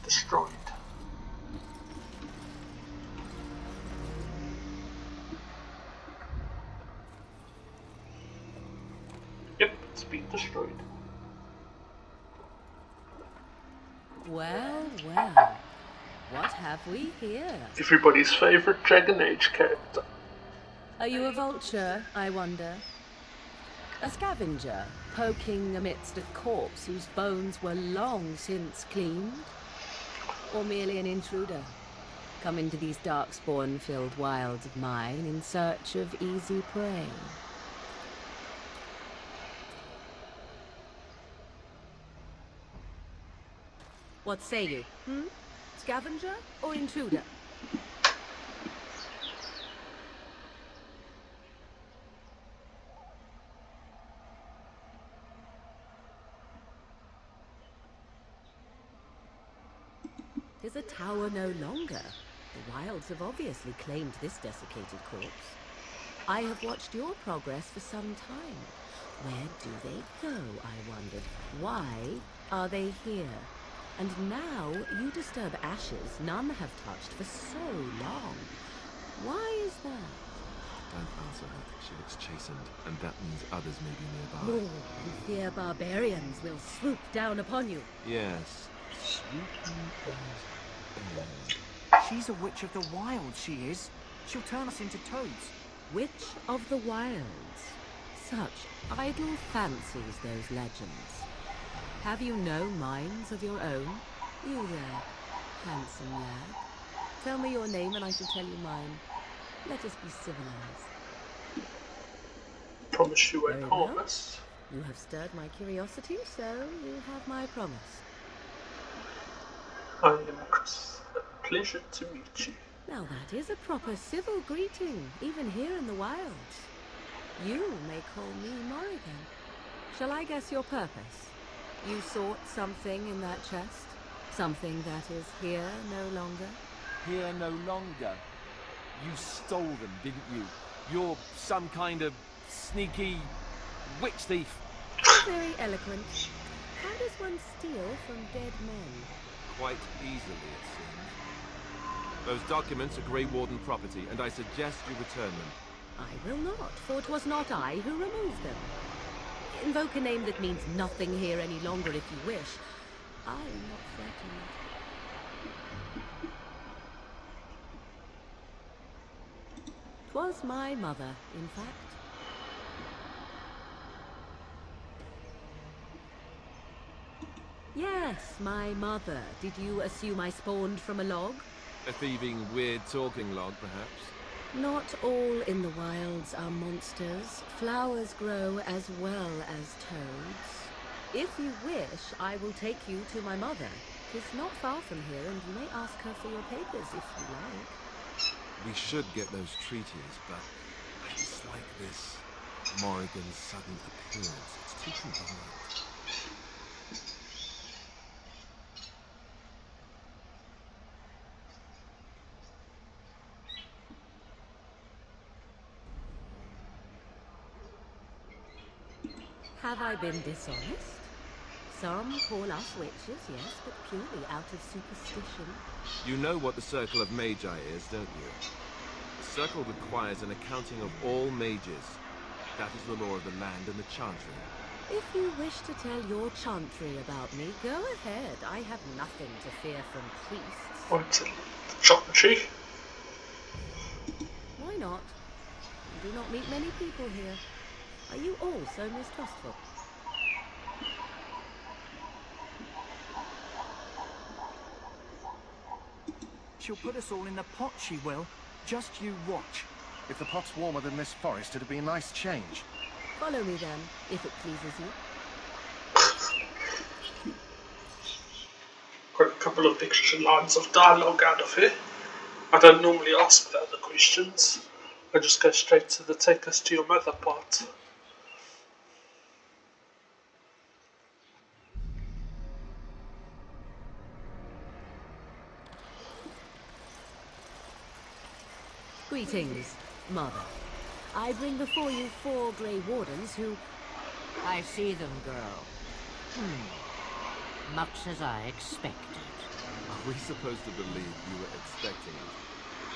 destroyed. Yep, it's been destroyed. Well, well. What have we here? Everybody's favourite Dragon Age character. Are you a vulture, I wonder? A scavenger, poking amidst a corpse whose bones were long since cleaned? Or merely an intruder, come into these darkspawn-filled wilds of mine in search of easy prey? What say you, Scavenger or intruder? Tis a tower no longer. The wilds have obviously claimed this desiccated corpse. I have watched your progress for some time. Where do they go, I wondered? Why are they here? And now you disturb ashes none have touched for so long. Why is that? Don't answer her. She looks chastened, and that means others may be nearby. Oh, you fear barbarians will swoop down upon you. Yes. She's a witch of the wild, she is. She'll turn us into toads. Witch of the wilds. Such idle fancies, those legends. Have you no minds of your own? You there, handsome lad. Tell me your name and I shall tell you mine. Let us be civilized. Promise you won't harm us. You have stirred my curiosity, so you have my promise. I am Chris. A pleasure to meet you. Now that is a proper civil greeting, even here in the wilds. You may call me Morrigan. Shall I guess your purpose? You sought something in that chest? Something that is here no longer? Here no longer? You stole them, didn't you? You're some kind of sneaky witch thief. Very eloquent. How does one steal from dead men? Quite easily, it seems. Those documents are Grey Warden property, and I suggest you return them. I will not, for it was not I who removed them. Invoke a name that means nothing here any longer if you wish. I am not threatened. 'Twas my mother, in fact. Yes, my mother. Did you assume I spawned from a log? A thieving, weird-talking log, perhaps? Not all in the wilds are monsters. Flowers grow as well as toads. If you wish, I will take you to my mother. 'Tis not far from here, and you may ask her for your papers if you like. We should get those treaties, but I dislike this Morrigan's sudden appearance. It's too convenient. Have I been dishonest? Some call us witches, yes, but purely out of superstition. You know what the Circle of Magi is, don't you? The Circle requires an accounting of all mages. That is the law of the land and the Chantry. If you wish to tell your chantry about me, go ahead. I have nothing to fear from priests. What's it? The chantry? Why not? You do not meet many people here. Are you all so mistrustful? She'll put us all in the pot, she will. Just you watch. If the pot's warmer than this forest, it'd be a nice change. Follow me then, if it pleases you. Got a couple of extra lines of dialogue out of here. I don't normally ask the other questions. I just go straight to the take us to your mother part. Greetings, Mother. I bring before you 4 Grey Wardens who... I see them, girl. Much as I expected. Are we supposed to believe you were expecting it?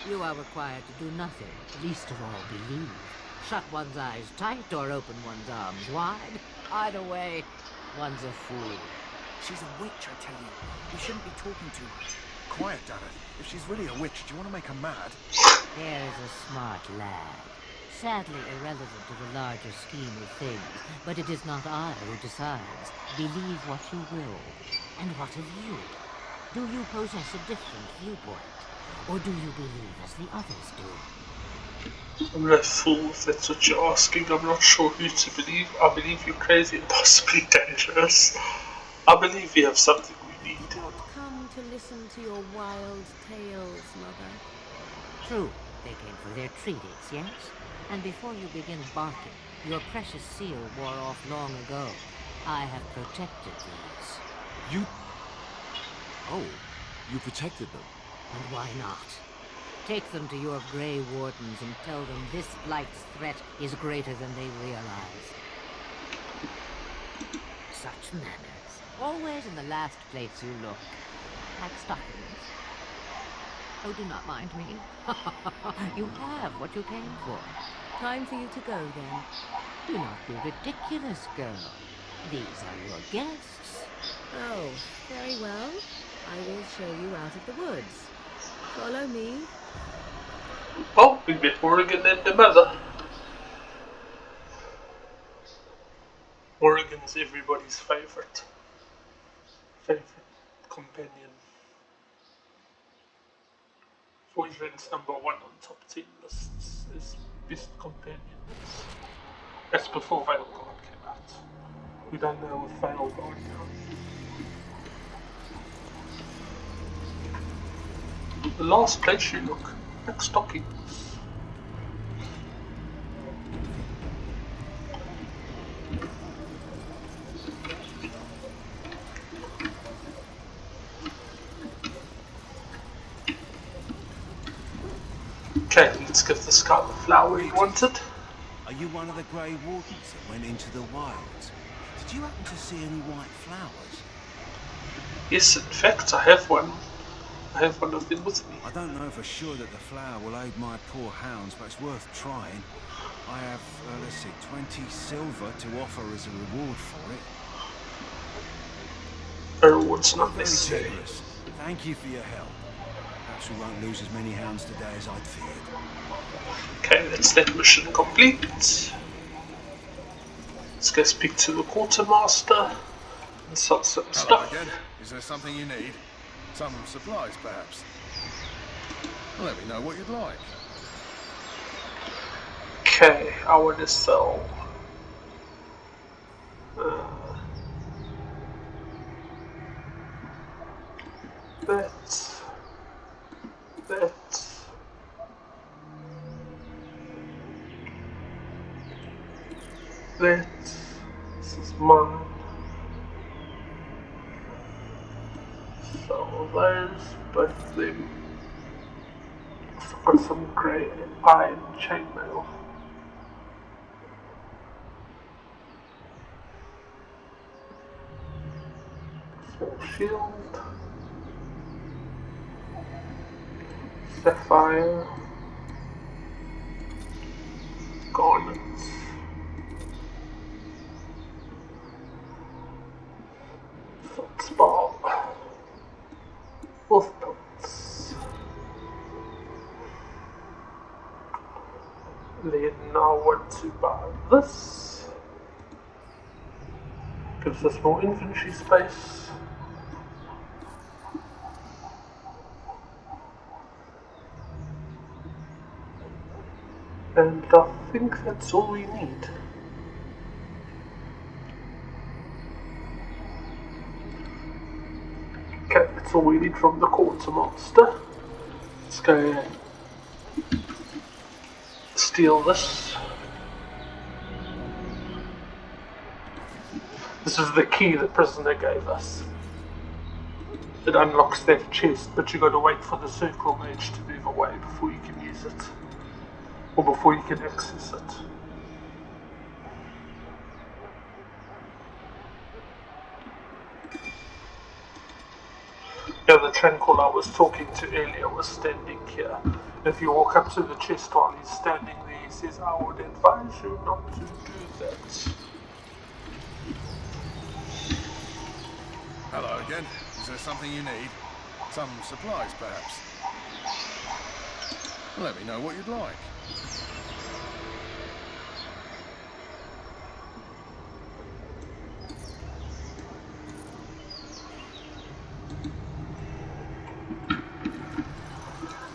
You are required to do nothing, least of all believe. Shut one's eyes tight or open one's arms wide. Either way, one's a fool. She's a witch, I tell you. We shouldn't be talking to her. Quiet, damn it. If she's really a witch, do you want to make her mad? There is a smart lad. Sadly irrelevant to the larger scheme of things, but it is not I who decides. Believe what you will. And what of you? Do you possess a different viewpoint? Or do you believe as the others do? I'm no fool if that's what you're asking. I'm not sure who to believe. I believe you're crazy and possibly dangerous. I believe you have something we need. Come to listen to your wild tales, Mother. True, they came for their treaties, yes? And before you begin barking, your precious seal wore off long ago. I have protected these. You... Oh, you protected them? And why not? Take them to your Grey Wardens and tell them this Blight's threat is greater than they realize. Such manners. Always in the last place you look. Like stockings. Oh, do not mind me. You have what you came for. Time for you to go, then. Do not be ridiculous, girl. These are your guests. Oh, very well. I will show you out of the woods. Follow me. Oh, we met Morrigan and the mother. Morrigan's everybody's favorite companion. Always ranks number 1 on top 10 lists as best companions. That's before Veilguard came out. We don't know with Veilguard now. The last place you look, like stockings. Okay, let's give this guy the flower he wanted. Are you one of the Grey Wardens that went into the wilds? Did you happen to see any white flowers? Yes, in fact, I have one. I have one of them with me. I don't know for sure that the flower will aid my poor hounds, but it's worth trying. I have, let's see, 20 silver to offer as a reward for it. A reward's not necessary. Generous. Thank you for your help. Perhaps we won't lose as many hounds today as I'd feared. Okay, that's that mission complete. Let's go speak to the quartermaster and sell some stuff. Again. Is there something you need? Some supplies, perhaps? Let me know what you'd like. Okay, I want to sell that. This is mine. So those, both of them. I've got some grey iron chainmail. Small shield. Sapphire. Garnets. Wolf Bar. Wolf pelts. Then I want to buy this. Gives us more inventory space. And I think that's all we need. Okay, that's all we need from the quarter monster. Let's go steal this. This is the key the prisoner gave us. It unlocks that chest, but you gotta wait for the circle mage to move away before you can use it. Or before you can access it. Yeah, the Tranquil I was talking to earlier was standing here. If you walk up to the chest while he's standing there, he says, I would advise you not to do that. Hello again. Is there something you need? Some supplies, perhaps? Let me know what you'd like.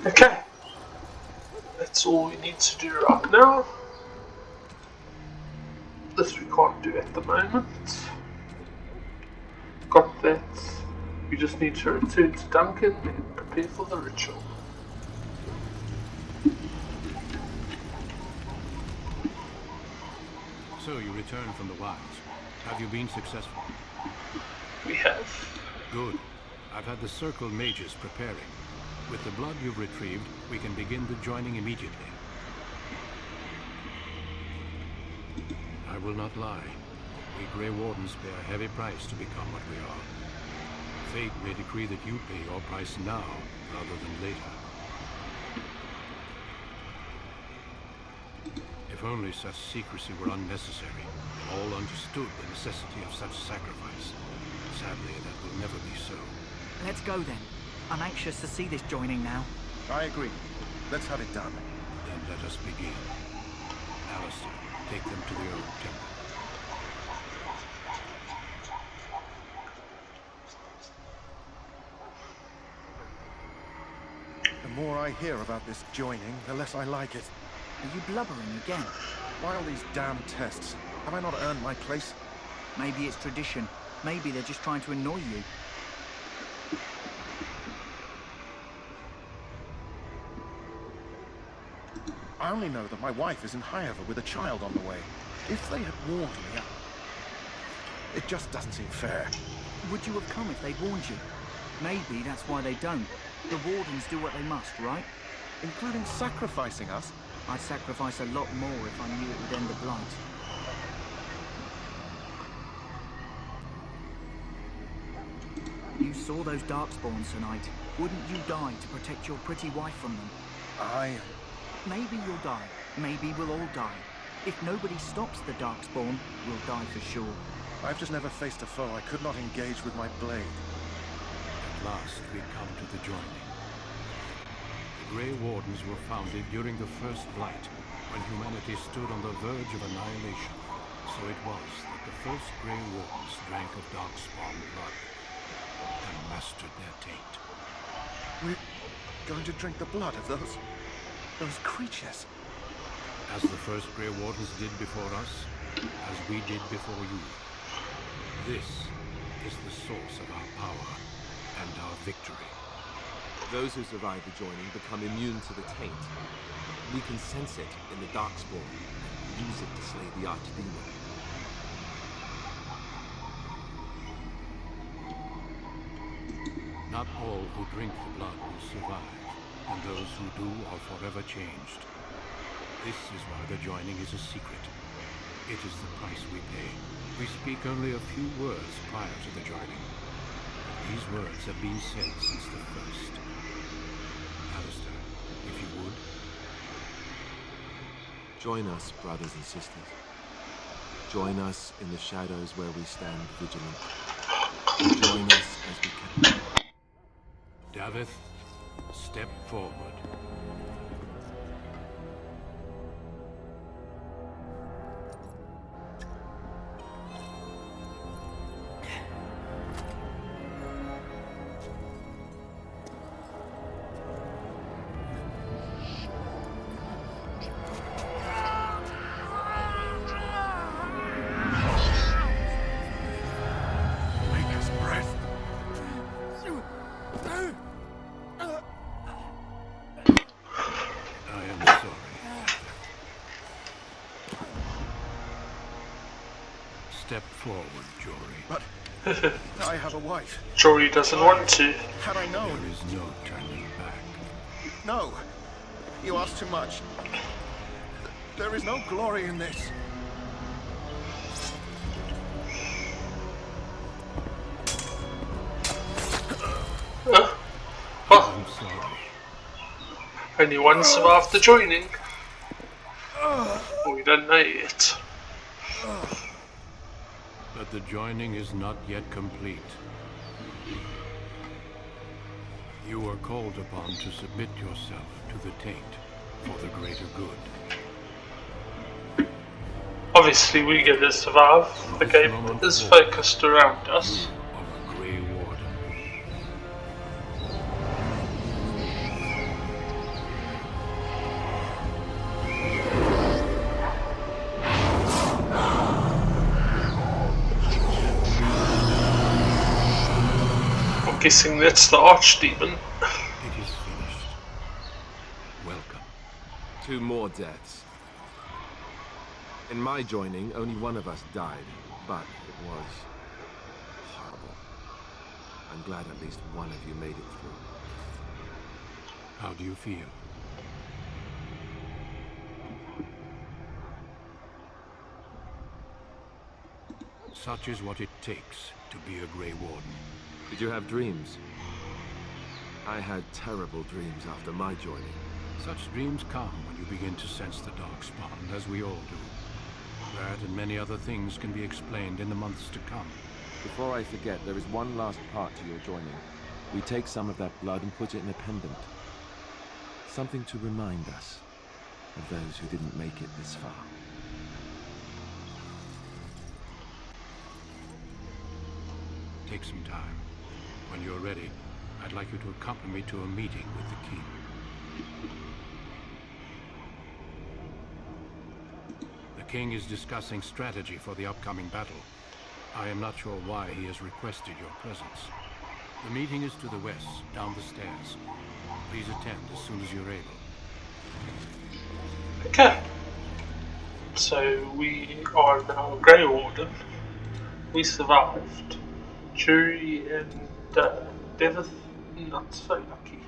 Okay. That's all we need to do right now. This we can't do at the moment. Got that. We just need to return to Duncan and prepare for the ritual. So you returned from the wilds. Have you been successful? We have. Good. I've had the circle mages preparing. With the blood you've retrieved, we can begin the joining immediately. I will not lie. We Grey Wardens pay a heavy price to become what we are. Fate may decree that you pay your price now, rather than later. If only such secrecy were unnecessary, and all understood the necessity of such sacrifice. Sadly, that will never be so. Let's go then. I'm anxious to see this joining now. I agree. Let's have it done. Then let us begin. Alistair, take them to the old temple. The more I hear about this joining, the less I like it. Are you blubbering again? Why all these damn tests? Have I not earned my place? Maybe it's tradition. Maybe they're just trying to annoy you. I only know that my wife is in Highover with a child on the way. If they had warned me, it just doesn't seem fair. Would you have come if they'd warned you? Maybe that's why they don't. The Wardens do what they must, right? Including sacrificing us? I'd sacrifice a lot more if I knew it would end the blight. You saw those Darkspawns tonight. Wouldn't you die to protect your pretty wife from them? Maybe you'll die. Maybe we'll all die. If nobody stops the Darkspawn, we'll die for sure. I've just never faced a foe I could not engage with my blade. At last we come to the joining. The Grey Wardens were founded during the First Blight, when humanity stood on the verge of annihilation. So it was that the first Grey Wardens drank of Darkspawn blood and mastered their taint. We're going to drink the blood of those creatures. As the first Grey Wardens did before us, as we did before you. This is the source of our power and our victory. Those who survive the joining become immune to the taint. We can sense it in the Darkspawn and use it to slay the Archdemon. Not all who drink the blood will survive, and those who do are forever changed. This is why the joining is a secret. It is the price we pay. We speak only a few words prior to the joining. These words have been said since the first. Alistair, if you would. Join us, brothers and sisters. Join us in the shadows where we stand vigilant. Join us as we can. Davith, step forward. Step forward, Jory. But I have a wife. Jory doesn't want to. Had I known. There is no turning back. No. You ask too much. There is no glory in this. I'm sorry. Only one survived the joining. We don't know yet. But the joining is not yet complete. You are called upon to submit yourself to the taint for the greater good. Obviously we get to survive. The game is focused around us. Grey Warden. I'm guessing that's the Archdemon. It is finished. Welcome. 2 more deaths. In my joining, only one of us died, but it was horrible. I'm glad at least one of you made it through. How do you feel? Such is what it takes to be a Grey Warden. Did you have dreams? I had terrible dreams after my joining. Such dreams come when you begin to sense the Darkspawn, as we all do. That and many other things can be explained in the months to come. Before I forget, there is one last part to your joining. We take some of that blood and put it in a pendant. Something to remind us of those who didn't make it this far. Take some time. When you're ready, I'd like you to accompany me to a meeting with the king. The king is discussing strategy for the upcoming battle. I am not sure why he has requested your presence. The meeting is to the west, down the stairs. Please attend as soon as you're able. Okay. So we are now Grey Warden. We survived. Jury and Davith, not so lucky.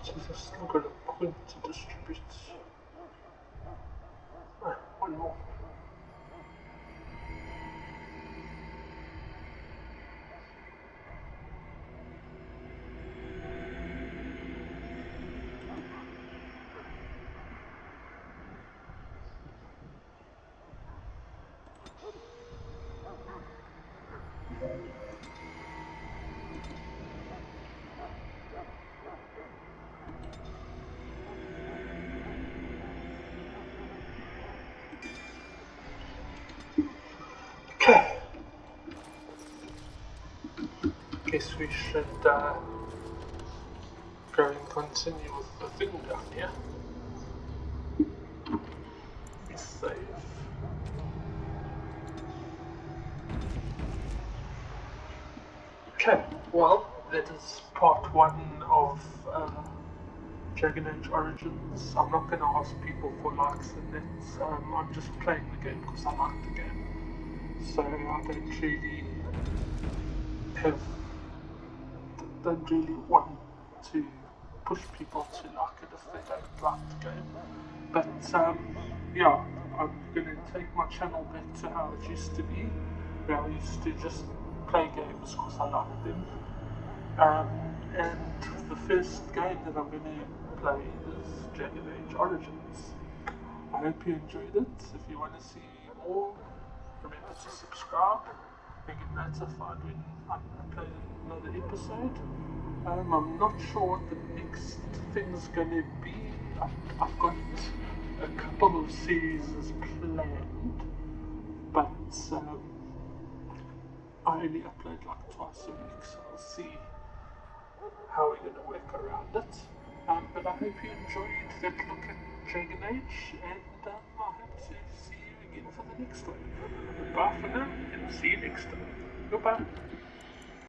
So I've still got a point to distribute. Ah, one more. Okay. Guess we should go and continue with the thing down here. Be safe. Okay, well, that is part 1 of Dragon Age Origins. I'm not going to ask people for likes and nets. I'm just playing the game because I like the game. So I don't really want to push people to like it if they don't like the game. But yeah, I'm going to take my channel back to how it used to be, where I used to just play games because I liked them. And the first game that I'm going to play is Dragon Age Origins. I hope you enjoyed it. If you want to see more, remember to subscribe and get notified when I upload another episode. I'm not sure what the next thing's going to be. I've got a couple of series planned, but I only upload like twice a week, so I'll see how we're going to work around it. But I hope you enjoyed that look at Dragon Age, and I hope to see you again for the next one. Goodbye for now, and see you next time. Goodbye.